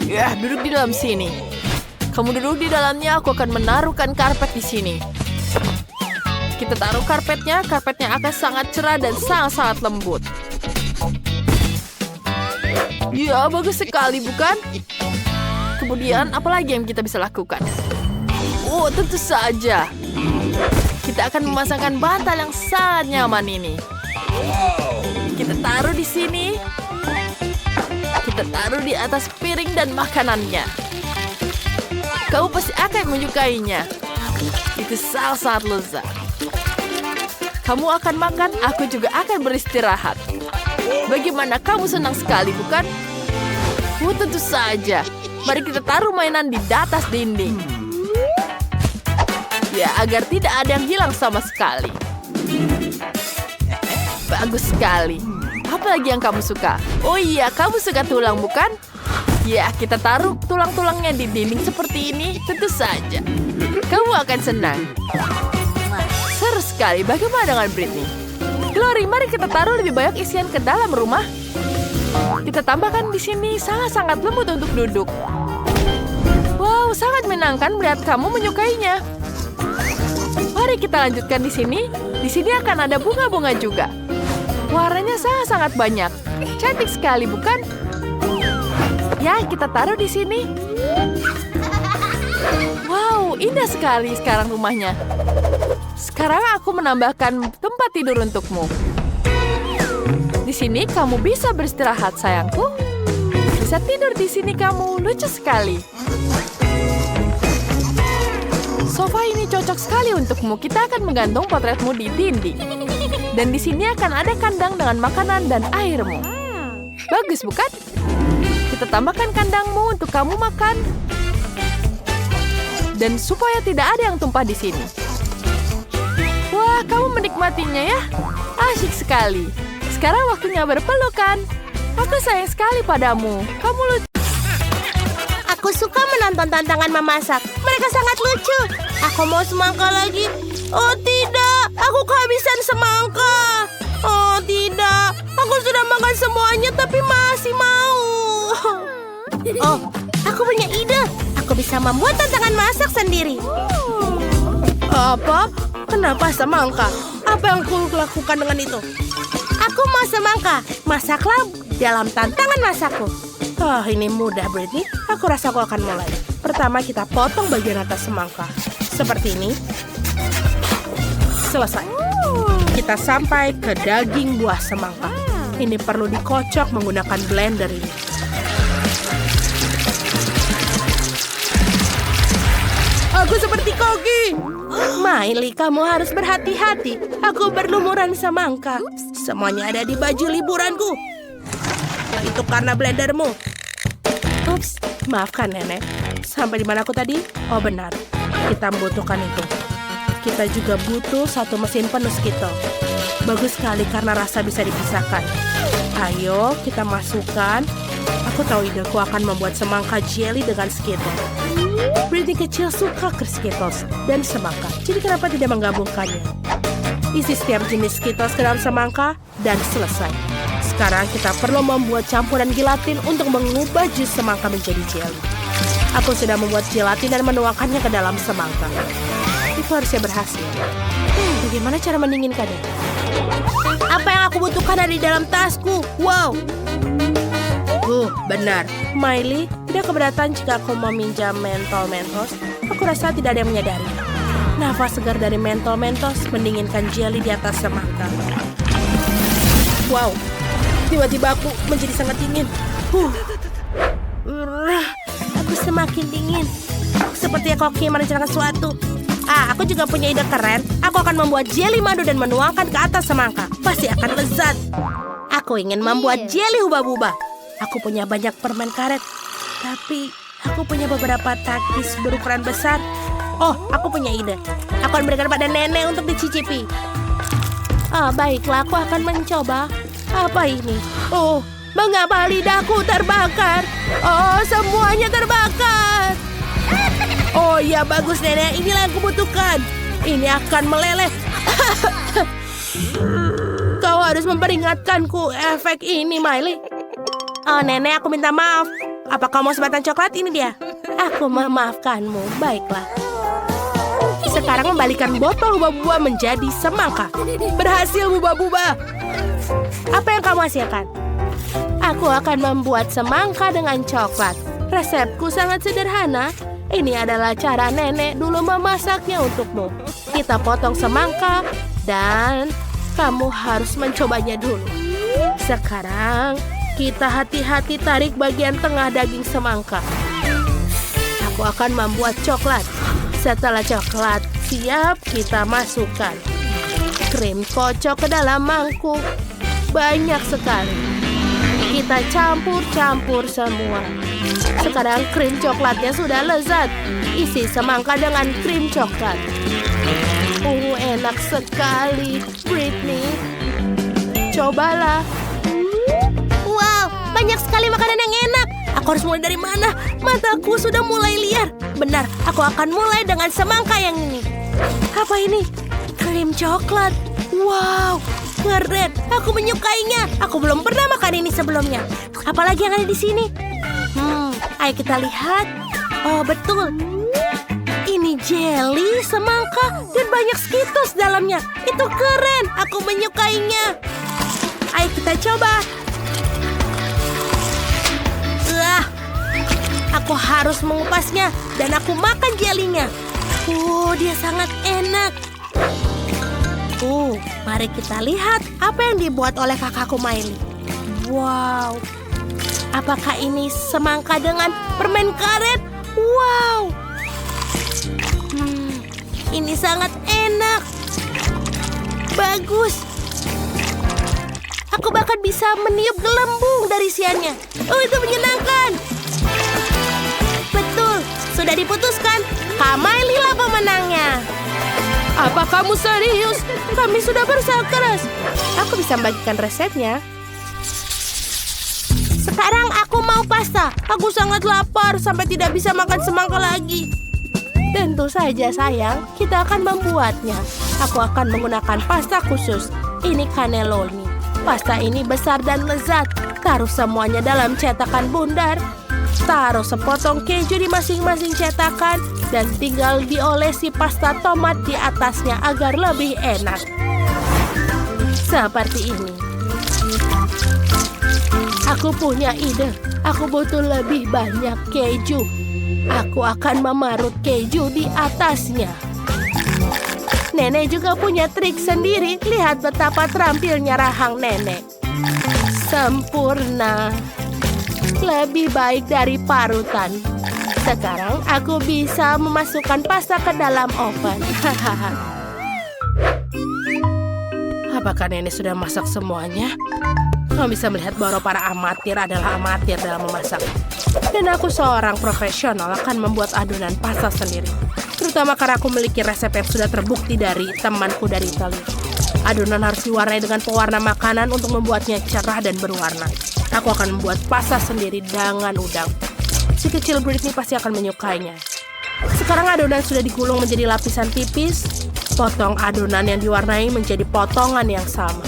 [SPEAKER 3] Ya, duduk di dalam sini. Kamu duduk di dalamnya, aku akan menaruhkan karpet di sini. Kita taruh karpetnya akan sangat cerah dan sangat-sangat lembut. Ya, bagus sekali, bukan? Kemudian, apa lagi yang kita bisa lakukan? Oh, tentu saja. Kita akan memasangkan bantal yang sangat nyaman ini. Kita taruh di sini. Kita taruh di atas piring dan makanannya. Kamu pasti akan menyukainya. Itu sangat lezat. Kamu akan makan, aku juga akan beristirahat. Bagaimana, kamu senang sekali, bukan? Tentu saja. Mari kita taruh mainan di atas dinding. Ya, agar tidak ada yang hilang sama sekali. Bagus sekali. Apa lagi yang kamu suka? Oh iya, kamu suka tulang, bukan? Ya, kita taruh tulang-tulangnya di dinding seperti ini. Tentu saja. Kamu akan senang. Seru sekali. Bagaimana dengan Britney? Glory, mari kita taruh lebih banyak isian ke dalam rumah. Kita tambahkan di sini sangat-sangat lembut untuk duduk. Wow, sangat menyenangkan melihat kamu menyukainya. Mari kita lanjutkan di sini. Di sini akan ada bunga-bunga juga. Warnanya sangat-sangat banyak. Cantik sekali, bukan? Ya, kita taruh di sini. Wow, indah sekali sekarang rumahnya. Sekarang aku menambahkan tempat tidur untukmu. Di sini kamu bisa beristirahat, sayangku. Bisa tidur di sini kamu. Lucu sekali. Sofa ini cocok sekali untukmu. Kita akan menggantung potretmu di dinding. Dan di sini akan ada kandang dengan makanan dan airmu. Bagus, bukan? Kita tambahkan kandangmu untuk kamu makan. Dan supaya tidak ada yang tumpah di sini. Wah, kamu menikmatinya ya? Asyik sekali. Sekarang waktunya berpelukan. Aku sayang sekali padamu. Kamu lucu.
[SPEAKER 1] Aku suka menonton tantangan memasak. Mereka sangat lucu. Aku mau semangka lagi. Oh tidak, aku kehabisan semangka. Oh tidak, aku sudah makan semuanya tapi masih mau. Oh, aku punya ide. Aku bisa membuat tantangan masak sendiri.
[SPEAKER 2] Apa? Kenapa semangka? Apa yang aku lakukan dengan itu?
[SPEAKER 1] Aku mau semangka. Masaklah dalam tantangan masakku.
[SPEAKER 2] Ini mudah, Britney. Aku rasa aku akan mulai. Pertama, kita potong bagian atas semangka. Seperti ini. Selesai. Kita sampai ke daging buah semangka. Ini perlu dikocok menggunakan blender ini. Aku seperti koki.
[SPEAKER 1] Miley, kamu harus berhati-hati. Aku berlumuran semangka.
[SPEAKER 2] Semuanya ada di baju liburanku. Itu karena blendermu. Ups, maafkan nenek. Sampai di mana aku tadi? Oh benar, kita membutuhkan itu. Kita juga butuh satu mesin penuh Skittles. Bagus sekali karena rasa bisa dipisahkan. Ayo kita masukkan. Aku tahu ideku akan membuat semangka jelly dengan Skittles. Britney kecil suka ke Skittles dan semangka. Jadi kenapa tidak menggabungkannya? Isi setiap jenis Skittles ke dalam semangka dan selesai. Sekarang kita perlu membuat campuran gelatin untuk mengubah jus semangka menjadi jelly. Aku sudah membuat gelatin dan menuangkannya ke dalam semangka. Itu harusnya berhasil. Bagaimana cara mendinginkannya?
[SPEAKER 1] Apa yang aku butuhkan ada di dalam tasku? Wow.
[SPEAKER 2] Benar. Miley, tidak keberatan jika aku meminjam mentol Mentos? Aku rasa tidak ada yang menyadari. Nafas segar dari mentol Mentos mendinginkan jelly di atas semangka. Wow. Tiba-tiba aku menjadi sangat dingin.
[SPEAKER 1] Aku semakin dingin. Seperti koki merencanakan sesuatu. Aku juga punya ide keren. Aku akan membuat jelly madu dan menuangkan ke atas semangka. Pasti akan lezat. Aku ingin membuat jelly hubah-hubah. Aku punya banyak permen karet. Tapi aku punya beberapa takis berukuran besar. Oh, aku punya ide. Aku akan berikan pada nenek untuk dicicipi. Baiklah, aku akan mencoba. Apa ini? Oh, mengapa lidahku terbakar? Oh, semuanya terbakar.
[SPEAKER 2] Oh ya, bagus nenek. Inilah yang kubutuhkan. Ini akan meleleh. Kau harus memperingatkanku efek ini, Miley.
[SPEAKER 1] Oh, nenek, aku minta maaf. Apa kau mau sebatang coklat? Ini dia. Aku memaafkanmu. Baiklah.
[SPEAKER 2] Sekarang membalikan botol hubah-bubah menjadi semangka. Berhasil, hubah-bubah.
[SPEAKER 1] Apa yang kamu hasilkan? Aku akan membuat semangka dengan coklat. Resepku sangat sederhana. Ini adalah cara nenek dulu memasaknya untukmu. Kita potong semangka dan kamu harus mencobanya dulu. Sekarang kita hati-hati tarik bagian tengah daging semangka. Aku akan membuat coklat. Setelah coklat siap, kita masukkan krim kocok ke dalam mangkuk. Banyak sekali. Kita campur-campur semua. Sekarang krim coklatnya sudah lezat. Isi semangka dengan krim coklat. Enak sekali, Britney. Cobalah. Wow, banyak sekali makanan yang enak. Aku harus mulai dari mana? Mataku sudah mulai liar. Benar, aku akan mulai dengan semangka yang ini. Apa ini? Krim coklat. Wow, keren. Aku menyukainya. Aku belum pernah makan ini sebelumnya. Apalagi yang ada di sini? Ayo kita lihat. Oh, betul. Ini jelly, semangka, dan banyak Skittles dalamnya. Itu keren. Aku menyukainya. Ayo kita coba. Aku harus mengupasnya dan aku makan jelinya. Dia sangat enak. Mari kita lihat apa yang dibuat oleh kakakku Miley. Wow. Apakah ini semangka dengan permen karet? Wow. Ini sangat enak. Bagus. Aku bahkan bisa meniup gelembung dari isiannya. Itu menyenangkan. Betul, sudah diputuskan. Kamaili lah pemenangnya. Apa kamu serius? Kami sudah berusaha keras. Aku bisa membagikan resepnya. Sekarang aku mau pasta. Aku sangat lapar sampai tidak bisa makan semangka lagi. Tentu saja sayang, kita akan membuatnya. Aku akan menggunakan pasta khusus. Ini cannelloni. Pasta ini besar dan lezat. Taruh semuanya dalam cetakan bundar. Taruh sepotong keju di masing-masing cetakan. Dan tinggal diolesi pasta tomat di atasnya agar lebih enak. Seperti ini. Aku punya ide. Aku butuh lebih banyak keju. Aku akan memarut keju di atasnya. Nenek juga punya trik sendiri. Lihat betapa terampilnya rahang nenek. Sempurna. Lebih baik dari parutan. Sekarang aku bisa memasukkan pasta ke dalam oven. Apakah nenek sudah masak semuanya? Kamu bisa melihat bahwa para amatir adalah amatir dalam memasak. Dan aku seorang profesional akan membuat adonan pasta sendiri. Terutama karena aku memiliki resep yang sudah terbukti dari temanku dari Italia. Adonan harus diwarnai dengan pewarna makanan untuk membuatnya cerah dan berwarna. Aku akan membuat pasta sendiri dengan udang. Si kecil Britney pasti akan menyukainya. Sekarang adonan sudah digulung menjadi lapisan tipis. Potong adonan yang diwarnai menjadi potongan yang sama.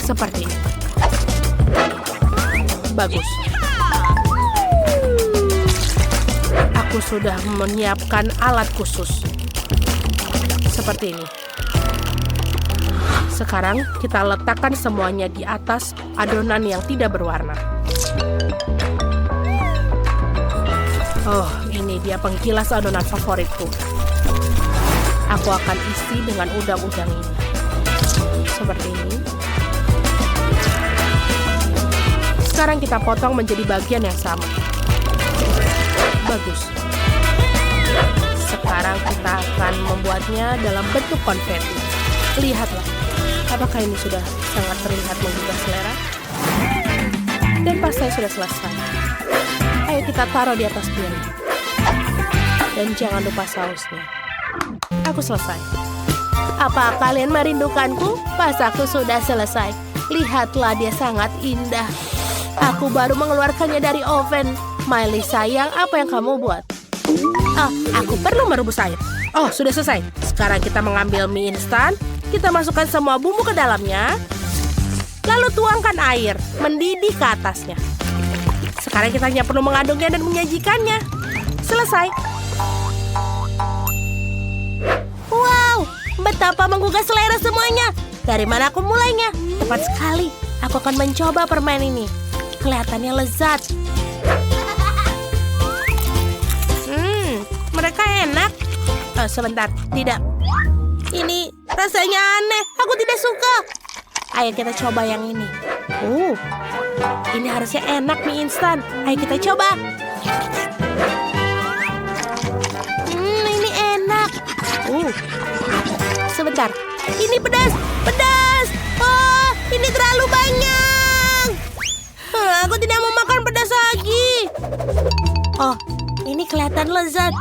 [SPEAKER 1] Seperti ini. Bagus. Aku sudah menyiapkan alat khusus. Seperti ini. Sekarang kita letakkan semuanya di atas adonan yang tidak berwarna. Oh, ini dia pengkilas adonan favoritku. Aku akan isi dengan udang-udang ini. Seperti ini. Sekarang kita potong menjadi bagian yang sama. Bagus. Sekarang kita akan membuatnya dalam bentuk konfeti. Lihatlah, apakah ini sudah sangat terlihat menggugah selera? Dan pastanya sudah selesai. Ayo kita taruh di atas piring. Dan jangan lupa sausnya. Aku selesai. Apa kalian merindukanku? Pastaku sudah selesai. Lihatlah, dia sangat indah. Aku baru mengeluarkannya dari oven. Miley sayang, apa yang kamu buat? Oh, aku perlu merebus air. Oh, sudah selesai. Sekarang kita mengambil mie instan. Kita masukkan semua bumbu ke dalamnya. Lalu tuangkan air, mendidih ke atasnya. Sekarang kita hanya perlu mengaduknya dan menyajikannya. Selesai. Wow, betapa menggugah selera semuanya. Dari mana aku mulainya? Tepat sekali. Aku akan mencoba permen ini. Kelihatannya lezat. Mereka enak. Oh, sebentar, tidak. Ini rasanya aneh. Aku tidak suka. Ayo kita coba yang ini. Ini harusnya enak mie instan. Ayo kita coba. Ini enak. Sebentar. Ini pedas, pedas. Oh, ini terlalu banyak. Aku tidak mau makan pedas lagi. Oh, ini kelihatan lezat.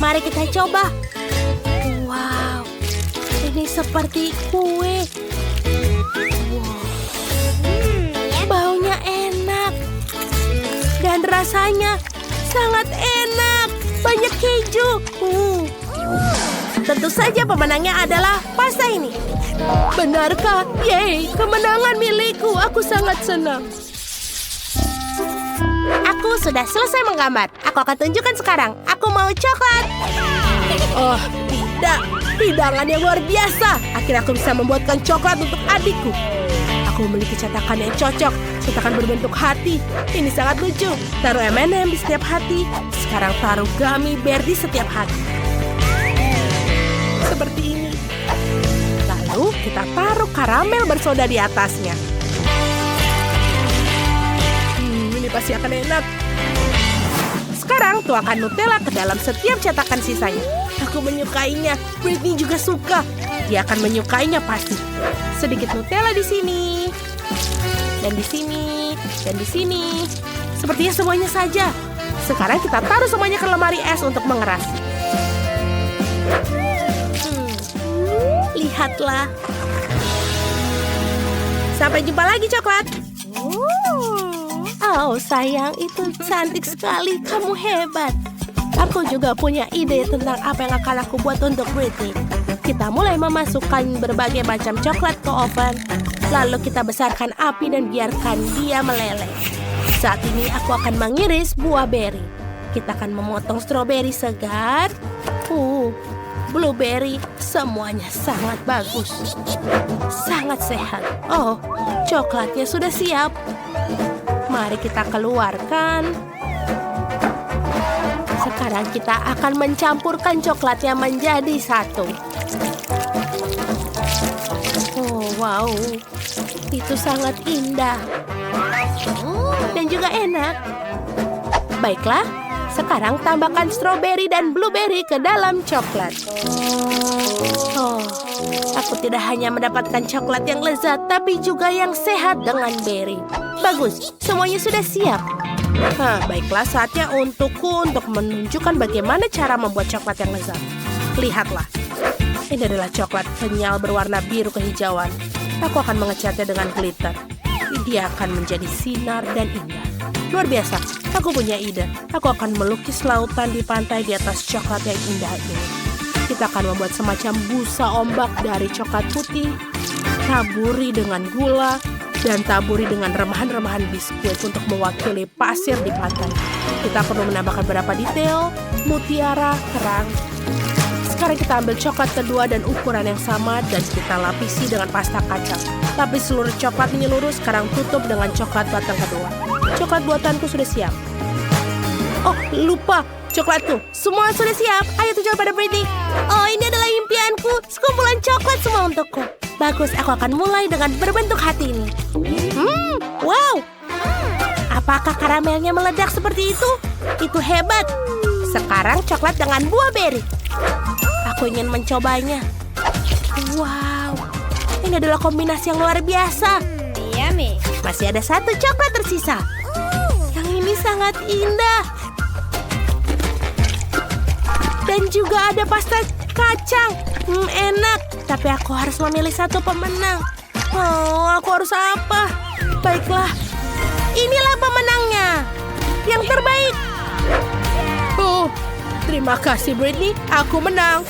[SPEAKER 1] Mari kita coba. Wow, ini seperti kue. Wow. Baunya enak. Dan rasanya sangat enak. Banyak keju. Tentu saja pemenangnya adalah pasta ini. Benarkah? Yeay, kemenangan milikku. Aku sangat senang. Aku sudah selesai menggambar. Aku akan tunjukkan sekarang. Aku mau coklat. Oh, tidak. Hidangan yang luar biasa. Akhirnya aku bisa membuatkan coklat untuk adikku. Aku memiliki cetakan yang cocok. Cetakan berbentuk hati. Ini sangat lucu. Taruh M&M di setiap hati. Sekarang taruh gummy bear di setiap hati. Seperti ini. Lalu kita taruh karamel bersoda di atasnya. Ini pasti akan enak. Sekarang tuangkan Nutella ke dalam setiap cetakan sisanya. Aku menyukainya. Britney juga suka. Dia akan menyukainya pasti. Sedikit Nutella di sini. Dan di sini. Dan di sini. Sepertinya semuanya saja. Sekarang kita taruh semuanya ke lemari es untuk mengeras. Lihatlah. Sampai jumpa lagi, coklat. Oh, sayang, itu cantik sekali. Kamu hebat. Aku juga punya ide tentang apa yang akan aku buat untuk Britney. Kita mulai memasukkan berbagai macam coklat ke oven. Lalu kita besarkan api dan biarkan dia meleleh. Saat ini aku akan mengiris buah beri. Kita akan memotong stroberi segar. Blueberry, semuanya sangat bagus. Sangat sehat. Oh, coklatnya sudah siap. Mari kita keluarkan. Sekarang kita akan mencampurkan coklatnya menjadi satu. Oh, wow. Itu sangat indah. Dan juga enak. Baiklah, sekarang tambahkan stroberi dan blueberry ke dalam coklat. Oh, aku tidak hanya mendapatkan coklat yang lezat, tapi juga yang sehat dengan beri. Bagus, semuanya sudah siap. Baiklah, saatnya untukku untuk menunjukkan bagaimana cara membuat coklat yang lezat. Lihatlah, ini adalah coklat kenyal berwarna biru kehijauan. Aku akan mengecatnya dengan glitter. Dia akan menjadi sinar dan indah. Luar biasa, aku punya ide. Aku akan melukis lautan di pantai di atas coklat yang indah ini. Kita akan membuat semacam busa ombak dari coklat putih, taburi dengan gula, dan taburi dengan remahan-remahan biskuit untuk mewakili pasir di pantai. Kita perlu menambahkan beberapa detail, mutiara, kerang. Sekarang kita ambil coklat kedua dan ukuran yang sama dan kita lapisi dengan pasta kacang. Lapis seluruh coklat menyeluruh, sekarang tutup dengan coklat batang kedua. Coklat buatanku sudah siap. Oh, lupa. Coklatku. Semua sudah siap. Ayo tunjukkan pada Britney. Oh, ini adalah impianku. Sekumpulan coklat semua untukku. Bagus, aku akan mulai dengan berbentuk hati ini. Wow. Apakah karamelnya meledak seperti itu? Itu hebat. Sekarang coklat dengan buah beri. Aku ingin mencobanya. Wow. Ini adalah kombinasi yang luar biasa.
[SPEAKER 6] Yummy.
[SPEAKER 1] Masih ada satu coklat tersisa. Yang ini sangat indah. Dan juga ada pasta kacang. Enak. Tapi aku harus memilih satu pemenang. Oh, aku harus apa? Baiklah. Inilah pemenangnya. Yang terbaik. Oh, terima kasih Britney. Aku menang.